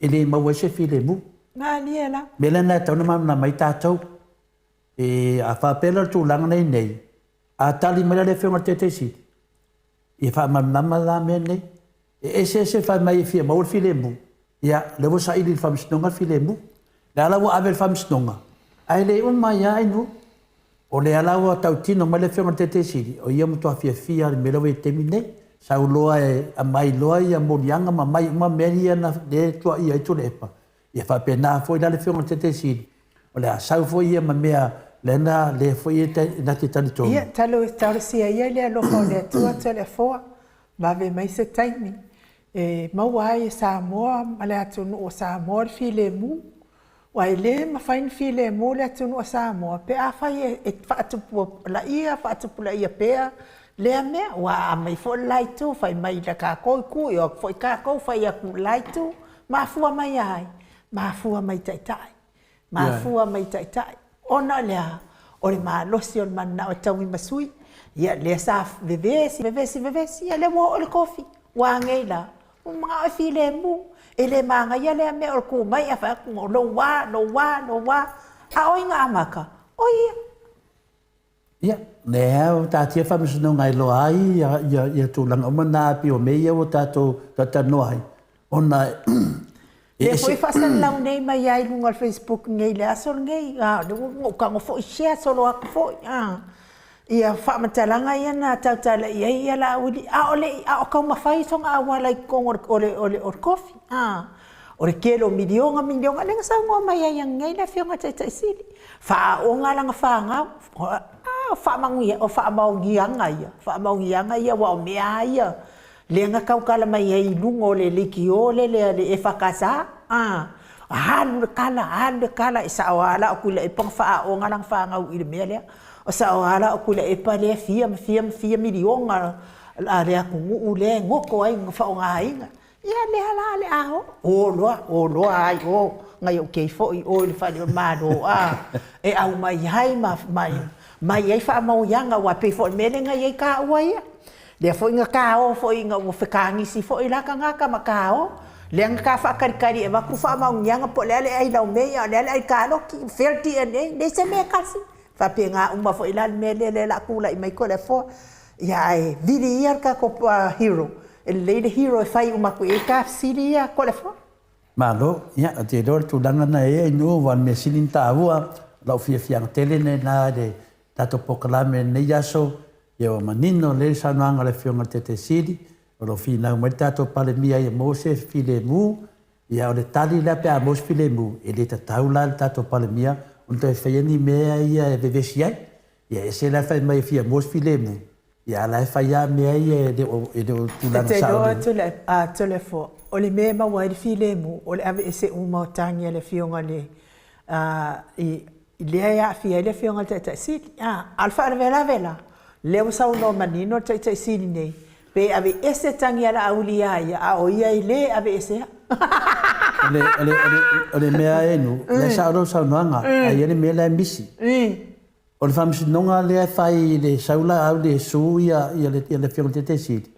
E le maua se filemu. Ngā lia la. Mela na tau na mamana mai tātou. E a whapela tū langa nei nei. A tali mera le whiunga te si. E wha mamama la mea nei. E se wha mai e fia maua le filemu. Ia, le wo sa ili le whamsinonga filemu. Le alawa ave le whamsinonga. Ai le umai ai nu. O le alawa tau tino mai le whiunga te si. O ia mutua fia le mera we temi nei. Sau loa e a mai loa i a morianga ma mai uma meri na le tua i aitu le epa. Ia whapena foi la le whiunga te si. O le a sau foi ia ma mea lena le foi e na te tani tōna. Ia, talo e tauresia ia le aloha o le atua te le foa. Mawe mai se taimi. E maua ai e Samoa, ma le atunu o Samoa le filemu. Wa ele ma fain filemu le atunu o Samoa. Pe a fai e whaatupu la ia pea. Lea mea, wa a mai fo laitu, fai mai la kākou kui, o fo i kākou fai a ku laitu, mafua mai ai, mafua mai taitai, mafua mai taitai. Ona lea, o le malosi o le mana o tau i masui, ia lea sa vevesi, ia le wo o le kofi, wa ngei la, o mga o file mu, e le manga ia lea mea o le ku mai a wha, no wa, a oinga amaka, o ia. Ia, nea o tātia whamisino ngai loa ai, ia tūlanga o mana api o meia o tātou tatanoa ai. Ona... Le foi whasan lau nei mai ai lunga al Facebook ngai le asol ngai, ka ngofo i share solo aku fo, ia whamatalanga ia na tautala ia la uli, o kau mawhai songa awala i kong o kofi, o le kelo milionga, lenga sa ngoa mai ai ngai la whionga tai sili. Wha o ngā langa whangau, whaamaungianga ia, wa o mea ia. Lenga kaukala mai ai lungo le liki o le e whakasa. Halu le kala, e sa o ala o kula e pang wha o ngā langa whangau i le mea lea. O sa o ala o kula e pa lea fia milionga, a lea kungu le ngoko ai ngā wha o ngā inga. Ia lea la le aho. O loa ai o. Ngai o kei fo i o le whare o maro e au mai hai mai ai wha mau ianga wa pe fo mele ngai ai ka ua ia lea fo inga ka o fo inga o whekangisi fo i laka ngaka ma ka o lea nga ka whakarikari e waku wha mau ianga po lea le ai lau mea lea le ai ka loki fair DNA le se mea kasi wha pe ngā uma fo i lal mele le la kula i mai ko le fo ia e viri ia ka ko hero e le hero e whai uma ko e ka siri ia ko le fo Malo, ia, te rore tūlanga na e inu, wan me silin tāua, lau fiang tele ne nā de tato pokalame nei aso, ia o manino le sanuanga le whionga te siri, o lo whina mai tato pale mia i Mose file mu, ia o le tali la pe a Mose file mu, e le taula le tato pale mia, un te whaiani mea ia e vevesi ai, ia e se la whai mai fia Mose file mu, ia la e whaia mea ia e de o tūlanga sao. Te roa tule fo. O le mea maua i le filemu, o le ave e se uma o tangi le whionga le, i lea ia fia i le whionga le sili. Alfa vela, leo sau no manino sili nei. Pe ave e se tangi ala auli ia, a o ia i le ave e se. O le mea enu, le sau noanga, a ia le mea la misi. O le whamsinonga lea whai le saula au le su ia le whionga te sili.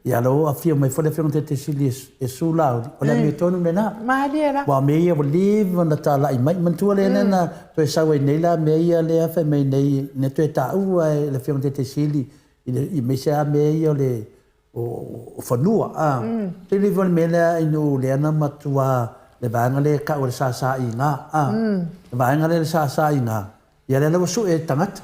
Ia lo a fia mai fole whionga te sili e su lau. O le me tonu mena. Mahalera. Wa me ia wa live na ta lai mai. Mantua le na to sa we nei la me ia le afa mai nei ne to ta u le whionga te sili i me sa me ia le o fanua. Te li von me la inu le na matua le banga le ka o sa i nga. Le banga le sa i nga. Ia le lo su e tangat.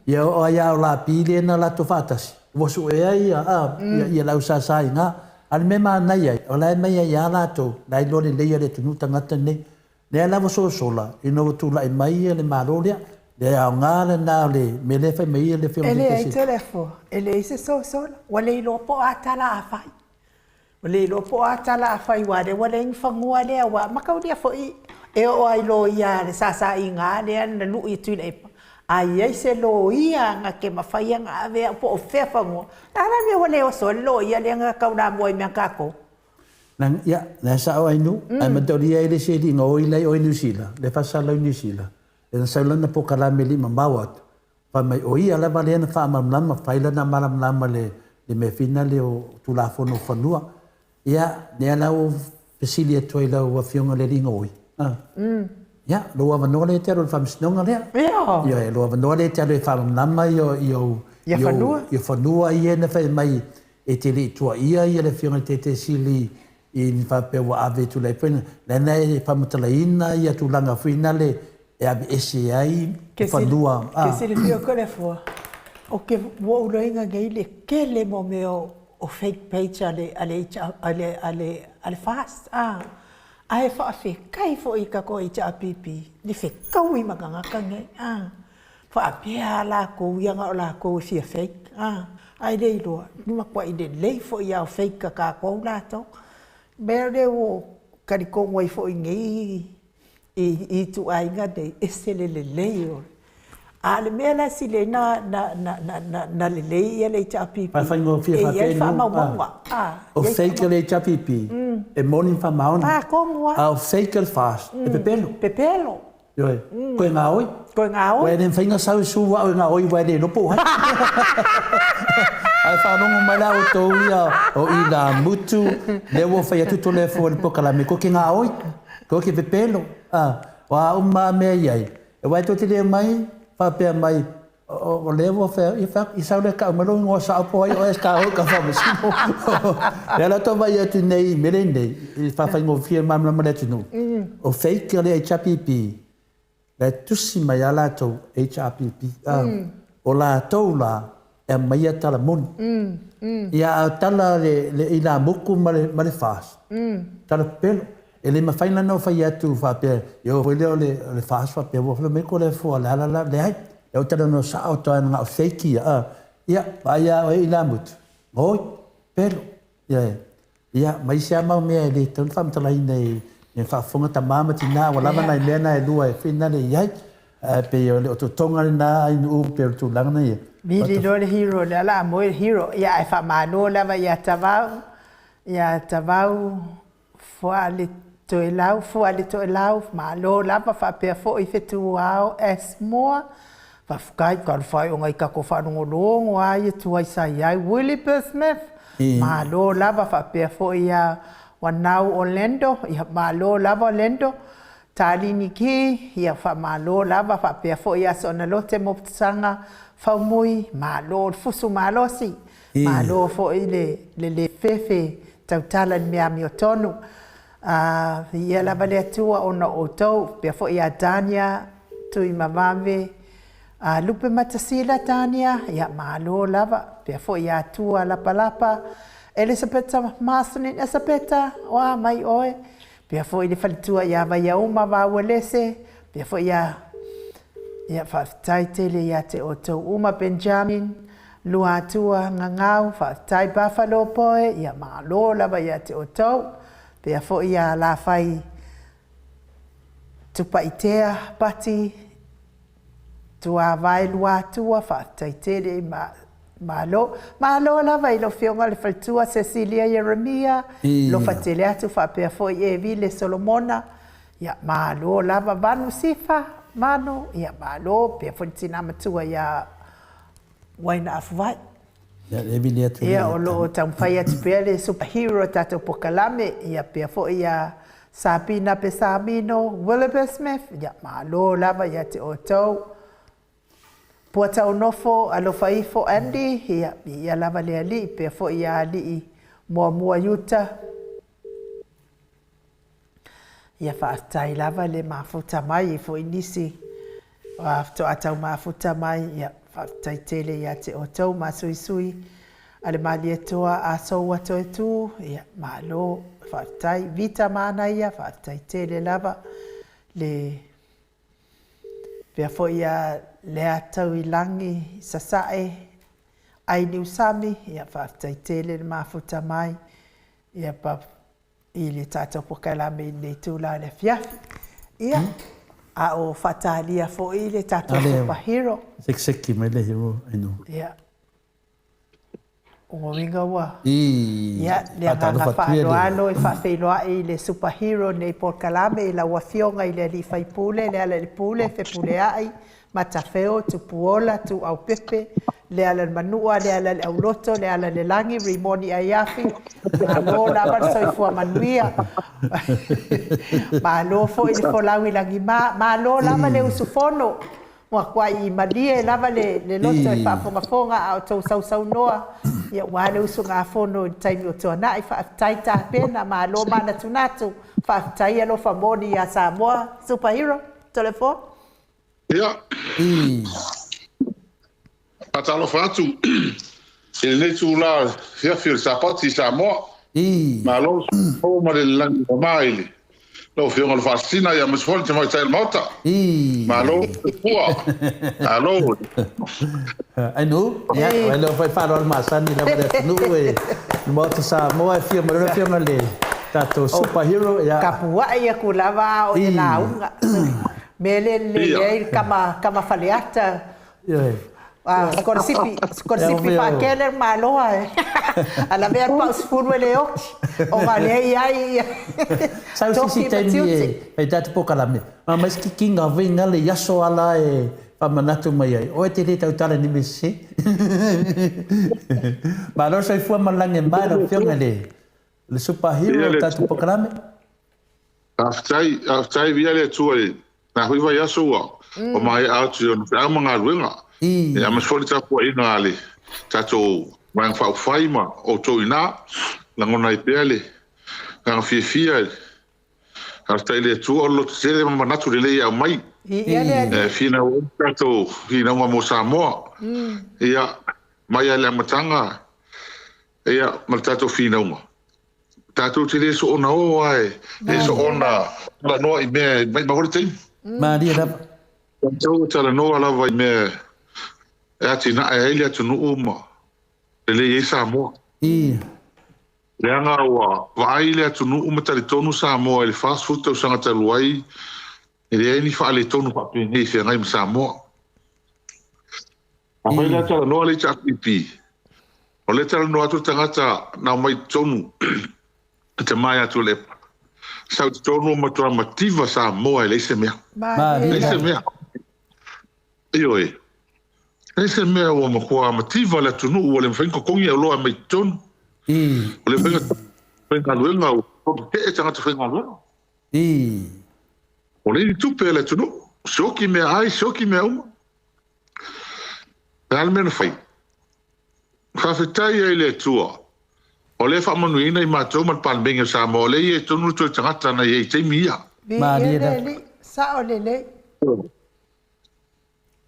Ia o ia la pile na la to fatasi. Wasu e ai ia lau sa inga al me ma nai ai o lai mai ia la to lai lo le le tunu tangata nei le la so sola i no tu lai mai le maloria le a ngala na le me le fa mai le fi ele ai telefo ele se so sola wale lo po atala afai wale lo po atala afai wale ngfangua le wa makaudia fo i e o ai lo ia le sa inga le na lu i tu le ai se lo ia nga ke mawhai nga ave po o whewhango. Tara me wale o so lo ia le nga kauna moe mea kako. Nang ia, na sa o ainu, ai matori ai le se di nga o ilai o New Zealand, le whasala o New Zealand. E na saulana po kalame lima mawat. Pa mai o ia la vale na wha mamlama, whaila na maramlama le le me fina le o tulafono whanua. Ia, nea lau pesili e toi lau wa fionga le ringa oi. Ia, loa wanoa le te aro le whamisinonga lea. Ia, loa wanoa le te aro le whamanama Ia whanua. Ia whanua ia na whai mai e te li tua ia le fionga te sili i ni whapewa ave tu lai pwena. Lena e whamatalaina ia tu langa whina le e abi ese ai whanua. Ke sili fio kore fua. O ke wo uloinga ngai le ke le mo meo o fake page ale fast. Ai fa fe kai fo I ka ko I cha pipi. Ni fe kau I maganga kange. Fa pia la ko yanga la ko fi fake. Ai dei lo. Ni makwa I de lei fo ia fake ka ko la to. Berde wo kari ko ngoi fo ngai I tu ai nga de esele le lei o. Ale mea la si le na le lei ia le cha pipi. Pa whaingo fia whapea no. O fake le cha pipi. E morning wha maona. Kongoa. O fake le fast. E pepelo. Pepelo. Yoe. Koe ngā oi. Koe ngā oi. Koe nen whainga sau suwa o ngā oi wai le lopo. Ai whanongo mai la o tau ia o I la mutu. Le wo whai atuto le fua le pokalame. Ko ke ngā oi. Ko ke pepelo. Wa umma mea iai. E wai to te lea mai. Whapea mai o lewa whea I sau le ka umaro ngō sa apo ai o es ka hau ka whamasino. E ala tō mai atu nei mere nei. I whawhai ngō whia mamla mare tunu. O fake le HRPP. Le tusi mai ala tau HRPP. O la tau la e mai a tala moni. Ia a tala le I la muku mare fast. Tala pelo. E le mawhaina no whai atu whapea. Io hoi leo le fast whapea. Wafla me ko le fua le ala le hai. E o tala no sa o toa nga o fake ia. Ia, vai a o I la mutu. Hoi, pelo. Ia, mai se amau mea le tau whamtalai nei. E whafonga ta mama tina. Walama nai mea na e lua e whina le iai. Pe o to tonga le na ai nu pe o tu langa nei. Mili lo le hero le ala mo le hero. Ia e whamano lava ia tavau. Ia tavau. Fua le toe lau, ma lo lava whapea fo I whetu au es moa. Whafkai kar whai o ngai kako whanongo longo ai e tuai sai ai Willie Smith. Ma lo lava whapea fo ia wanau Orlando, ia ma lo lava Orlando. Tālini ki, ia ma lo lava whapea fo ia sona lote moptanga whaumui, ma lo fusu ma lo si. Ma lo fo I le fefe tautala ni mea mi o tonu. Ia lava le atua ona o tau, pia fo ia Dania, tui mawame, lupe matasila Dania, ia malo lava, pia fo ia atua lapa. Elisabetta Marston Elisabetta, oa mai oe, pia fo ili falitua ia vai uma wawelese, pia fo ia whaftai tele ia te o tau uma Benjamin, lua atua ngangau, whaftai Buffalo poe, ia malo lava ia te o tau, pea fo ia la fai tupa itea pati tua vai lua tua fa taitere malo lava I lo fionga le faltua Cecilia Jeremia lo fatele atu fa pea fo e vile Solomona ia malo lava vanu sifa mano ia malo pea fo tina matua ia waina afwai. Ia o lo tamwhai atu pea le superhero tato pokalame ia pea fo ia Sabina Pesamino, Willie Smith, ia malo lava ia te o tau. Puata o nofo alo faifo Andy, ia lava le ali pea fo ia ali mua yuta. Ia whaatai lava le mafuta mai fo inisi. Afto atau mafuta mai ia whaatai tele ia te o tau masui. Ale mali etoa a soua toe tu, ia malo, whaatai vita mana ia, whaatai tele lava, le pea fo ia le atau I langi sasae, ai niusami, ia whaatai tele le mafuta mai, ia pa I le tātou pokalame nei tūla le fiafi. Ia, a o whatalia fo I le tātou superhero. Seki mai le hero, ino. Ia. O winga wa. Ia, le nganga whaaloalo I whawhiloa I le superhero nei pokalame I la wafionga I le li whaipule, le ala le pule, whepule ai, matafeo, tupuola, tu au pepe, le ala manua, le ala le auloto, le ala le langi, rimoni ayafi, malo lava soifua manuia. Malo fo ili folawi langi malo lava le usufono. Mua kwa I malie lava le loto e whaafonga au tau sau noa. Ia wale usu ngā fono i taimi o tuana i whaafitai tā pena malo mana tunatu. Whaafitai alo whamoni a Samoa. Superhero, telefon? Ia. Atalo whaatu. Ele netu la whiawhiri sapati Samoa. Malo o mare langi o maile. Lo whionga lo whaasina ia maswhoni te mai tail mauta. Malo pua. Alo. Anu, ya, wala fai faro al masani la bare nu e. Mauta Samoa e whionga le. Tato superhero ya. Kapua ia ku lava o e la unga. Mele le kama faleata. Scorsipi fa keller maloa. Alla ver pa sfurwe le occhi. O vale ai. Sai si temi e data poka la me. Ma ski kinga venga le yaso ala e pa manatu mai ai. O te tau tala ni me se. Ma lo sai fu malange mai no fianga le superhero tatu poka la me. Aftai via le tuai. Na hui vai yaso o mai atu on amanga ruenga. Ya mas fori tapu ina ale tato wang fa faima o to ina langona ipele kan fia hasta ile tu o lo tsele ma naturele ya mai fina o tato fina mo Samoa ya mai ale matanga ya mal tato fina mo tato tele so ona o ai so ona la no i me ma horte ma dia da tato tala no ala vai me Atina ele atunu uma. Ele e Samoa. Leanga wa ele atunu uma tali tonu Samoa ele fast food tau sanga taluai. Ele ni fa le tonu pa pe nei fe ngai Samoa. Apa ele tala no ale cha pipi. Ole tala no atu tangata na mai tonu. Te mai atu le. Sa tonu ma tu mativa Samoa ele se mea. Ele se mea. Ioi. Ese mea o makua mativa le tunu o le mwhenka kongi au loa mai tonu. O le whenga luenga o ke e tangata whenga luenga. O le ni tupe le tunu. Soki mea ai, soki mea uma. Nal mena whai. Whawhetai e le tua. O le whamanuina I mātou man palmenga Samoa. O le e tunu tu tangata na e teimi ia. Sa o le le.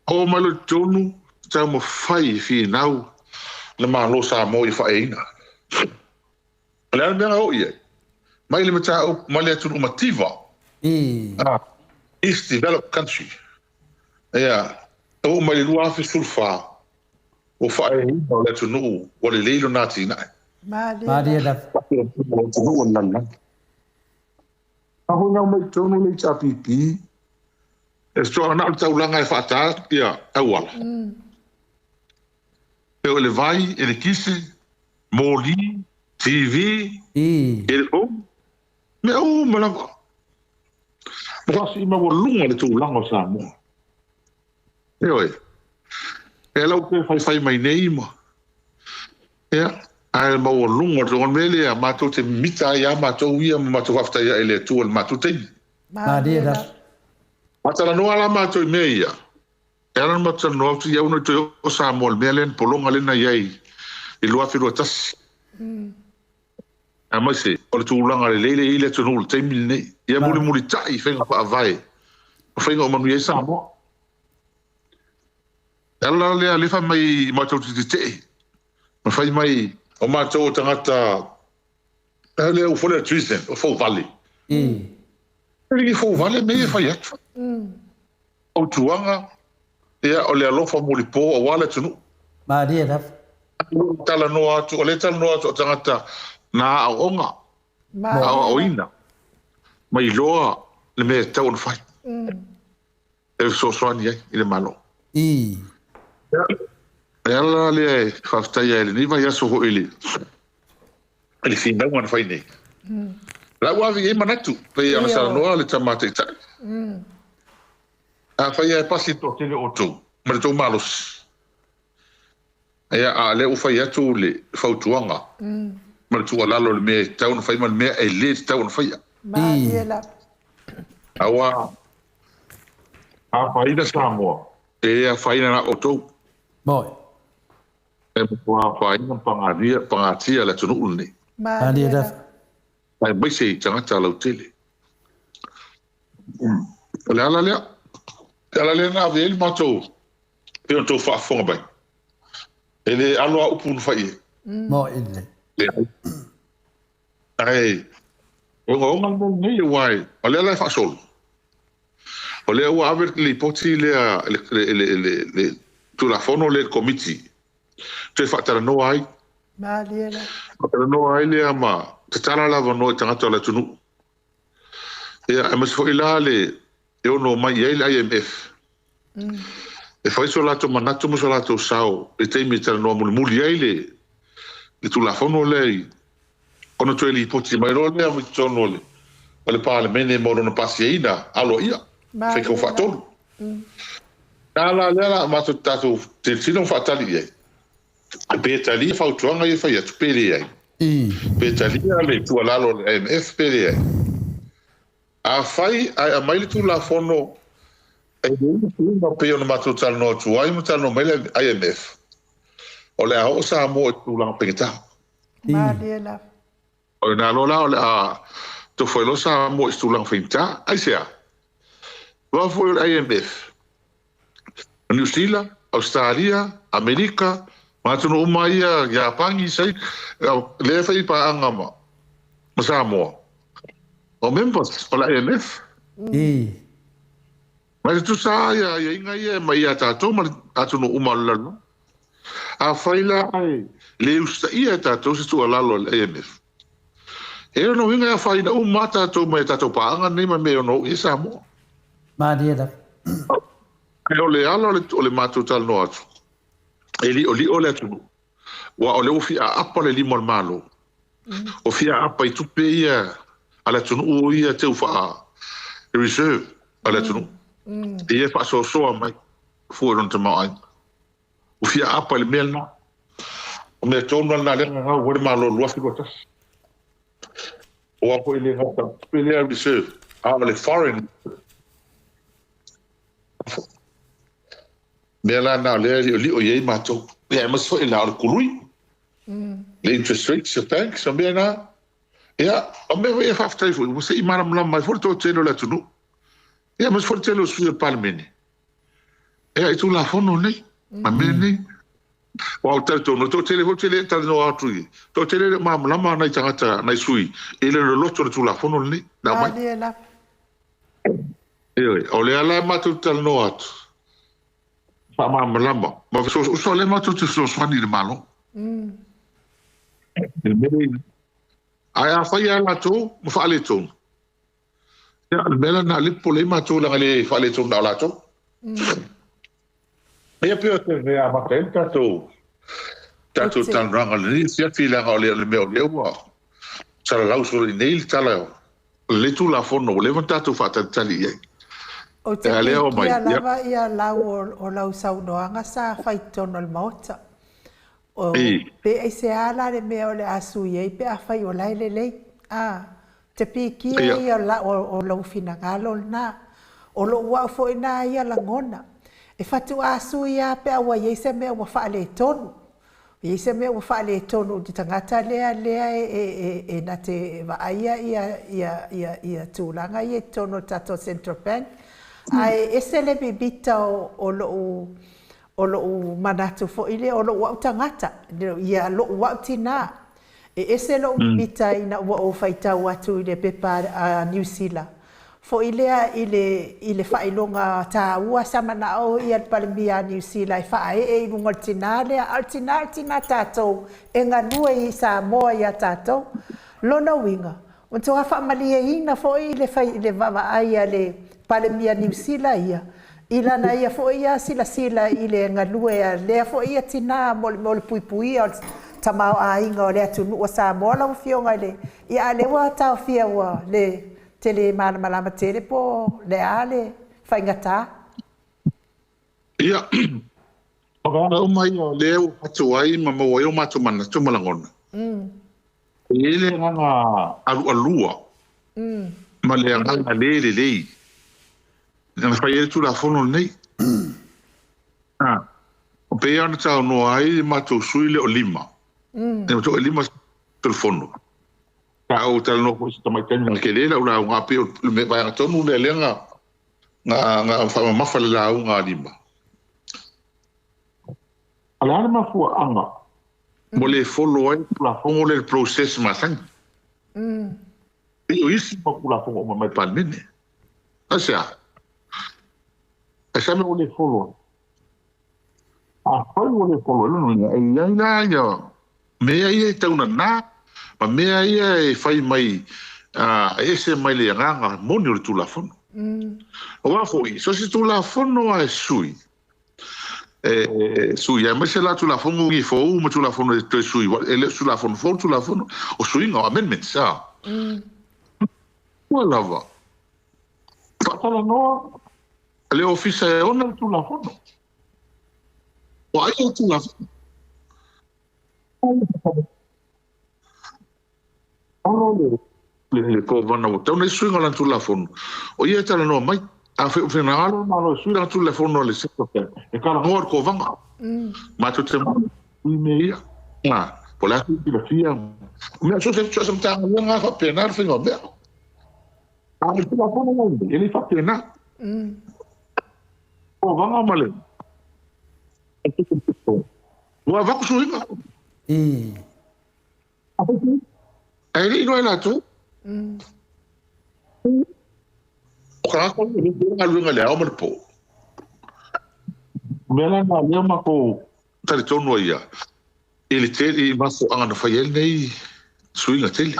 O malo tonu. Tau mo fai fi nau le malo Samoa I whaeina. Le ana mea o ie. Mai le mata o mai le tunu mativa. East Developed Country. Ea, o mai le lua afi sulfa. O whaeina o le tunu o le leilo nati nai. Maria da. Tunu o nana. Aho ngau mai tonu le tapipi. E sto ana o taulanga e whaata ia awala. E o le vai, e le kise, mōli, TV, e le o, me o malanga. Mwasi ima walunga le tūlanga o Samoa. E oe, e lau ke whai mai nei ma. E a ma walunga to on mele a mātou te mita ia mātou ia mātou whafta ia e le tū al mātou tei. Maria. Matala noa la mātou I mea ia. Era mata no tu ia uno to o Samuel Melen polonga lena yai I lua firu tas. Ama se o tu langa le ile tu no te mil ia muri tai fenga pa vai. Fenga o manu ia Samoa. Ela le fa mai mato te. Ma fai mai o mato tangata ele o fole trisen o fo vale. Ele fo vale me fai at. O tuanga ia o le alofa muli po o wale tunu. Maria da. Tala no atu, o le tala no atu o tangata na au onga. Au ina. Mai loa le me tau on fai. E so soani ai, I le malo. E ala le whaftai ai le ni vai aso ho ili. Ele fina wana fai nei. La wavi e manatu, pe ana sala noa le tamate tai. A fai e pasi to tele o tu. Ma to malos. A le o fai atu le fautuanga. Ma tu lalo le me tau no fai ma me e le tau no fai. Awa a fai da Samoa. E a fai na o tu. Moi. E mo fai na pangatia la tunu ulni. Adi da. Ai mai sei tangata lau tele. Le ala lea. Ala le na vele matou. Pe on to fa fonga bai. Ele alo upu no fai. Mo ile. Ai. O ngal mo nei wai. Ole la fa sol. Ole o aver li poti le tu la fono le committee. Tu fa tara no ai. Ma le la. Tara no ai le ama. Tara la no tangata la tunu. Ya mas fo ilale. Eu no mai ele IMF. E fai so lato manato mo so lato sao. E te mi tala no muli ele. E tu la fono lei. Ono tu eli poti mai ro le mi tono le. Ole pale mene mo no pasieina alo ia. Fai ko fatolo. La ma to tato te tino fatali e. A betali fa utuanga e fai atu pele ai. Betali ale tu alalo IMF pele ai. A fai a mai tu la fono e no pe no matu tal no tu ai mutal no mele IMF ole a osa mo tu la peta Mariela o na lo la ole a tu foi lo sa mo tu la peta ai sia va foi IMF New Zealand Australia America matu no mai ya pangi sai le fai pa angama masa mo o members o la IMF. Mas tu sa ya inga ia mai ata to ma atu no umalalo. A faila ai le usta ia ta to se tu alalo le IMF. E no inga faila mata to mai ta to pa anga ni ma me no isa mo. Ma dia da. E ole alo le matu tal no atu. Eli ole atu. Wa ole ufi a apa le limol malo. O fia apa i tupe ia ala tunu ia te ufa reserve ala tunu ia fa so mai fu on te mai o fia apa le melna o me tonu na le nga o malo lo fi gotas o apo ile ha pele reserve ale foreign mela na le li o ye mato ia mas fo ila al kului le interest rates of banks so bena ja, om we even aftreven. We zeggen maar om maar voor het telo laten doen. Ja, maar voor het telo is voor parlement. Ja, itu la fono nee. Maar men nee. Wou terto no to tele tar no atu. To tele ma lama na tangata na sui. Ele no loto tu la fono nee. Da mai. Mariela Ole ala ma tu tal no atu. Pa ma lama. Ma so le ma tu so swani de malo. El mere ai a fai ala tu mo fa ale tu ya mela na le problema tu la le fa ale tu na la tu ya pio te ve a matenta tu tan ranga le sia fila ole le meu le wa sala la uso ni il tala le tu la fono levanta tu fa tali ai o te lava ia la o la usau no anga sa fai tono al mota o pe e se ala le me o le asu ye pe a fai o lai le te piki ia la o lo fina galo na o lo wa fo ina ia la ngona e fatu asu ia pe a wa ye se me o fa le tonu ye se me o fa le tonu di tangata le e na te va ia tu langa ye tonu tato Central Bank ai ese le bibita o lo manatu fo ile o lo wa tangata ia lo wa tina e ese lo bita ina o faita watu ile pepa New Zealand fo ile fa ilonga ta ua sama na o ia palmia New Zealand fa e ngol tina le altina tato enga nue sa mo ia tato lona winga o to fa malia ina fo ile fa ile va ai le palmia New Zealand ia ila na ia fo ia sila ile ngalue le fo ia tina mol pui tamau a inga le tu no sa mo la fionga le ia le wa ta fia wa le tele malama tele po le ale fa ingata Ia. O mai o leo atu ai ma mo o ma tu mana tu malangona. Ele nga alua. Ma le nga le. Na fai tu la fono nei. O pe ana tau no ai ma tu suile o lima. E to lima telefono. Ka o tal no ko sta mai tan ke le la nga pe me vai to no le nga fa ma fa la nga lima. Ala ma fu anga. Mo le follow ai la fongo le process ma sang. Io isi pa kula fongo ma mai palmene. Asa. Asa me o le follow. Fai o le follow no ia ia. Me ia tau na ma me ia e fai mai ese mai le nganga moni o tu la fono. O wa foi, so si tu la fono ai sui. Sui, ma se la tu la fono ngi fo ma tu la fono te sui, ele su la fono fo tu la fono o sui no amendment sa. Wala va. Patala no le office e ona tu la fono. O ai tu la fono. Le ko vana o tau nei suinga lan tu la fono. O ia tala no mai a fe na alo ma lo suinga tu la fono le sekto pe. E kala ngor ko vanga. Ma tu te me ia. Na, po la tu la fia. Me so se so ta nga fa penar fe no be. A tu la fono no, ele fa penar. O vanga male. Wa va ku suinga. Ai no era tu. O cara com ele na lua le ao marpo. Mela na le ma ko tari tono ia. Ele tele mas anga fa ele nei suinga tele.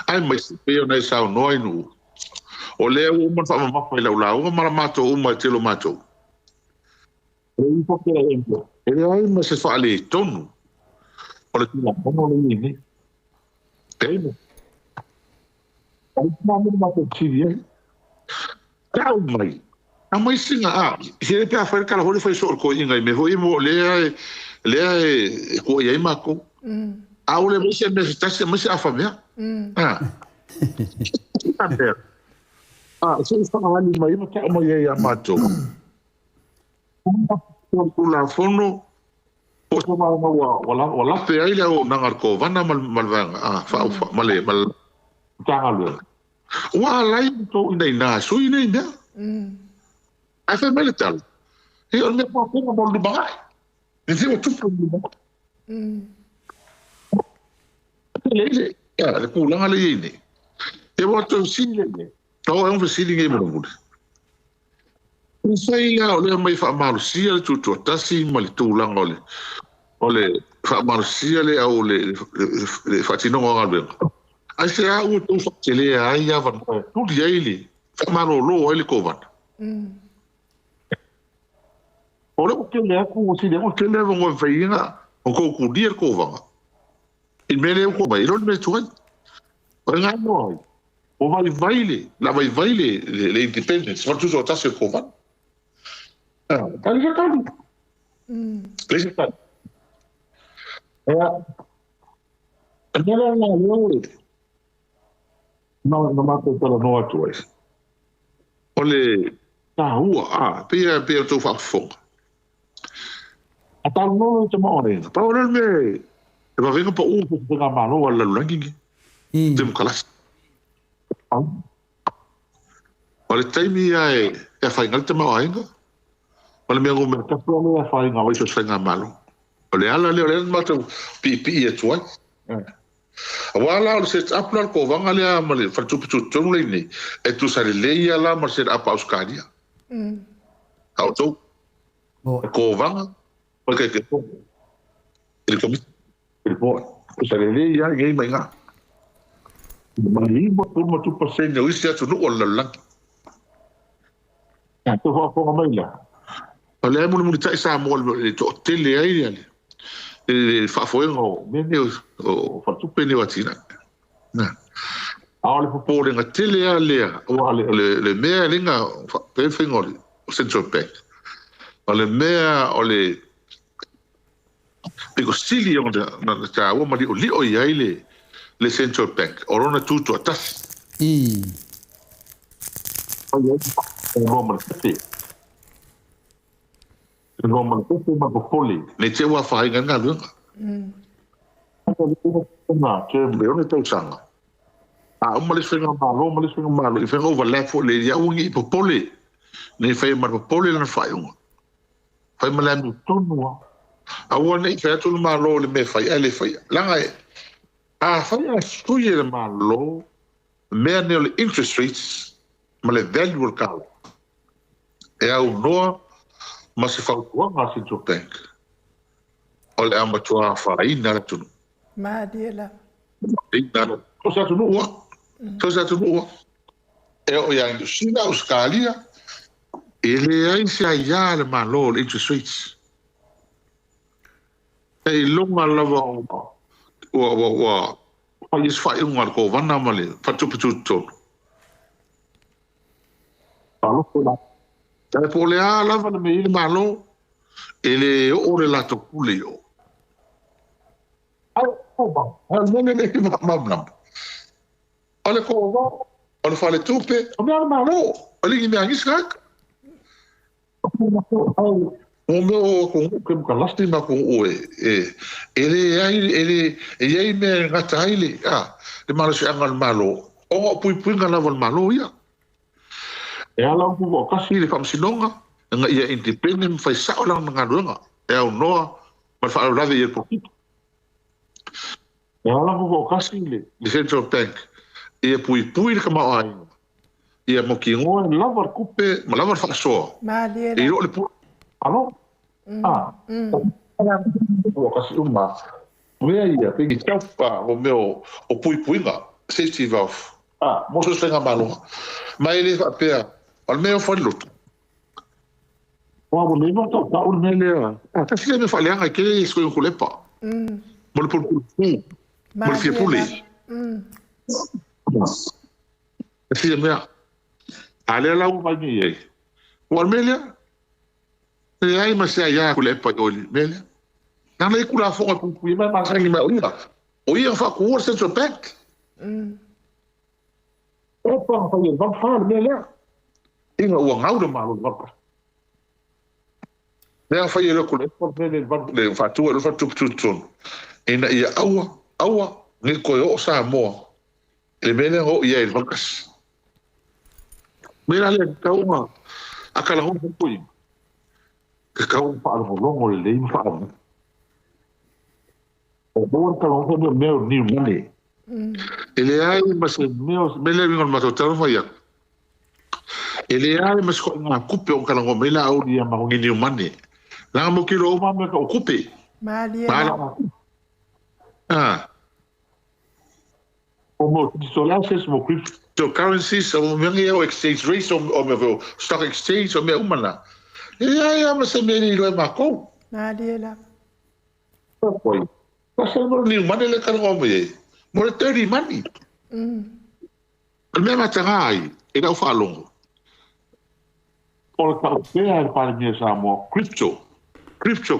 Ai mas eu nei sa no ai no. O le o ma fa ma fa la o ma mato o ma telo mato. Ele fa que ele ai mas se fa ali tono. Olha tu lá, como ele nem. Tem. Aí não me mata tio. Calma. A mãe singa, se ele pega fora cara hole foi só coinga, me foi mo le ko ia mako. A ole me se está se me a família. Se está ali mai mo que mo ia mato. Por la fono o so ma wala pe ai le o nangar ko vana malvanga fa male mal tangalo wa lai to nei na so nei na ai fa mele tal e on me pa ko mo lu ba e se o tu pro lu ba le ya le ku langa le ni e wo to sile ne to e un sile nge mo sai ya ole mai fa malu sia tu tasi mal tu langa ole fa marcia le au le fatino ngalbe ai se a u tu tele ai ya van tu diaili fa maro lo ele kovan ole o que le aku si le o que le vão veinga o ko dir kovan il mele ko ba ilo me tu o nga no o vai la vai le independence fa tu so tasi kovan kali kali no mato pela no atu es ole ta ua pe tu fa fo ata no te mo ne pa ole me e va venga pa u pe ga malo wala langi dem kalas ole taimi ai e fa ngal te mo ainga ole me ngo me ka pro me fa nga wa so senga malo ole ala le mato pipi e tuai wala o set up la ko vanga le male fa tu le ni e tu sale le ia la ma set up auskaria auto ko vanga porque que ele come ele pode sale le ia ngai mai nga mali mo tu pasen no isi tu no la la tu fa mai la ole mo mo tai sa mo le to tele ai e fa foi o mene o fa tu pene watina na ale po pole nga tele ale o ale le me linga pe fingol central bank O le mea o le Piko sili o na ta o mali o li o ia le Central Bank. O rona tutu atasi. O ia o ngoma tete. O ngoma tete ma ko poli. Ne te wa fa inga nga lunga. Ma ke me o ne tau sanga. A o mali swenga malo. I whenga overlap o le ia ungi po poli. Ne whai ma po poli lana whai unga. Whai ma lambi tunua. A ua nei whai atulu malo le me whai ele whai. Langa e. A whai a stuye le malo. Mea ne o le interest rates. Ma le value al kao. E au noa. Ma se whautua ngā Central Bank. O le amatua whai nara tunu. Ma diela. Nara. Ko sa tunu ua. Ko sa tunu ua. E o ia Sina Australia. Ele ai se aia le malo le interest rates. E longa lava o is fai unga ko vana male patu tonu. Alo ko la. Tae po le a lava le me ile malo ele o le lato kule o. Au ba. Al nene le ki mamnam. Ale ko va. Ale fale tupe. O me malo. Ale ki me angiskak. O meu com calastre ma com o ele me gata ele de malo se angal malo o pui ngala vol malo ia e ala ko kasi le famsinonga nga ia independent fai sa ola nga runga e o no ma fa la de por e ala ko kasi le Central Bank e pui le kama ai ia mo ki ngo lavar kupe ma lavar fa so Ma diela. e le alo o kasi uma vea ia pe ki tapa o meu o puinga safety valve mo se senga malo ma ele va pe al meu foi luto o le no to ta un mele ta si me fale nga ke so ko lepa mo le por mo le puli si me ale la u va ni o mele e ai ma se ia ku le pa o mele na le ku la fo ko pu ma ma sangi ma o ia fa ku Central Bank o pa fa ia va fa mele inga o ngau de malo va le fa ia ku le pa mele va le fa tu ina ia aua ni ko o sa mo le mele o ia il vakas mira le ka uma akala ho pu que kau pa al longo le lein fa o bon ka longo no meu ni mune ele ai mas meu me le vingon matotar fa ia ele ai mas ko na kupe o kala ngo mela au dia ma ngi ni mane la mo ki ro ma me ko kupe Ma diela. o mo disolases mo cryptocurrencies o me ngi o exchange rate o me stock exchange o me umana ia ma se meri lo ma ko Ma diela. poi pasa no ni mane le kan ngome mo le 30 mani me ma tangai e da fa longo por ka pe al par mi sa mo cryptocurrency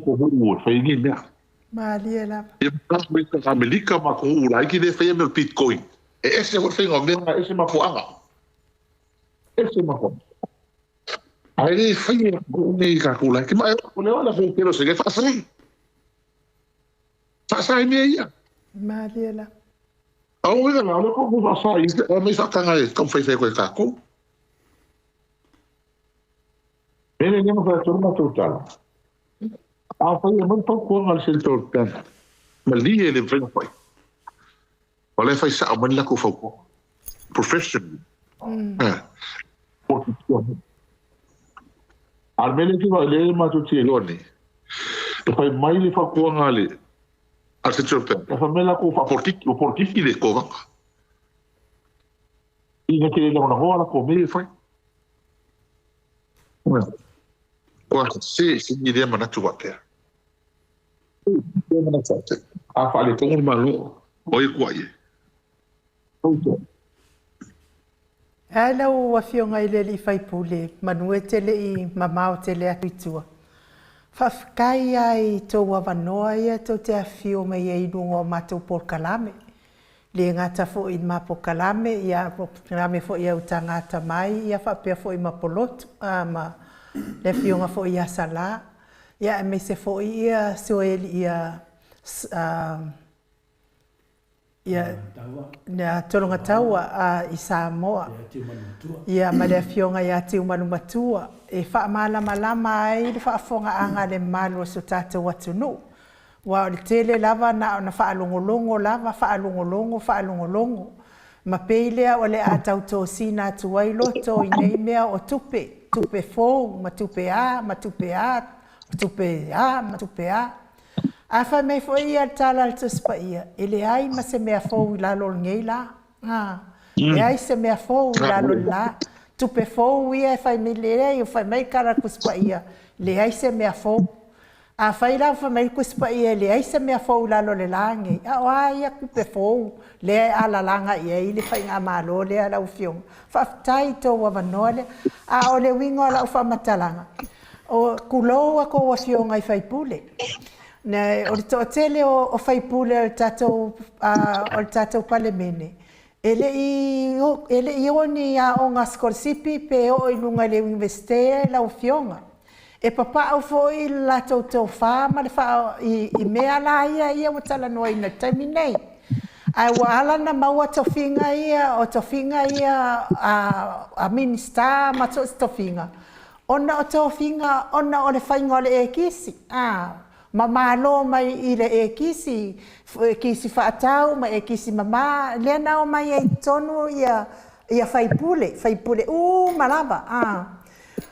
ko ho fa ni me Ma diela. e pas me ka Amerika ma ko ula ki de fa me bitcoin e ese ho fengo me ese ma fuanga ese ma ko ai fai ne ka kula ki ma ko le wala ko pero se que fa sai me ia Ma diela. au we na lo ko fa sai me fa kanga ko fai ko ka ko bene ne mo fa turma total a fai mo to ko al Central Bank ma li ele vem fai wala fai sa man la ko fa ko professional Almele ki va le ma tu ti loni. E fai mai le fa ko ngale. Al Central Bank. E fa mela ko fa portiki le ko va. Ina ke le na ho ala ko me fai. Ko se ni de mana tu wa pe. A fa le ko malo. Oi ko ai. Ala o afionga ile li fai pule, manue tele I mamao tele atuitua. Whafkai ai tō wawanoa ia tō te afio me ia inungo mātou porkalame. Le ngata fo I ma porkalame, ia porkalame fo ia utangata mai, ia whapea fo I mapolotu, ma le fionga fo ia sala. Ia me se fo ia soeli ia na tolonga taua I Samoa. Ia ma le fionga ia te umanu matua. E wha malama ai le whaafonga anga le malo so tātou atunu. Wa o le tele lava na whaalongolongo lava, whaalongolongo. Ma peilea o le atau tō sina tuai loto I nei mea o tupe. Tupe fōu, ma tupe a, ma tupe a. A wha mei fo ia tala al tuspa ia. Ele ai ma se mea fōu I lalo ngei la. E ai se mea fōu I lalo la. Tupe fōu ia e whai milere, I whai mei kara kuspa ia. Le ai se mea fōu. A whai lau whai mei kuspa ia, le ai se mea fōu lalo le lange. A o ai a kupe fōu. Le ai ala langa ia, I le whai ngā malo, le ala ufiong. Whaftai tō wawanoa le. A o le wingo ala ufa matalanga. O kuloa ko wafionga I whai pule. Ne o le tōtele o whai pule o le tātou pale mene. Ele I oni a o ngā skorsipi pe o inunga le investea la ufionga. E papa au fo I la tō whāma le wha I mea la ia o tala noa ina taimi nei. Ai wa ala na maua tofinga ia o tofinga ia a minista ma tofinga. Ona o tofinga, ona o le whainga o le e kisi. Ma malo mai I le e kisi whaatau, ma e kisi mama, lea nao mai e tonu ia whaipule, malava.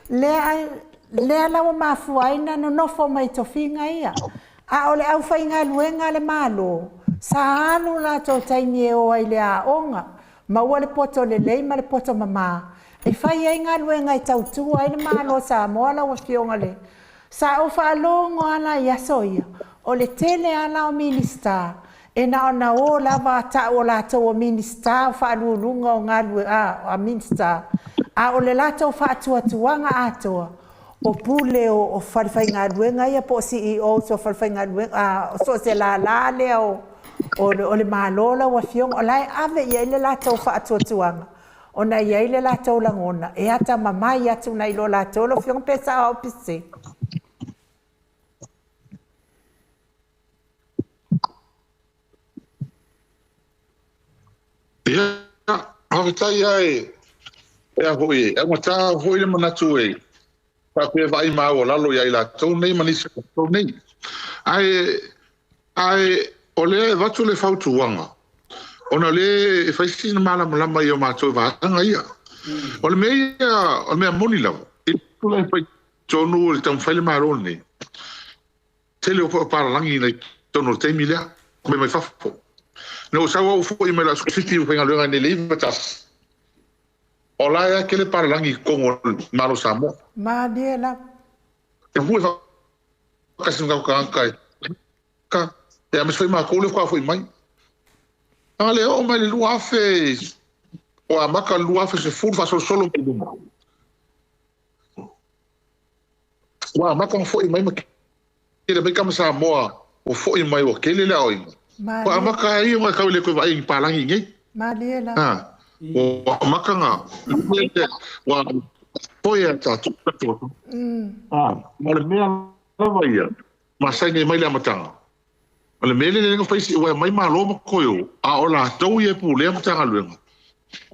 Lea lawa mafuaina no nofo mai tofinga ia. A ole au whainga luenga le malo, sa anu la tō taimi e o ai le a onga, ma ua le poto le lei ma le poto mama. E whai ai ngā luenga I tautua ai le malo sa moa la wa fionga le. Sa o whaalongo ala I asoia, o le tele ala o minista, e na o lava ta o lato o minista, o whaalulunga o ngā lue a minista, a o le lato o whaatuatuanga atoa, o pule o whalwhai ngā luenga ia po CEO, so whalwhai ngā luenga, so se la lea o le malola wa fiong, o lai ave ia ile lato o whaatuatuanga. O na ia ile lato langona, e ata mamai atu na ilo lato, lo fiong pesa au pise. Ia, hawhitai ai, ea hoi, e ngata hoi le manatu e, whakue vai mau o lalo iai la tau nei, manisa tau nei. Ai, o lea e watu le whautuanga, ona le e whaisi na malama I o mātou vātanga ia. O le mea moni lau, e tula e whai tonu o le tam whaile marone nei. Tele o paralangi nei tonu o teimi lea, me mai whafo. No sawa o foi me la sufiti o penga luenga ne leiva tas. Ola ya kele paralangi kongo malo samo. Ma diela. E hui fa kasi nga kai. Ka e ames foi ma kole kwa foi mai. Ale o mai le luafe o amaka luafe se fur fa solo pe duma. Wa amaka foi mai ma kele be kam sa moa o foi mai o kele la oi. Ko amaka ai nga kaule ko vai palangi ngai. Maliela. O amaka nga. Wa poia ta tu. Ma le mea lava ia. Ma sai nei mai le amatanga. Ma le mele le nga faisi wa mai malo ma koyo. A ola tau ia pu le amatanga luenga.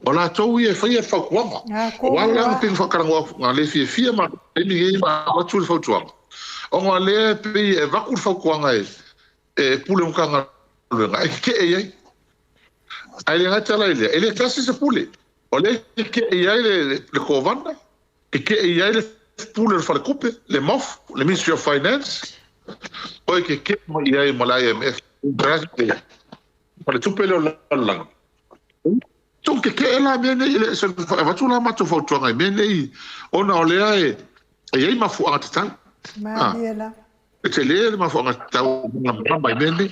Ola tau ia fai e whakuanga. Wala ping whakaranga nga le fia ma e mi ma watu le whautuanga. O nga le pe e wakur whakuanga e pule mkanga luenga. E ke e ai. Ai le ngata la ile. Ele klasi se pule. O le ke e ai le kovanda. Ke e ai le pule le whalekupe. Le MOF. Le Ministry of Finance. O ke mo i ai mo la IMF. Brasile. Pale tupele o langa. Tung ke e la mene ile se watu la matu fautuanga mene i ona o lea e ai mafu anga tatang. Mariela. E te lea mafu anga tau mamba mene.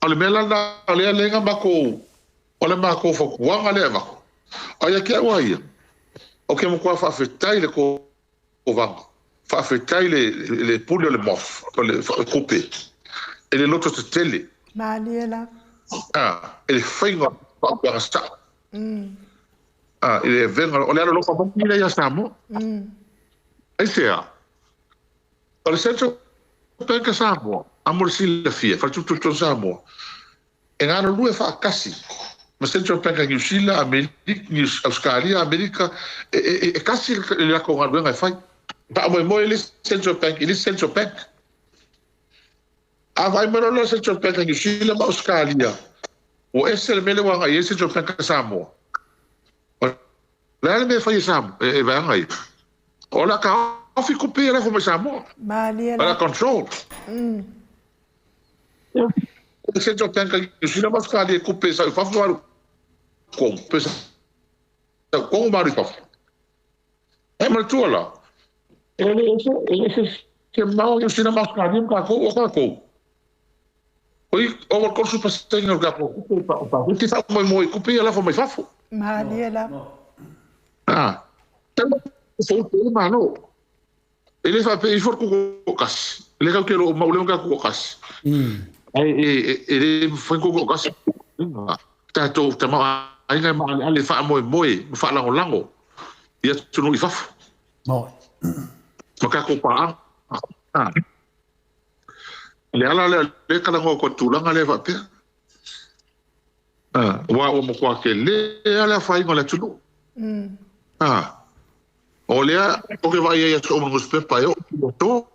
O le mela na lea lenga mako o le mako fokuanga lea mako. Ai ke wai. O ke mo kwa fa fetai le ko vanga. Fa fetai le pule le mof, le coupe. E le loto te tele. Maniela. E whainga pa sa. E venga o le ala loka mo ile ya samo. Ai sea. O le senso penka samo. Amor sila fia, fa tu samo. E ngana lue fa kasi. Ma senso penka New Zealand, America, Australia, America e kasi le ko ngana fai. Pa mo ile senso penka, ile senso penka. A vai mero lo senso penka New Zealand, Australia. O esse mele wa ngai senso penka samo. La me fai samo e vai ngai. Ola ka ofi kupira come samo. Maniela. Para control. Se eu tenho que ir na mascaria com peso, eu faço com peso, com o marido. É mas tu lá. Ele se mal eu na mascaria com oi o curso para ter no gapo. O que sabe muito copia lá foi mais fácil. Maniela. Então mano. Ele vai pedir for com cas. Ele quer que o maulão com cas. Ele foi com cas. Tá tô tama ai ngai mal ali fa moi fa lango. Ia tu no ifaf. Mo. Maka ko pa. Le ala le kala ko tulanga le va pe. Wa o mo kwa ke le ala fa ingola tulu. Olha, o que vai aí como nos prepara to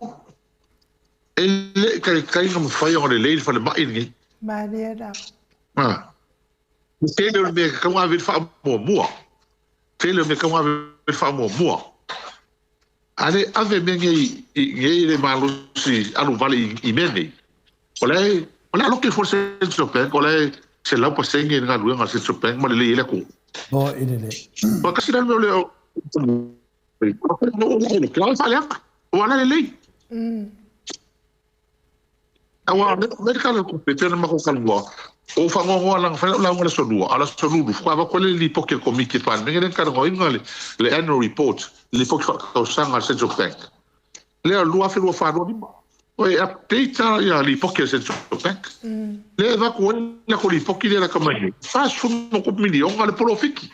ele kai não faz o leite fala mais ninguém Maniela. Ele me como a vir fa mo ele me como a vir fa mo ale ave mengi ele malu si anu vale imene olha lo que for se sopen olha se lá para sengi na lugar se sopen mas ele ko Bo ele porque se não le Claro, falha. Wala lele. Awa merkalo ko petena ma ko kalwa. O fa ngo lang fa la ngala sodua. Ala sodu fa ba ko le poke komiki pan. Ngene kan ngo ingale le annual report. Le poke ko sanga se jopek. Le lua fe lo fa do ni. O update ya le poke se jopek. Le va ko la ko le poke le la kamai. Fa su no ko milion ale profiki.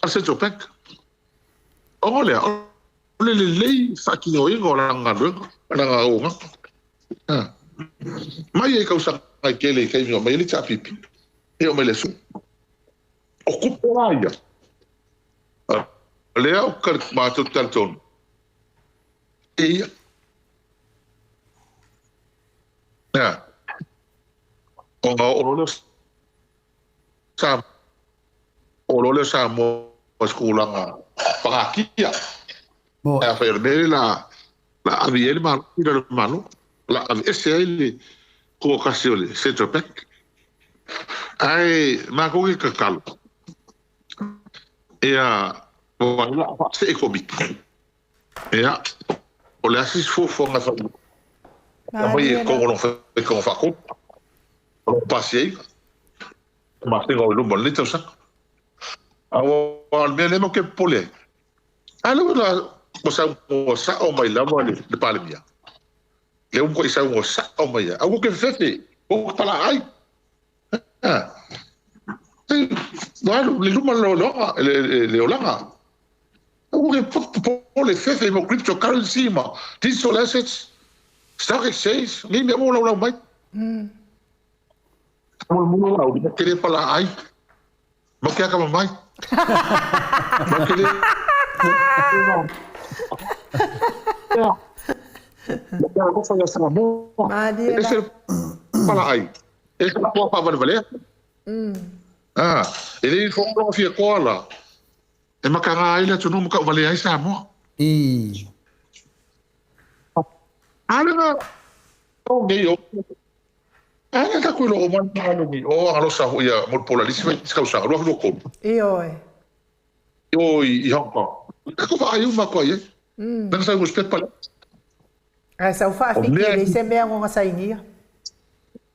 Se jopek. Olha, olha lei faki o ingo langa o mai e causa ai kele kai no mai le chapipi e o mele su o kupelaia le o kar ma to tanton e o lo sa mo skulanga Pakia. A fermere la aviel mal il mano la SL ko ocasione centro pack. Ai ma ko ke kal. E a la c'est économique. Et a o la sis fo na fa. Moi ko non fa ko fa ko. On passer. Ma tengo lo bonito ça. Al mele mo ke pole. Alo la mosa o mai la mo le palemia. Le un ko isa mosa o mai. Ago ke fefe. O tala ai. Bueno, le luma le olanga. Ago ke pole fefe mo cryptocurrency ma. Digital assets. Stock exchange. Ni me mo la mai. Mo la ke pala ai. Mo ke ka mai. Para aí. Ele não pode valer. Ele foi uma fia cola. É uma cara ele tu não pode valer aí samo. Não. Não meio. Tá com o mano ali. A nossa ia muito polaríssima, descausa, roa do corpo. Oi, Hong Ako ba ayaw makoy eh? Nang sa gusto pala. Ay, sa ufa, fikiri, sembe ang mga sa inyo.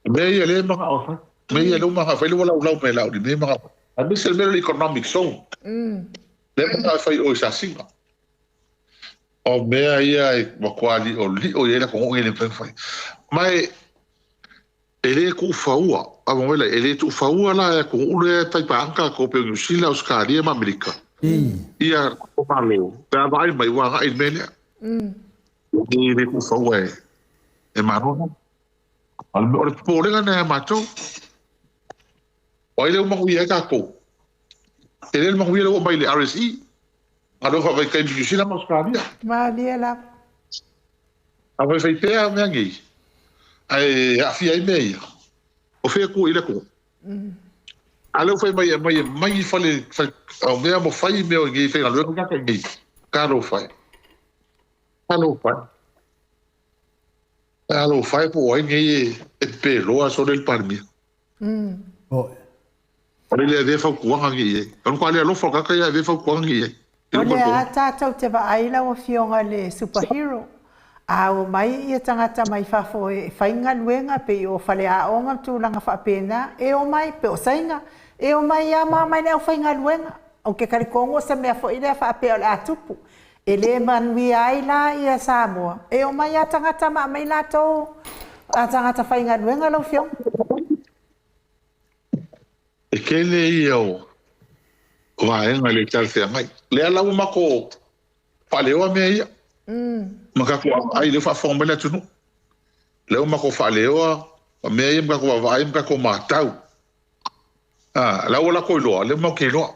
May yali mga ofa. May yali mga, fa'ili wala ulaw may law. May mga a me se mele economic zone le ka fai o sa singa o mea ia e makwali o li o ia ko ngene fai mai ele ku faua a mo ele ele tu faua la ko ule tai panka ko pe New Zealand Australia ma Amerika ia ko malo da vai mai wa ai mele ele ku faua e marona al mo pole na macho o ele mo ia ka ko ele mo ia o baile RSE ado fa vai kai New Zealand Australia ma lia a vai fai pea me ngi ai a fia i mei o fe ku ile ko alo fai mai fale o me mo fai me o ngi fai alo ka ngi caro fai po ai ngi e pelo a so del parmi Ore le de fa kuanga ngi e. On kwa le lo fa ka ya de fa kuanga ngi e. Ole a tātou te wa aila o fionga le superhero. A o mai ia tangata mai whafo e whainga nuenga pe o whale a onga tūlanga whapena. E o mai pe o sainga. E o mai a mai le o whainga nuenga. O ke karikongo sa mea fo ile whapea o le atupu. E le manui aila ia Samoa. E o mai a tangata mai la tō. A tangata whainga nuenga lo fionga. E kele ia o vaenga le talse mai. Le ala uma ko faleo me ia. Maka ko ai le fa forma le tunu. Le uma ko faleo me ia maka ko vai maka ko matau. La ola ko lo le mo ke lo.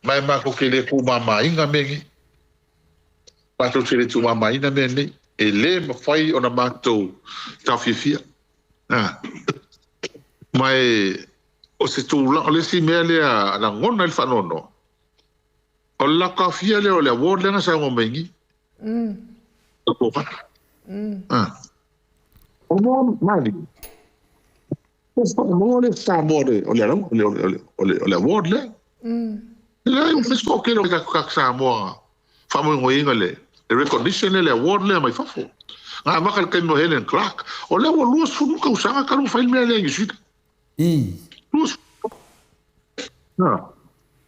Mai ma ko ke le ku mama inga mengi. Pa to se le tu mama ina mengi. E le ma fai ona mato ta fifia. Mai o se tūla o le si mea lea la ngona il whanono. O la kawhia lea o le award lea sa ngō mengi. O kōka. O mō mali. O mō le sa mō le o le award lea. Lea yung fisko ke lo kak sa mō whamu ngō inga le. Le recognition le award lea mai whafo. Ngā makal kai no Helen Clark. O lea o lua sunu ka usanga karu whail mea lea ngisita.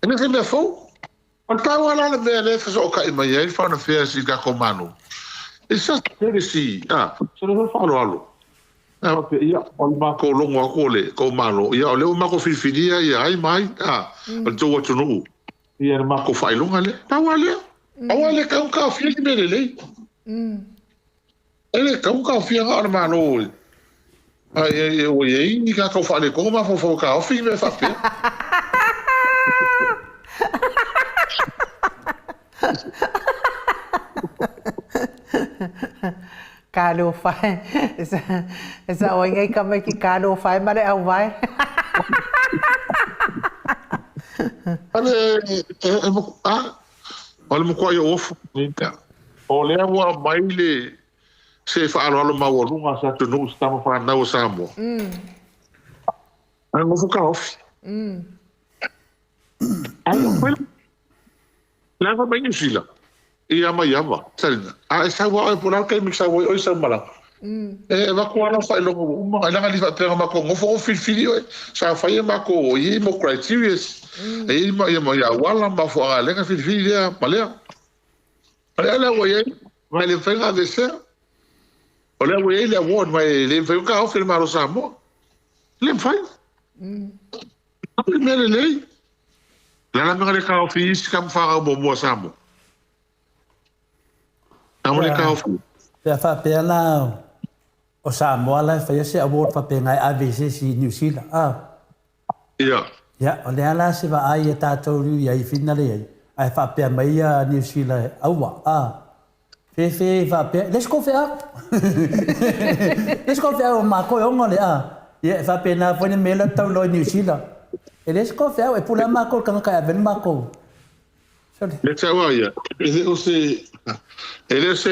Ene se me fo. On tawa la me le fa so ka mai ai fa na fe si ga komano. Isa tere si. Se no fa lo alo. Ia on ma ko longo ko le komano. Ia le ma ko fifidia ia ai mai. On to what no. Ia ma ko fa longa le. Tawa le. Awa le ka fi me le. Ele ka fi ga ma no. Ai o ye ni ka fa le ko ma fo ka fi me fa pe. Kalo fai. Esa o ngai ka mai ki kalo fai mare au vai. Ale ole mo ko yo of. O le wa mai le se fa alo ma wo lunga sa tu no sta mo fa na o samo. Ai mo ka off. Ai well. La va bem Gila. E a maiava, salina. Sa wa por al kai mixa o sa mala. Va ko ana fa lo uma ala ali va pega ma ko ngofo filfili sa fa ye ma ko yi mo criteria. E ma ya wala ma fo ala ka filfili ya malea. Ala wo ye, ma le fenga de ser. Ole wo ye le award ma le fe ka offer ma ro sa mo. Le fai. Primeiro lei. La me le ka office kam fa bo mo sa mo. Amole ka office. Pe fa pe na o Samoa la fa se award fa pe ngai ABC si New Zealand. Ja. Ja, o le ala se va ai ta to ru ya I finale ai fa pe mai New Zealand awa. Fe va pe. Let's go faire. Let's go faire ma ko yo ngole Ye fa pe na pone mela ta lo New Zealand. Let's go faire e pula ma ko kan ka ven ma ko. Le tsawa ya. Ele se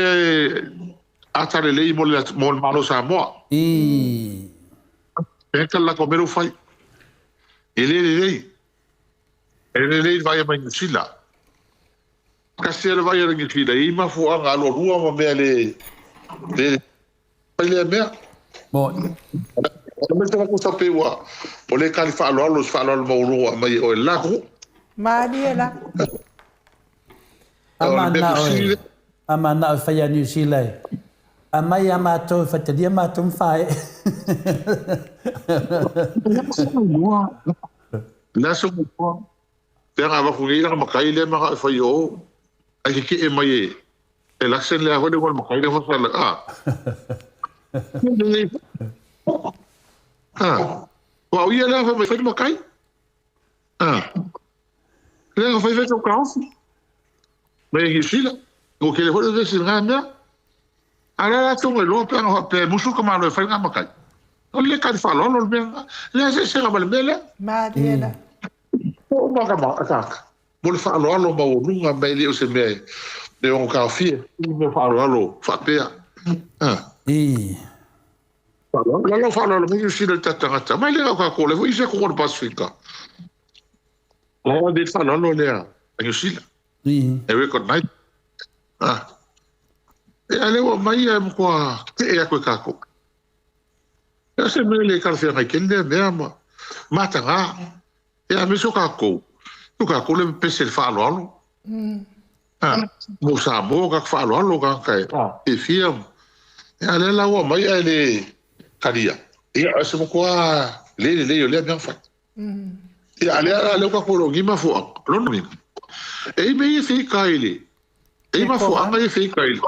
hasta le lei mo malo sa mo. Eka la comer fai. Ele vai mai New Zealand. Kasi ele vai New Zealand. I ma fu anga lo rua ma me le le me. Bon. Me se va ko sa pe wa. O le kali whaaloalo maurua mai o e lako. Mali e la. Amana o whaia New Zealand. A mai a mātou whataria mātou mwhae. Nasa mua. Pea ngā wakungi nga makai le maka e whai o. Ai ki e mai e. E laksen le ahone wal makai le whasala. Wa o ia le awha mai whai makai. Le nga whai whai tau kaofi. Mai e sila. Ko ke le whai vesi ngā mea. Ala la tunga lo pe nga pe musu ka malo fa nga makai. O le ka fa lo lo be. Le se nga mele. Ma diela. O ma ka ma ka. Mo le fa lo ma o lunga be le o se me. De on ka fi. Me fa lo fa pe. Fa lo me si le tata. Ma le ka ko le vo se ko Pasifika. La de fa lo le a. Yo si. E we ko night. E ale wa mai e mkwa te e koe kako. E se mele ka fia mai kende me ma. Mata nga. E a miso kako. Tu kako le pese le fa lo. Mo sa mo ka fa lo ka kai. E fia. E ale la wa mai ele karia. E a se mkwa le le bien fa. E ale ka ko lo ngima fu. Lo no mi. E me e fi kai e ma fu anga e fi kai.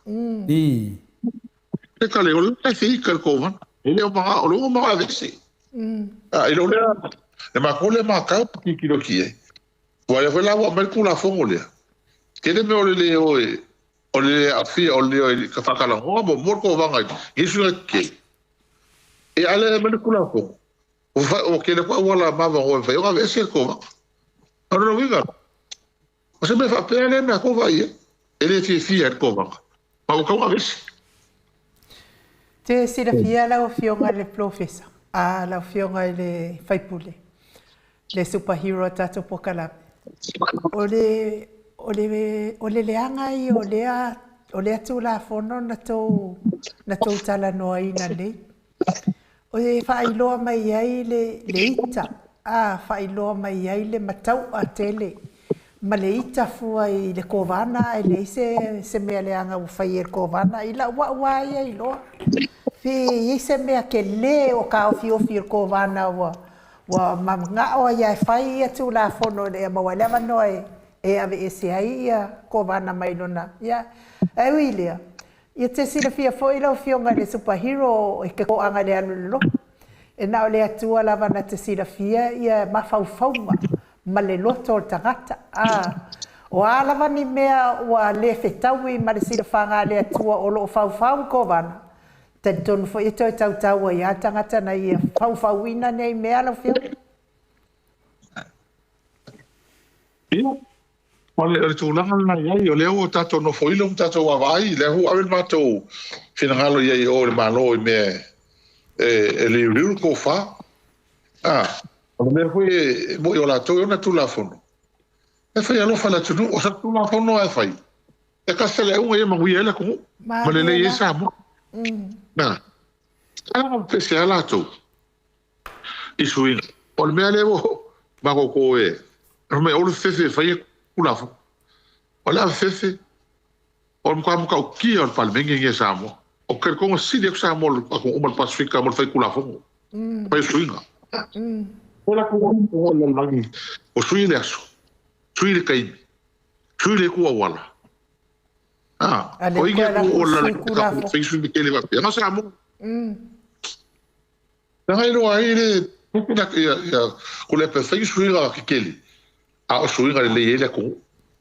E kale o le fi kai ko man. E le ma o lo ma vesi. E lo le e ma ko le ma ka ki kilo ki e. Wa le la wa mer ku la fongo le. Ke le me o le o le a fi o le ka fa kala o mo ko va ngai. E su ke. E ale mer ku la fongo. O ke le ko wala ma va o fa yo vesi ko va. Ora no viga. O se me fa pele me ko va ie. Ele fi ko va. Ma o ka wa vesi. Te sira fia la o fionga le professor. La fionga le faipule. Le superhero tato pokala. Ole leanga I ole atu la fono na to tala no ai na le. Ole fa iloa mai ai le ita. Whailoa mai ai le matau a tele. Ma le ita fua I le kovana e le se mea le anga u whai e kovana I la wa ia I loa. Fi se mea ke le o ka ofi o kovana wa mamnga o ia e whai atu la fono le mawale mano e ave e se ai ia kovana mai lona. Ia, e uilea. Ia te sila fia fo ila o fionga le superhero e ke ko anga le anu lo. E na o le atua lava na te sila fia ia mawhauwhauma ma le loto o tangata. O alava ni mea wa le whetaui ma le sila whanga le atua o lo whauwhau kovana. Te tonu fo ito e tautaua ia tangata na ia whauwhauina nei mea lau fia. Ia. O le tūlanga na iai, o leo o tato no foilo o tato wawai, le hu awen mato finangalo iai o le malo I mea e le riu ko wha. O le mea hui mo I o la tō i ona tūlafono. E whai alofa la tunu, o sa tūlafono e whai. E kastele unga ia mangui ele kumu. Ma le le ia sa mo. Ala pese ala tō. I suina. O le mea lewo, mako ko e. O mea olu fefe whai e kulafo. O la fefe. O muka o kia o palmengi nge samo. O kere kongo sidi ek samo ako umal Pasifika mo fai kulafo. Pai suinga. O la kongo o la langi. O suile aso. Suile kaimi. Suile kuwa wala. O inge o la langi. Fai suile kele wapi. Nga samo. Nga ilo aile. Kule pe fai suile kikeli. O suinga le ele ko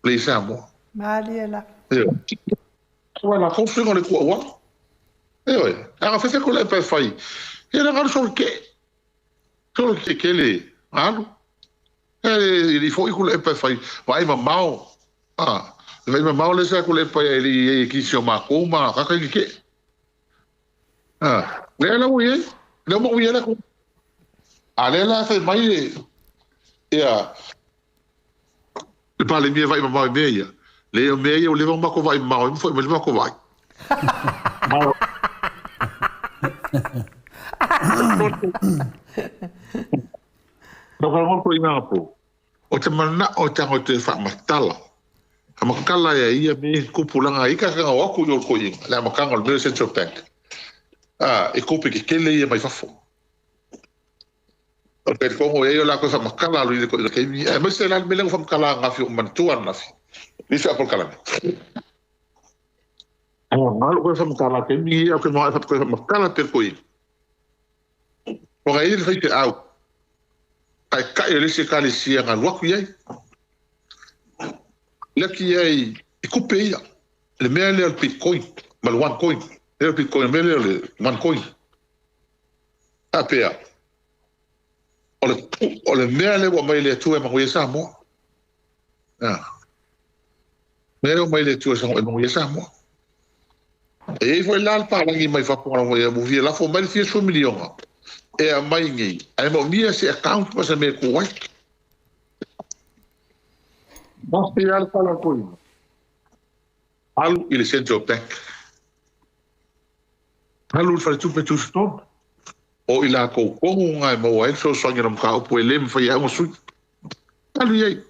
le samo. Maliela. Voilà, quand on le quoi wa. Eh alors fait que le pe fai. Il a sur le quai. Sur le quai les allo. Il faut que le pe fai. Vai mamau. Vai mamau le sa que le pe ele qui sur ma coma, ka que. Le la oui. Le mo oui la ko. Ale la fait mai. Ya. Le parle bien vai mamau meia. Le meia o leva uma vai mal, foi mas uma vai. No ka ngol ko ina po. O te mana o te ngo te fa matala. Ka makala ia me kupulanga ika ka o ku yo ko ing. La makanga o Central Bank. E kupe ke kele ia mai fafo. O te kongo e yo la ko fa makala lu ko ke mi. E mai se la me lengo fa makala ngafi o mantuan nafi. Ni fa por kala. Malo ko fa makala ke mi o ke mo fa ko makala te ko ing. O ga ir fa ke au. Ai ka ele se ka le sia nga waku ye. Leki ye kupe ia. Le me le Bitcoin, mal one coin. Le Bitcoin me le one coin. Apea. O le me le wa mai le tu e mo ye sa mo. Me le mai le tu e mo ye sa mo. E foi lá para ngi mai fa por mo ye mo vi la fo mai fi so million. E a mai ngi ai mo mia se account pa se me ko wai basta ir para ko al il Central Bank alu fa tu pe tu stop o ila ko ngai mo wai so so ngi ram ka o po lem fa ya mo su alu ye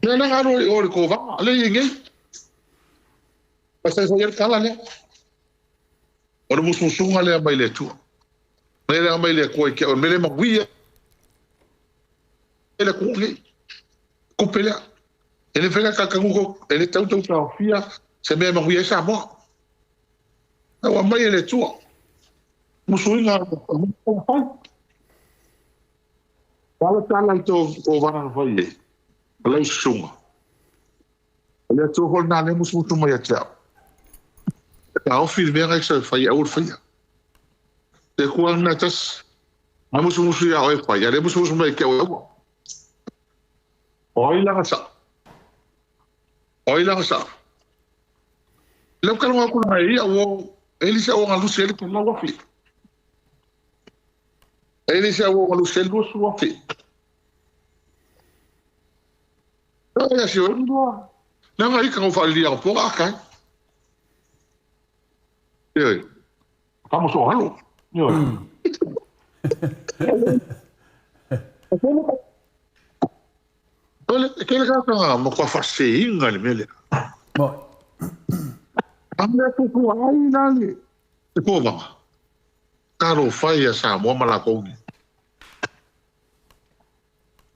na ngaro o ko va le ngi pasa so yer kala le o musunga le mai le tu mai le mai le ko ke o mele magui ele ko ngi ko pela ele fela ka ka ngo ele tau tau fia se me magui sa mo o mai le tu musunga wala tala to o vana foi le sunga ele tu hol na le musunga ya tla ao filmera que fai ao fai te kuang na tas vamos ya oi fai ya lemos mai que oi la sa lo que não com aí o ele se o alu sel com lá fi ele se o alu sel do sua fi ya se o não aí que eu falei um pouco acá Vamos a verlo. Olha, aquele cara tá uma coisa facinha ali, mesmo. Bom. A minha cultura aí, ali. Pô, mano. Caro, faz essa moa malacong.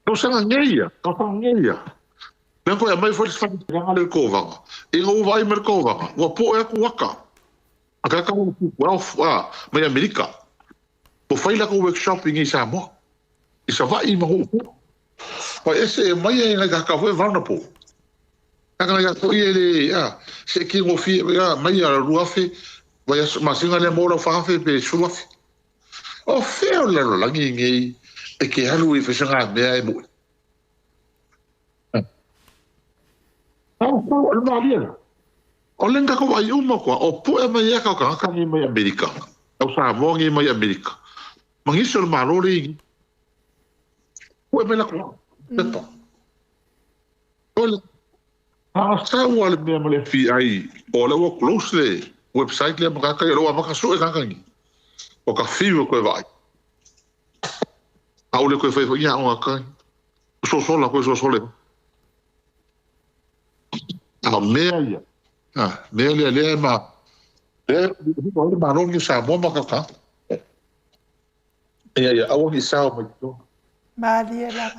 Não se ganha, não se ganha. Não foi a mãe foi fazer ganhar o cova. E não vai mercova. O apoio é com o acá. Agora como mai Amerika po fai la ko workshop ngi sa mo isa vai ma ho pa ese mai e nga ka foi vana po nga ko ele se ki mo fi mai a ruafe vai ma singa le mo fa fe pe suafe o fe o le la ngi e ke halu i fe sanga me ai mo o ma bien o lenga ko ai uma ko o po e mai ka ka ni mai Amerika o sa mo ngi mai Amerika mangi sur malori o me la ko peto o sa wal me le fi ai o le wo close le website le ma ka lo ma ka so e ka ngi o ka fi ko vai a o le ko fa ya o ka so la ko so le a me le ma le ma no ni sa mo ma ka ya awo ni sa mo to Mali la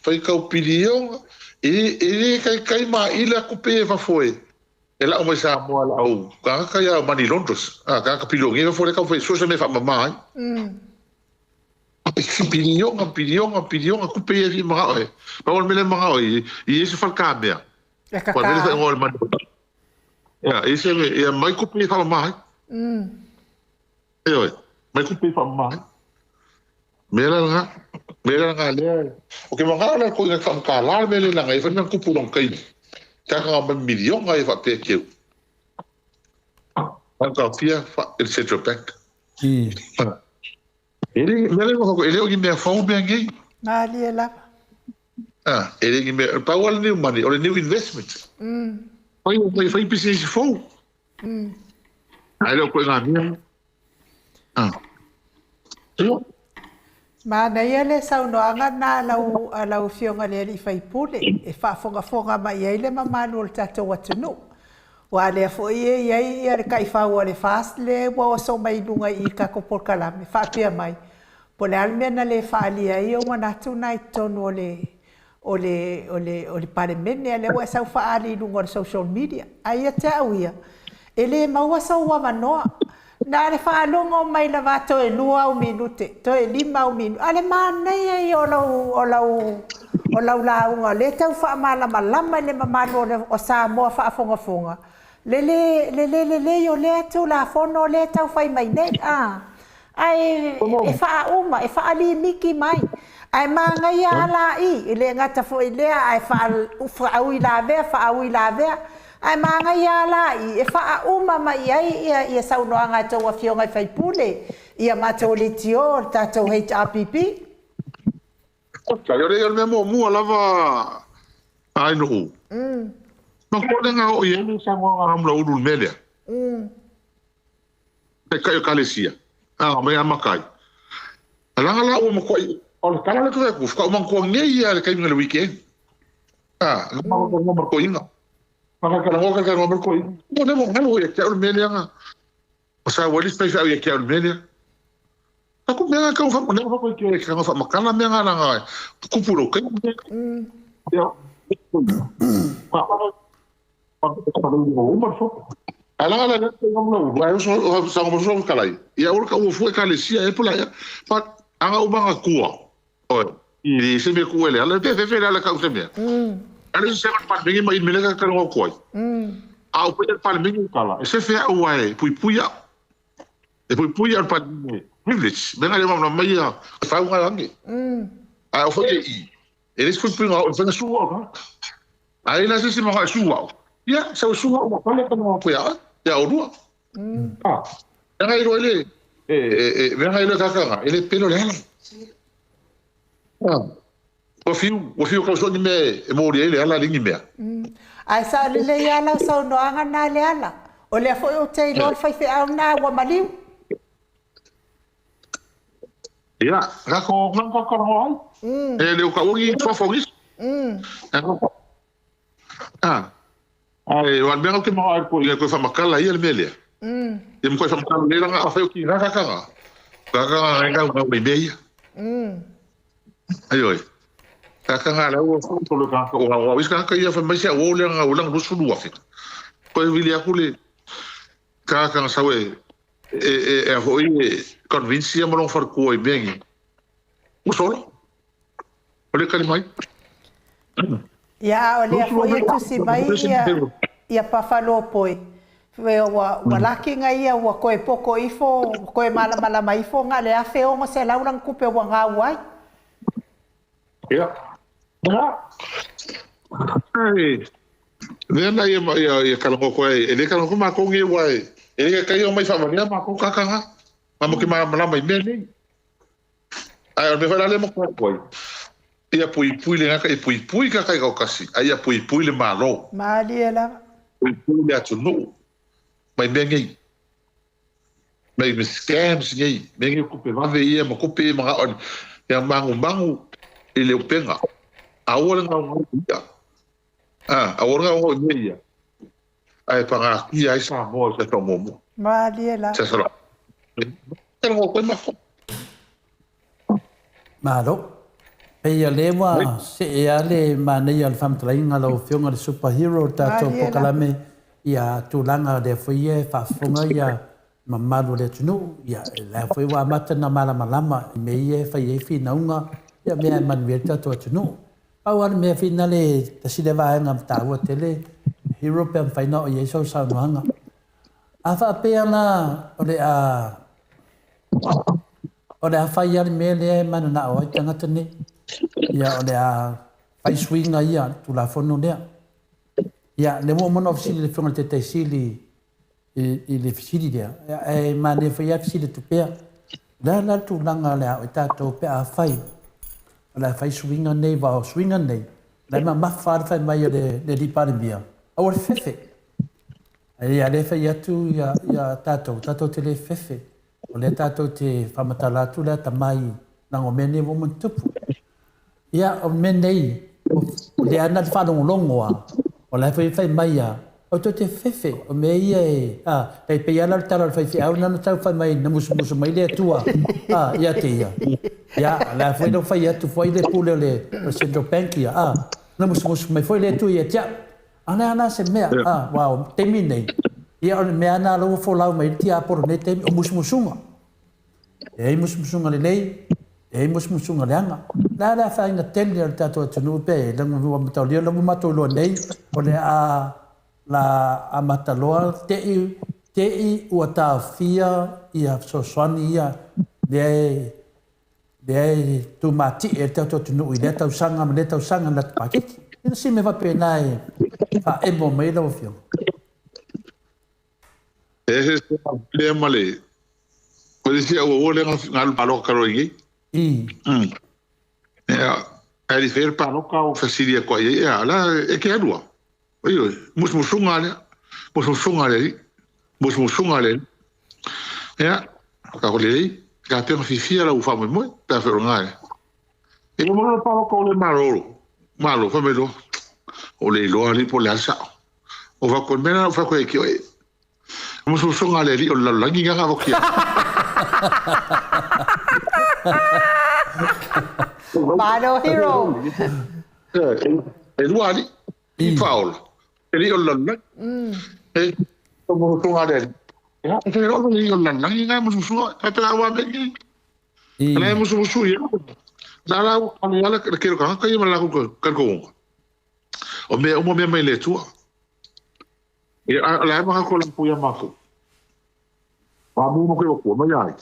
fai ka opinion e kai ma ila ku pe fa foi ela o mai sa mo ala o ka ya mani lontos ka pilong e foi ka foi so se me fa mama opinion ku pe e ma e pa o me le ma e se fa ka bea quando ele foi mal esse é mais cupim fala mais mais cupim fala mais mera nga le o que manga la ko nga fam kala mele la ngai fa nang kupu long kai ka nga ba million ngai fa pe ke ka fia fa el Central Bank ele mele ko ele o que me fa o bem ngai Mali la ele que me pa o new money or new investment foi business fo aí eu coisa minha Ma na ia le saunoaga na lau fionga le ali faipule e whaafonga mai ai le mamanu o le tatou atunu. Wa le fo ia le kaifau le fast le wa so mai lunga I ka ko por kalame whaapia mai. Po le almena le whaalia I o manatu nai tonu o le paremene le wa sau whaali lunga o social media. Ai te auia. Ele maua sau wa manoa. Na le whaalongo mai la vato e 2 minute, to e 5 minute. Ale manei ai o lau launga. Le tau whaamalama le mamano o Samoa whaafonga. Le yo le atu la fono le tau whai mai nei. Ai e whauma, e whaali miki mai. Ai mangai ala I le ngata fo I lea ai whaaui la vea. Ai mangai ala I e whauma mai ai ia saunoanga tau a fionga I whaipule. Ia matou le tio tatou HRPP. Kai ore me mo mua lava ai no. Ma ko le nga o ye ni sa mo am la udul media. Te kai kalesia. Me ama kai. Ala o mo ko o kala le ko ko man ko ngai ya le kai ngel weekend. Mo ko inga. Maka kala ngoka ka ngomber ko. Mo ne mo halo ye ka media nga. O sa wali spai fa ye ka media. Aku menga ka fa mo ko ke ka fa makana menga nga. Kupuro ka. Ya. Ala le ngomlo. Wa so sa ngomlo kalai. Ya ur ka u fu ka le sia e pula ya. Pa anga u banga kua. O I se me kuele ala te fe ala ka u se me. Ale se pa bingi mai me le ka ngo koi. Au pe pa bingi kala. Se fe au ai puipuia. E puipuia pa privilege. Venga le mamma mai ya. Fa un angi. Au foi I. Ele se puipuia o fa suo. Ai la se mo suo. Ya, se suo mo pa le ka ngo puia. Ya o rua. Venga I roile. Venga I le ka. Ele pelo le ala. O fiu ka so ni me e mori ele ala lingi mea. Ai sa le ala sa no anga na le ala. O le fo o te no fai fe au na wa maliu. Ya, ka ko man ko ko. Le ka o ngi fo fo ngis. Ai, wan benga ke mo ai ko fa makala ia le mele. Ye mo ko fa makala le nga fa o ki ka. Ka nga nga be be. Ai oi. Ka ngala o so lo ka o wis ka ia fa mai se o le nga o lang rusu lu afi ko vili akule ka sawe ho I convince mo long far ko I bengi o solo o le kali mai ya o le fo I tu si mai ia pa falo poi ve wa laki nga ia wa ko e poko ifo ko e mala mai fo nga le afe o mo se la ulang kupe wa nga wai ya. Ai. Nena ia kalango ko ele kalango ma ko ngi wai. Ele ka yo mai fa mania ma ko ka ka. Ma mo ki ma mai meni. Ai me fa le mo ko. Ia pui le ka pui ka ka kasi. Ai ia pui le malo. Mali ela. Pui le atu no. Mai meni. Mai scams ngi. Meni ko pe va ve ia mo ko pe ma on. Ya mangu. Ele o penga. Awora nga ia. Awora nga ia. Ai para ia ai sa mo se to mo. Maliela. Se sala. Tengo ko ma. Malo. Peia lewa se ale manei al fam trainga lo fionga de superhero tato pokalame ia tulanga de foie fa fonga ia mamalu le tunu ia la foi wa mata na malama me ia fa ia fi naunga ia me man verta to tunu awar me finale tasile va ngam tawa tele hero pem faina ia so sa noanga afa peana ole a fa ia me le man na o tanga tene ia ole a fai swinga ia tu la fono lea ia le mo mono fsili le fonga te sili le fsili dia e ma ne fa ia fsili tu pe la tu langa le o tato pe a fai la fai swinga nei va swinga nei la ma fa fa mai le di paribia o fefe ia le fa ia tu ia tato te le fefe o o le tātou te whamatalatu le tamai na o mene o mantupu. Ia o menei, o le ana te whanongolongoa, o le whai mai a, o to te whewhe, o me ia e, pei pei ana tara le whai au nana tau whai mai, na musu mai le atua, ia te ia. Ia, la whai no whai atu, whai le pule le Central Bank ia, na musu mai whai le atua ia tia, ana se mea, wow, te minei. Ia o me ana lo fo lau mai ti aporo ne te o musmusunga. E musmusunga le lei, e musmusunga le anga. La fa ina tele al tato tunu pe, la mo mo tau le mo mato lo nei, o le la amataloa te i o ta fia ia so swani ia de tu mati e tato tunu i le tau sanga me le tau sanga na paketi. Ina si me va pe nai fa e mo mai lo fio. Ese es el problema le. Pues decía, o le ngal palo karo yi. Ya, el palo ka o fasilia ko ya, la e que alua. Oye, musmusunga le. Ya, ka ko le, ka pe fifia la u fa mo, ta fe ngale. E mo no palo ko le malo, fa me lo. O le lo ali po la sa. O va con mena, o fa ko e ki oye. Musmusunga le o la langi nga ka kia. Mano hero. E luali, i Paolo. E lì ho l'anna. E come tu guardi. E però lì ho l'anna, non è musuo, è per la guardia. Non è musuo. La guardia che lo io me la con. O me mai le tua. E la ma con la puia mako. Ma mo ko ma ya.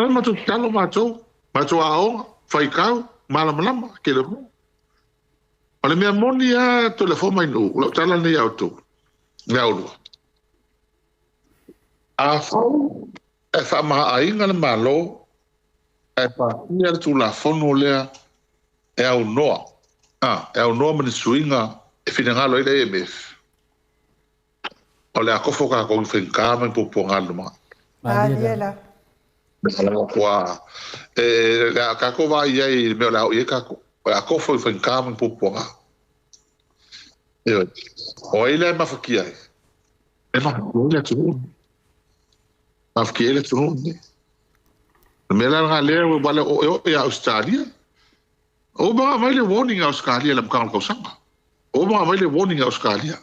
Ma tu talo ma tu ao, fai kau, malama ke lo. Ole mea moni a telefon mai no, lo tala ni auto. Ngau. A fau, e fa ma ainga le malo, e pa ia tu la fono lea, e au noa. E au noa mani suinga, e fina ngalo i le EMF. Ole a kofo ka kong whenka mai popo ngalo ma. Diela. Kwa, a kako wa iei meo lao ie kako. A kofo i whenka mai popo ngalo. O ele mafakia. E mafakia tu. Mafakia le tu. Me la ngale o bale o e Australia. O ba mai le warning Australia lam kan ko sanga. O ba mai le warning Australia.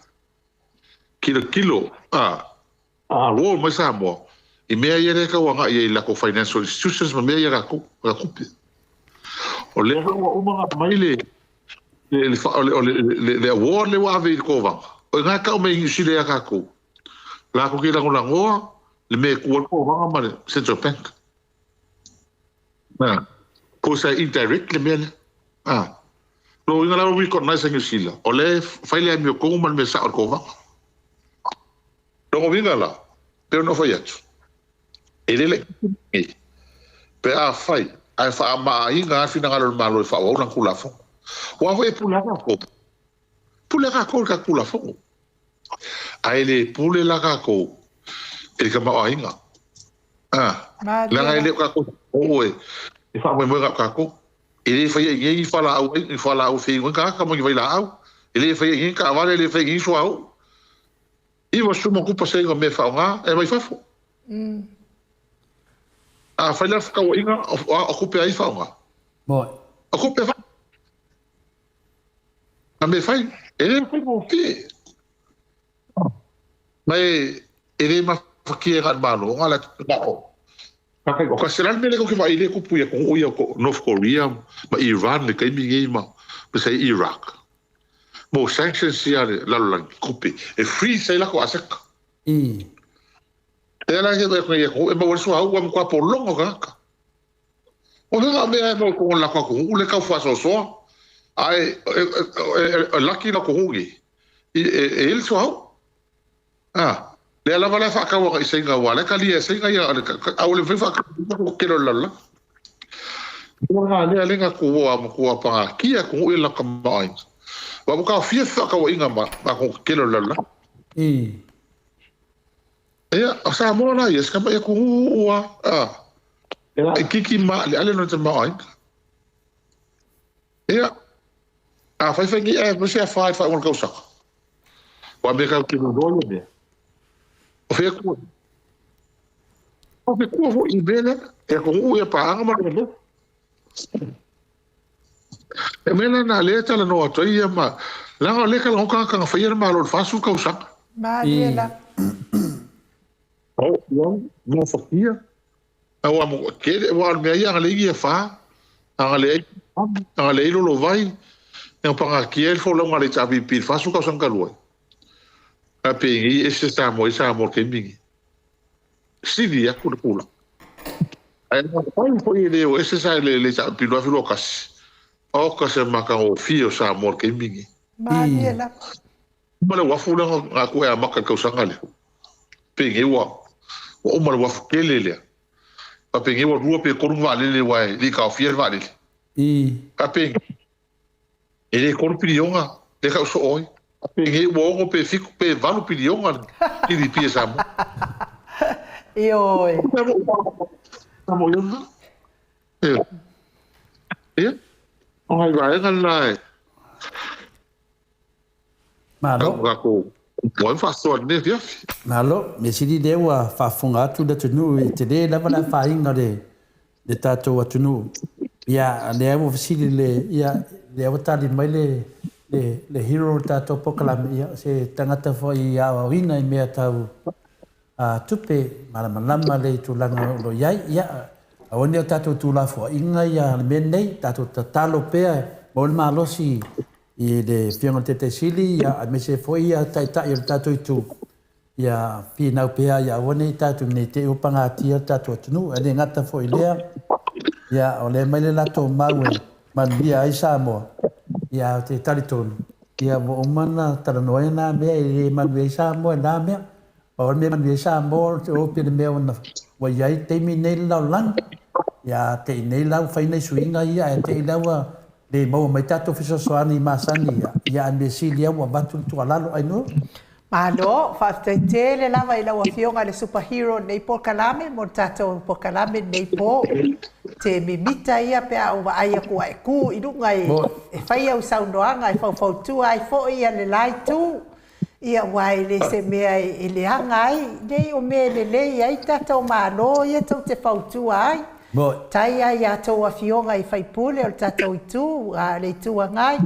Kilo. Wo mai sa mo. I mea ia ka wanga ia la ko financial institutions ma mea ia ko o le o ma mai le award le wa ve ko va o nga ka me ngi sile ka ko la ko ki la ko la ngoa le me ko va ma Central Bank ko sa indirect le me lo nga la wi ko na sa ngi sila o le fa le mi ko ma me sa ko va lo vinga la pero no foi hecho ele pe a fai ai fa ma inga fina ngalo malo fa o na kula fo wa ve pula ka kula fo ai le pule la ka ko e ka ma inga la ga le ka ko o e fa mo ka ko ele fa ye fa la au fi ka mo vai la au ele fa ye ka va le fa ye so au i va su mo ku pa se me fa nga e vai fa fo fa la ka inga o ku pe ai fa nga mo o ku pe fa me fai ele foi mo que mas ele ma fakia ga malo ngala o ka selan me le ko ke vai le ku pu ya ko North Korea ma Iran le kai mi ma sai Iraq mo sanctions ya la kupe e free sai la ko asaka ela que vai com e mo so au com a polongo ka o nga me mo ko la ko le ka fa so ai lucky la ko ngi il so le la vala fa ka wa sai nga wala ka li sai nga ya au le fa ke lo la nga le nga ko wa mo ko pa ki ko la ka mai wa mo ka fi fa ka wa inga ma ko ke lo la Ia, sa mo na yes ka ba ya ku ua. E kiki ma le ale no te ma ai. Ia. Fai ngi e mo se fai un kausa. Wa be ka ki no dolo be. O fe ku. O fe ku vo I bele e ku ua pa anga ma no. E mena na le tala no to ia ma. La le ka lo ka fa ma lo fa su kausa. Ma la. Oh, mo fakia. Awa mo ke wa me ia le ia fa. Anga le lo vai. E panga ki el fo lo ngale tabi pi fa su ka san ka lo. A pe ngi e se sa mo ke mingi. Sidi ya ku pula. Ai mo fo ile o ese sa le ta pi lo filo kas. O ka se maka o fio sa mo ke mingi. Ma la. Mala wa fu la ku e maka ka san ngale. Pe ngi wa o mala wa ke le. Pa pe ngi wa ru pe ko vale le wa li ka fiel vale. Pa pe ele ko pilionga de ka so oi. Pa pe ngi wo pe fiku pe valu pilionga ki di pi sa mo. Oi. Amo yo no. Ai vai ngalai. Malo. Mo fa so ne dia. Malo, me sidi de wa fa funga tu da tunu te de la bana fa inga de tato wa tunu. Ya, le amo sidi le ya le o tali mai le hero tato pokalam ya se tangata fo ya wa wina me tau. Tupe malama le tu langa lo ya ya. Awani tato tu la fo inga ya me nei tato talo pe bol malosi I le fianga te sili ya me se foi ya tai tato itu ya pina pea ya wone tato ne te upanga tia tato tunu ane ngata foi lea ya ole mai le lato mawe man bia ai samo ya te taliton ya mo mana taranoe na me e man be samo na me o me man be samo o pe me ona wa ya te mi nei lau lang ya te nei lau fai nei suinga ya te lau le mau mai tato fiso soani masani ya ande silia wa batu tu alalo ai no malo fa te le lava ila wa fionga le superhero nei po kalame mo tato po kalame nei po te mimita ia pe au wa ai ku I ngai e fai au saunoanga e fau tu ai fo ia le lai tu ia wai le se mea e le angai nei o me le ai tato malo ia tau te fau tu ai tai ai a tau a fionga I fai pule o tatou itu a le tu ngai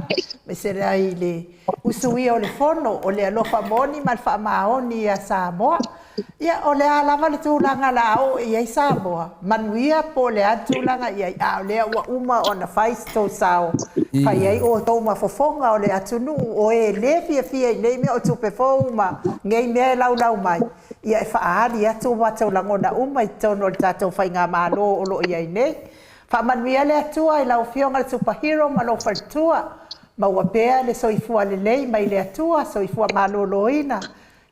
me se ai le usui o le fono o le alofa moni mal fa maoni a Samoa ia o le alava le tūlanga la o I Samoa manuia po le atūlanga ia a le wa uma ona fai sto sao fai ai o tau ma fofonga o le atunu o e le fia nei me o tupe foma ngei me lau mai ia e whaari atu watau langona uma I tono o tatou whai ngā mālo o lo ia nei. Whamanuia le atua I lau fionga le superhero ma lo whartua. Ma ua pēa le soifua le lei mai le atua, soifua mālo loina.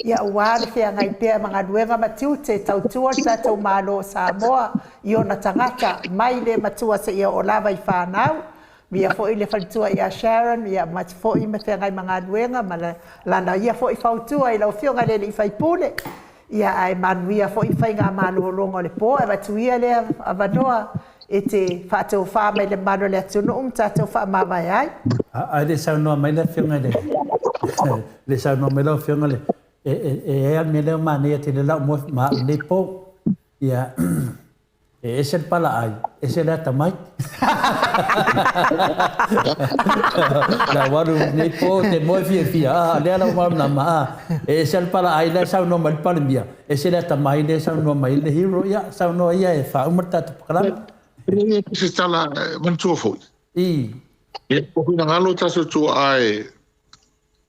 Ia ua le whea ngai pēa mga nuenga matiu te tautua le tatou mālo Samoa. I ona tangata mai le matua se ia o lava I whanau. Mia fo I le whalitua ia Sharon, mia mati fo I me whea ngai mga nuenga, ma lana ia fo I whautua I lau fionga le I whaipule. Ia ai manuia fo I whai ngā mālolonga le pō, e watuia le avanoa e te whātou whā mai le mano le atunu tātou wha mawai ai. Ai le saunoa mai le whionga le. Le saunoa mai le whionga le. E me leo mānea te le lau mo le pō. Ia e se pala ai, e se le ata mai. La waru nei po te moi fia, le ala wam na ma. E se pala ai le sau no mal pala mia. E se le ata mai le sau no mai le hero ya, sau no ia e fa umata te pakala. E se tala mantua foi. E po na ngalo taso tu ai.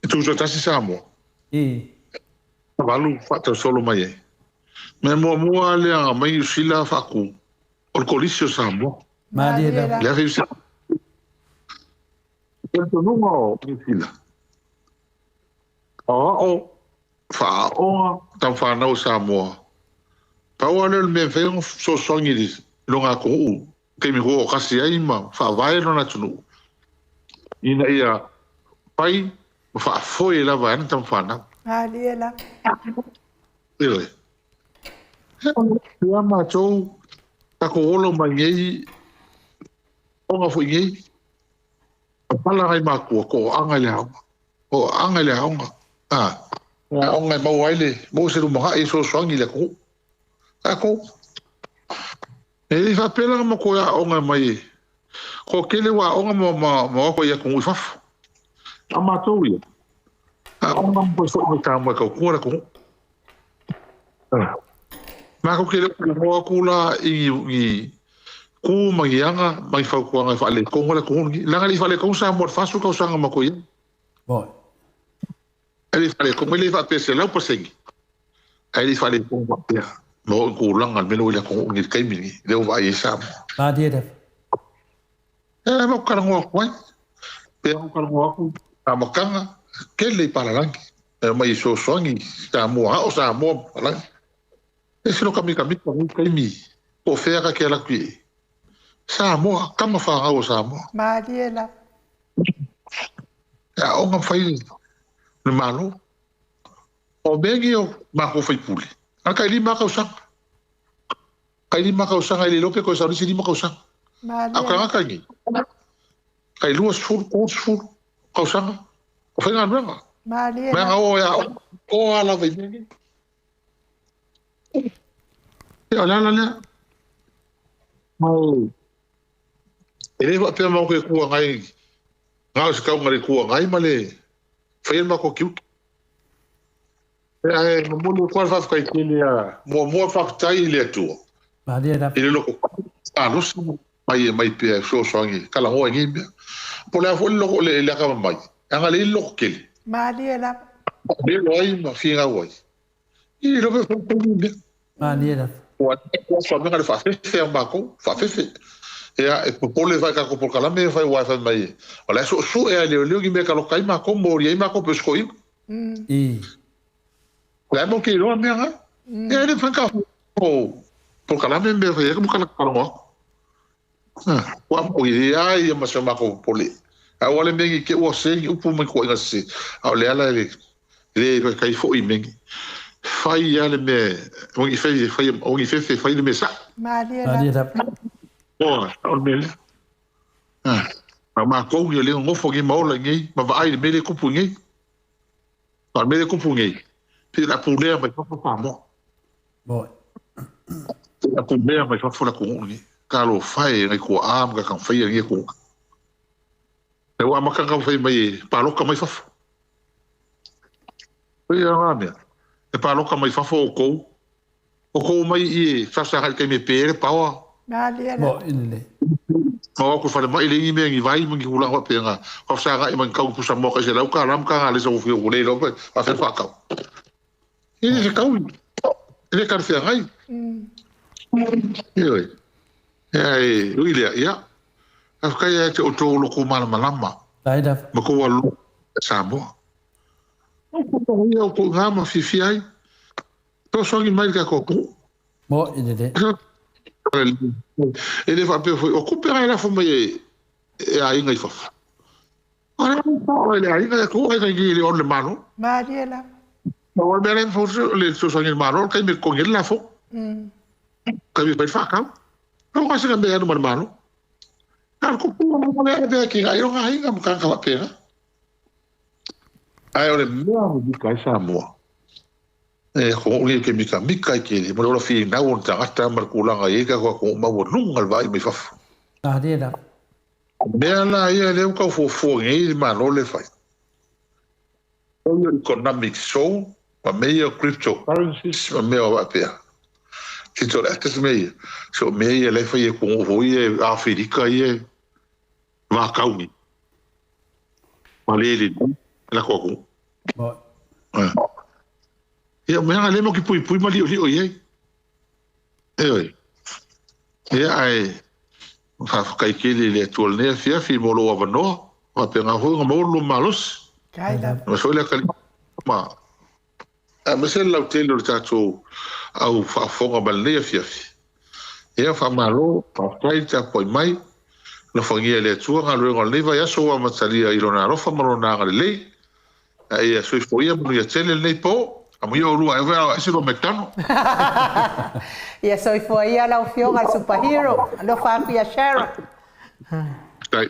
Tu so tasi samo. Valu fata solo mai. Me mua le a mai usila faku. O colisio Samoa. Maria. Le avisa. Tanto não o fila. O fa o tan fa no Samoa. Pa o le me fe so songi dis. Longa ko ke mi ho kasi ai ma fa vai no na tunu. Ina ia pai fa foi la va tan fa na. Aliela. Ele. Ia mātou, tako olo mai ngei, onga fo ngei, pala ngai mākua ko anga le haunga. O anga le haunga. Onga mau aile, mau se rumaha e so soangi le ko. Ako. E li whapela ma ko ya onga mai. Ko kele wa onga ma ko ya ko ufafu. A mātou ia. Onga mo so mo tama ka ko ko. Ma ko kele ko kula i ku magianga mai fa ko nga fa le ko ngala ko ngi la ngali fa le ko sa mo fa su ko sa nga ma ko ia. Bo. Ele fale ko le fa pese la po sengi. Ele fale ko ba ia. No ko langa meno le ko ngi kai mini le va ia sa. Ba dia de. Mo ka ngo ko. Pe ko ka ngo ko a makanga ke le para langi. Mai so songi ta mo ha o sa mo la. Ese lo kami ko kai mi. O fera ke la qui. Samoa, kama whāngau Samoa. Mariela. Ia o ngā whai ni mano. O bengi o mako whai puli. Ana kai li makau sanga. Kai li makau sanga ili lope koe saurisi li makau sanga. Mariela. A ka ngaka ngi. Kai lua sfuru, kau sanga. O whai ngā nuanga. Mariela. Mea o ya o ala vai bengi. Ia lala lea. Mau. Ele va pe mau ke ku ngai. Ngau se kau ngari ku ngai male. Fai ma ko kiu. E mo mo ko fa kai kile ya. Mo fa tai le tu. Ba dia da. Ele lo ko. No mai pe so ngi. Kala ho ngi. Po la fo lo le ka mai. Anga le lo kile. Mariela. Le lo ai ma fi nga wai. I lo pe fa ngi. Ba dia da. O so me ga fa fe ma ko. Fa fe. Ia e popole vai ka ko por kala me vai wifi mai. Ola so e le ngi me ka lo kai ma ko mo ri ma ko pe skoi. I. La mo ke ro me ha. E le fa ka o por kala me vai ka mo kala ka lo. Wa mo ia ia ma so ma ko pole. A wale me ke o se u pu me ko nga se. A le ala le kai fo i me. Fai ia le me o ngi fe le me sa. Mariela. Ba dia da. O mele. Ma ko ngi le ngofo ngi maola ngi, ma vai mele kupu ngi. Pa mele kupu ngi. Pi la pulea mai fa fa mo. Bo. La pulea mai fa fa la ko ngi. Ka lo fai ngi ko am ka kan fai ngi ko. E wa ma ka kan fai mai pa lo ka mai fa. Oi a me. E pa lo ka mai fa fo ko. O ko mai i fa sa ka me pere pa wa. Mariela. Bo inle. O ko fa mai le ngi me ngi vai ngi hula ho pe nga. Fa sa ga i man ka ku sa mo ka se la ka ram ka le so fi o le lo fa fa fa ka. Ele se kau. Ele ka fe ai. Oi. Ai, uile ia. Af ka ia te o to lo ko mala malama. Ba da. Ma ko wa lo sa mo. O ko nga ma fi ai. To so ngi mai ka ko. Bo inle. Ele va pe o kupera la fo mai e ai ngai fa. Ora no ele ai ngai ko ai ngai le on le mano. Mariela. O le beren fo le so so ngi mano kai me ko ngi la fo. Kai me fa ka. No ko se ngai me no mano. Kan ko ko mo le de ki ai o ngai ngam ka ka pe. Ai o le mo di kai sa mo. E ko le ke mika ke mo lo fi na o ta ata mar kulanga e ka ko ma wo lungal vai me fa. Ba dia da. Bea la ia le ka fo ngi ma no le fai. O le economic show, ma me cryptocurrencies, ma me o pe. Ki to la tes me. So me le fai ko o ie Afrika ie ma kauni. Ma le la ko. Bo. Ia me nga le mo ki pui ma li o ye. Oi. Ia ai fa kai ke le tol ne fi mo lo wa no. Ma pe nga ho mo lo malos. Kaila. Ma so le ka ma. A me se la hotel lo tato au fa fonga bal ne fi. Ia fa malo pa kai ta poi mai. No fangia le tua nga lo le va ya so wa matsalia i lo na ro fa mo na nga le. Ai so fo ia mo ia tele le po. Amui o rua, e se lo metano. Ia soifua ia lau fionga superhero, lo whapia Sharon. Tai.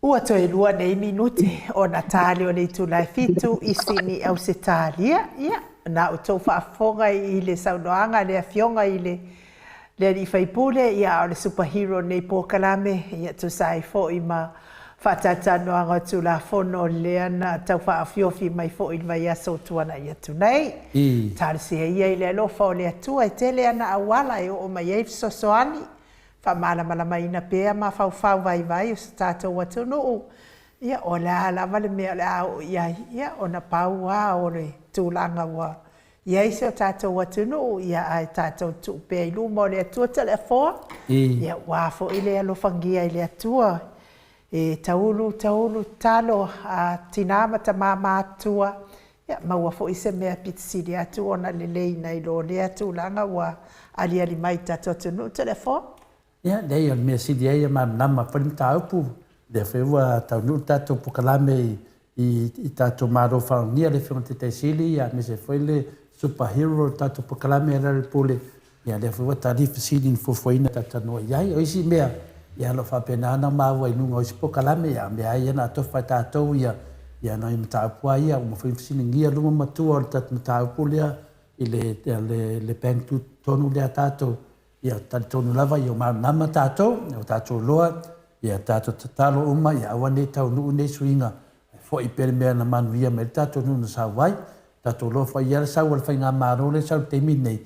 Ua toi lua nei minuti o na tali o nei tulai fitu i sini au se talia. Ia, na o tau whaafonga i le saunoanga le fionga i le ni whaipule ia o le superhero nei pōkalame. Ia tu sai fo i ma whatatano anga tu la fono lea na tau whaafiofi mai fo i mai aso tuana ia tu nei. Tari se ia i le alofa o le atua i tele ana awala e o mai eif sosoani. Whamala ina pēa ma whau vai o sa tātou atu nuu. Ia o le alawa le mea le au ia o na pau a o le tūlanga wa. Ia ise o tātou atu nuu ia ai tātou tu pēa i luma o le atua tele a fōa. Ia wafo i le alofangia i le atua. E taulu talo a tinama ta mama atua. Ia maua fo ise mea pitisiri atu ona le leina i lo le tūlanga wa ali mai tātou atu nuu tele a fōa. Ia, dei al mea sidi ai ma nama whalim tāupu. Dea whewa tau nu tātou pukalame i tātou maro whaongia le whionga te teisili. Ia, me se whaile superhero tātou pukalame e rare pule. Ia, dea whewa tarifa sidi ni fufuina tātou noa. Iai, oisi mea, ia lo whapena ana maua i nunga oisi pukalame. Ia, mea ai ana atofa tātou ia. Ia, no i mtaupua ia, uma whalim sini ngia lunga matua o tātou mtaupu lea. I le pengtu tonu lea tātou. Ia tonu lava ia o nama tātou, o tātou loa, ia tātou tatalo uma, ia awa nei tau nuu nei suinga. Fo i pere mea na manuia me tātou nuu na sawai, tātou loa fai ia sau ala fai ngā maro le sau te minei.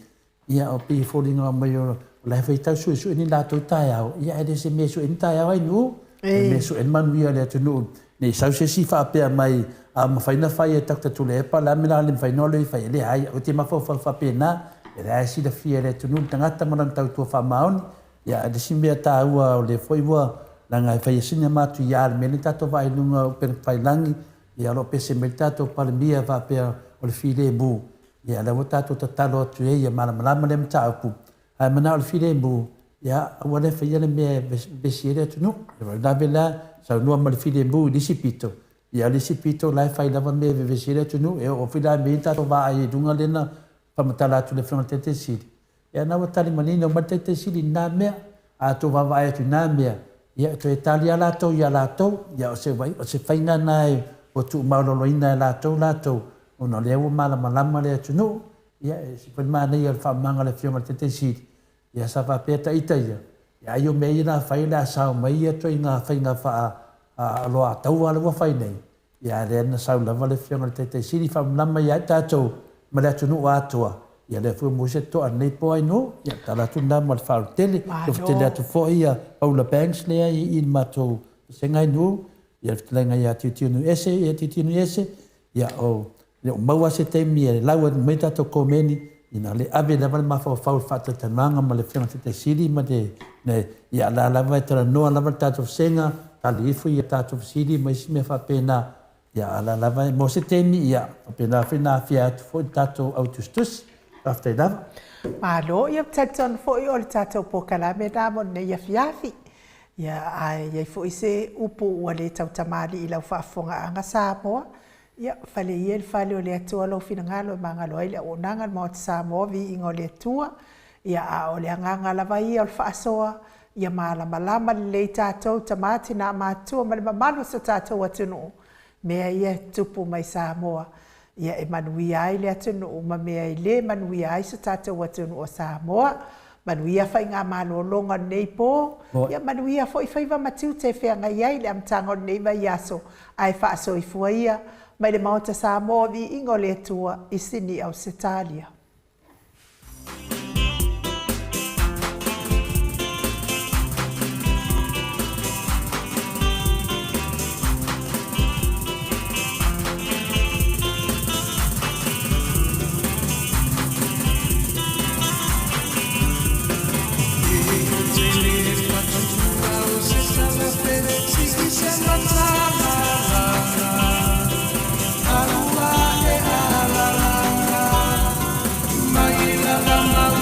Ia o pi fōringa o mai o lai fai tau sui ni lātou tai au. Ia ere se me sui ni tai au ai nuu, me sui ni manuia le atu nuu. Nei sau se si whapea mai, a mawhaina fai e takta tule epa, la me la le mwhainole i fai ele ai, o te mawhau whapea nā. E rea si da fia le tunu tangata marang tau tua whamaoni. Ia ade si mea tā ua o le whoiwa la ngai whai asina mātu i ale mele tātou vai nunga o pere whailangi. Ia lo pese mele tātou pale mia whapea o le while e mū. Ia la o tātou tatalo atu e ia malamalama le mta upu. Hai mana o le while e mū. Ia ua le whai ale mea besi ere tunu. Ia la vela sau nua ma le while e mū i lisi pito. Ia lisi pito lai whai lava mea besi ere tunu. E o whila mea tātou vai e dunga lena pamatala atu le whionga te siri. Ia nawa tali manina o mata te siri nā mea, a tō wawai atu nā mea. Ia tō e tali a lātou i a lātou, ia o se whainga nai o tū maurolo ina e lātou, o no leo malama le atu no, ia e se whainga nei al whamanga le whionga te siri. Ia sa whapeta ita ia. Ia i o mea ina whaile a sao mai ia tō i ngā whainga wha loa tau ala wa whainei. Ia rea na sao lava le whionga te siri whamlama ia tātou, ma le atu nuu atua. Ia le fua mo se toa nei po ai no. Ia tala tu nā ma le whaaru tele. Ia tele atu fo ia Paula Banks lea i matou sengai no. Ia lenga ia tiutinu ese, Ia o maua se teimi e laua mei tatou komeni. Ina le ave lava le mawhau whaatatananga ma le whianga te siri ma te ia la lava e tala noa lava tatou senga. Tali ifu ia tatou siri ma isi mea whapena. Ia ala lava mo se temi ia pena fina fia atu fo tatou autustus after lava. Malo ia taton fo i ol tatou pokalame na mo ne ia fiafi. Ia ai ia fo ise upu wale tau tamali i lau whaafonga anga Samoa. Ia fale ia le fale o le atua lau fina ngalo mga loa ile o nanga mo te Samoa vi ingo le atua. Ia a o le anganga lava ia ol whaasoa. Ia malama le tatou tamati na matua ma le mamalo sa tatou atunu. Mea ia tupu mai Samoa. Ia e manuia ai le atunu ma mea i le manuia ai sa tātou atunu o Samoa. Manuia whai ngā malolonga nei pō. Ia manuia fo i whaiva matiu te whea iai le amtanga nei mai aso. Ai whaaso i fua ia. Mai le maota Samoa vi ingo le atua i sini au Setalia. La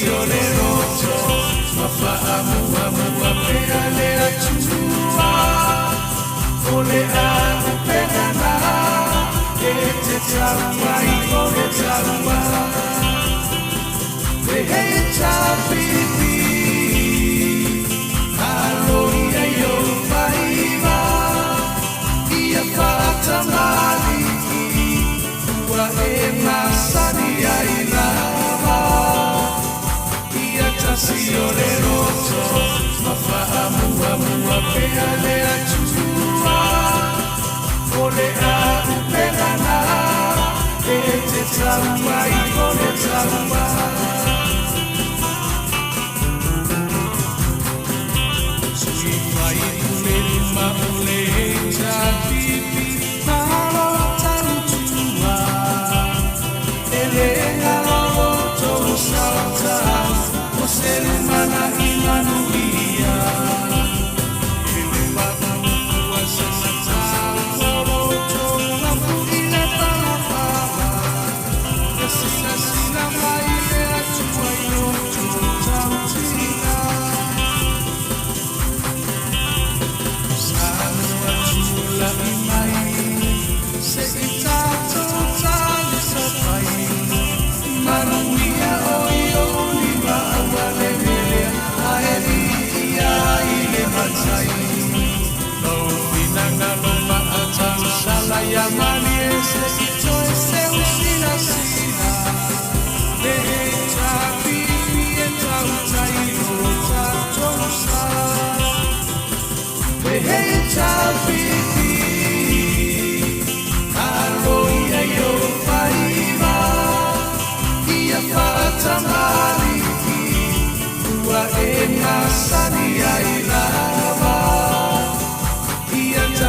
siole roto mafahamu wapea le achua ole akupendana ete tawa ikole tawa lehecha pipi aloia yo maiva ia pata mali wa emasani ya ilava ia tasiole roto mafahamu wapea le achua ole akupendana ete tawa ikole tawa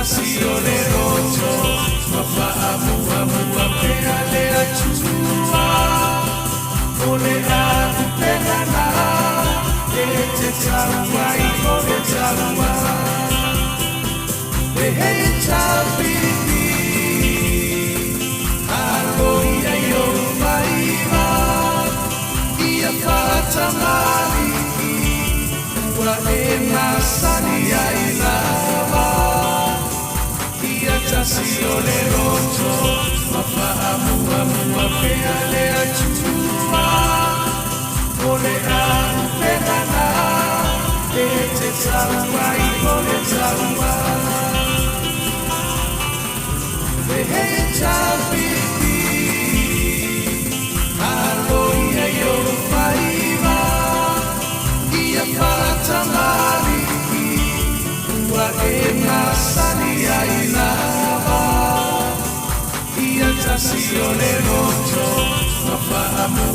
siole roto mafahamu wapea le achua ole akupendana ete tawa ikole tawa lehecha pipi aloia yo maiva ia pata mali wa emasani ya ilava siole roto mafahamu wapea le achua ole akupendana ete tawa ikole tawa lehecha pipi aloia yo maiva ia pata mali wa emasani ya ilava siole roto mafahamu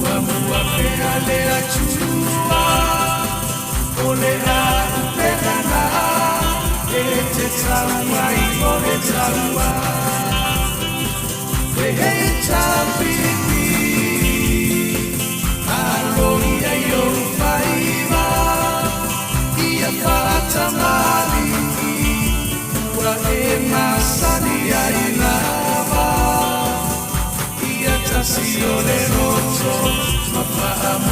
wapea le achua ole akupendana ete tawa ikole tawa lehecha pipi aloia yo maiva ia pata mali wa emasani ya ilava siole roto mafahamu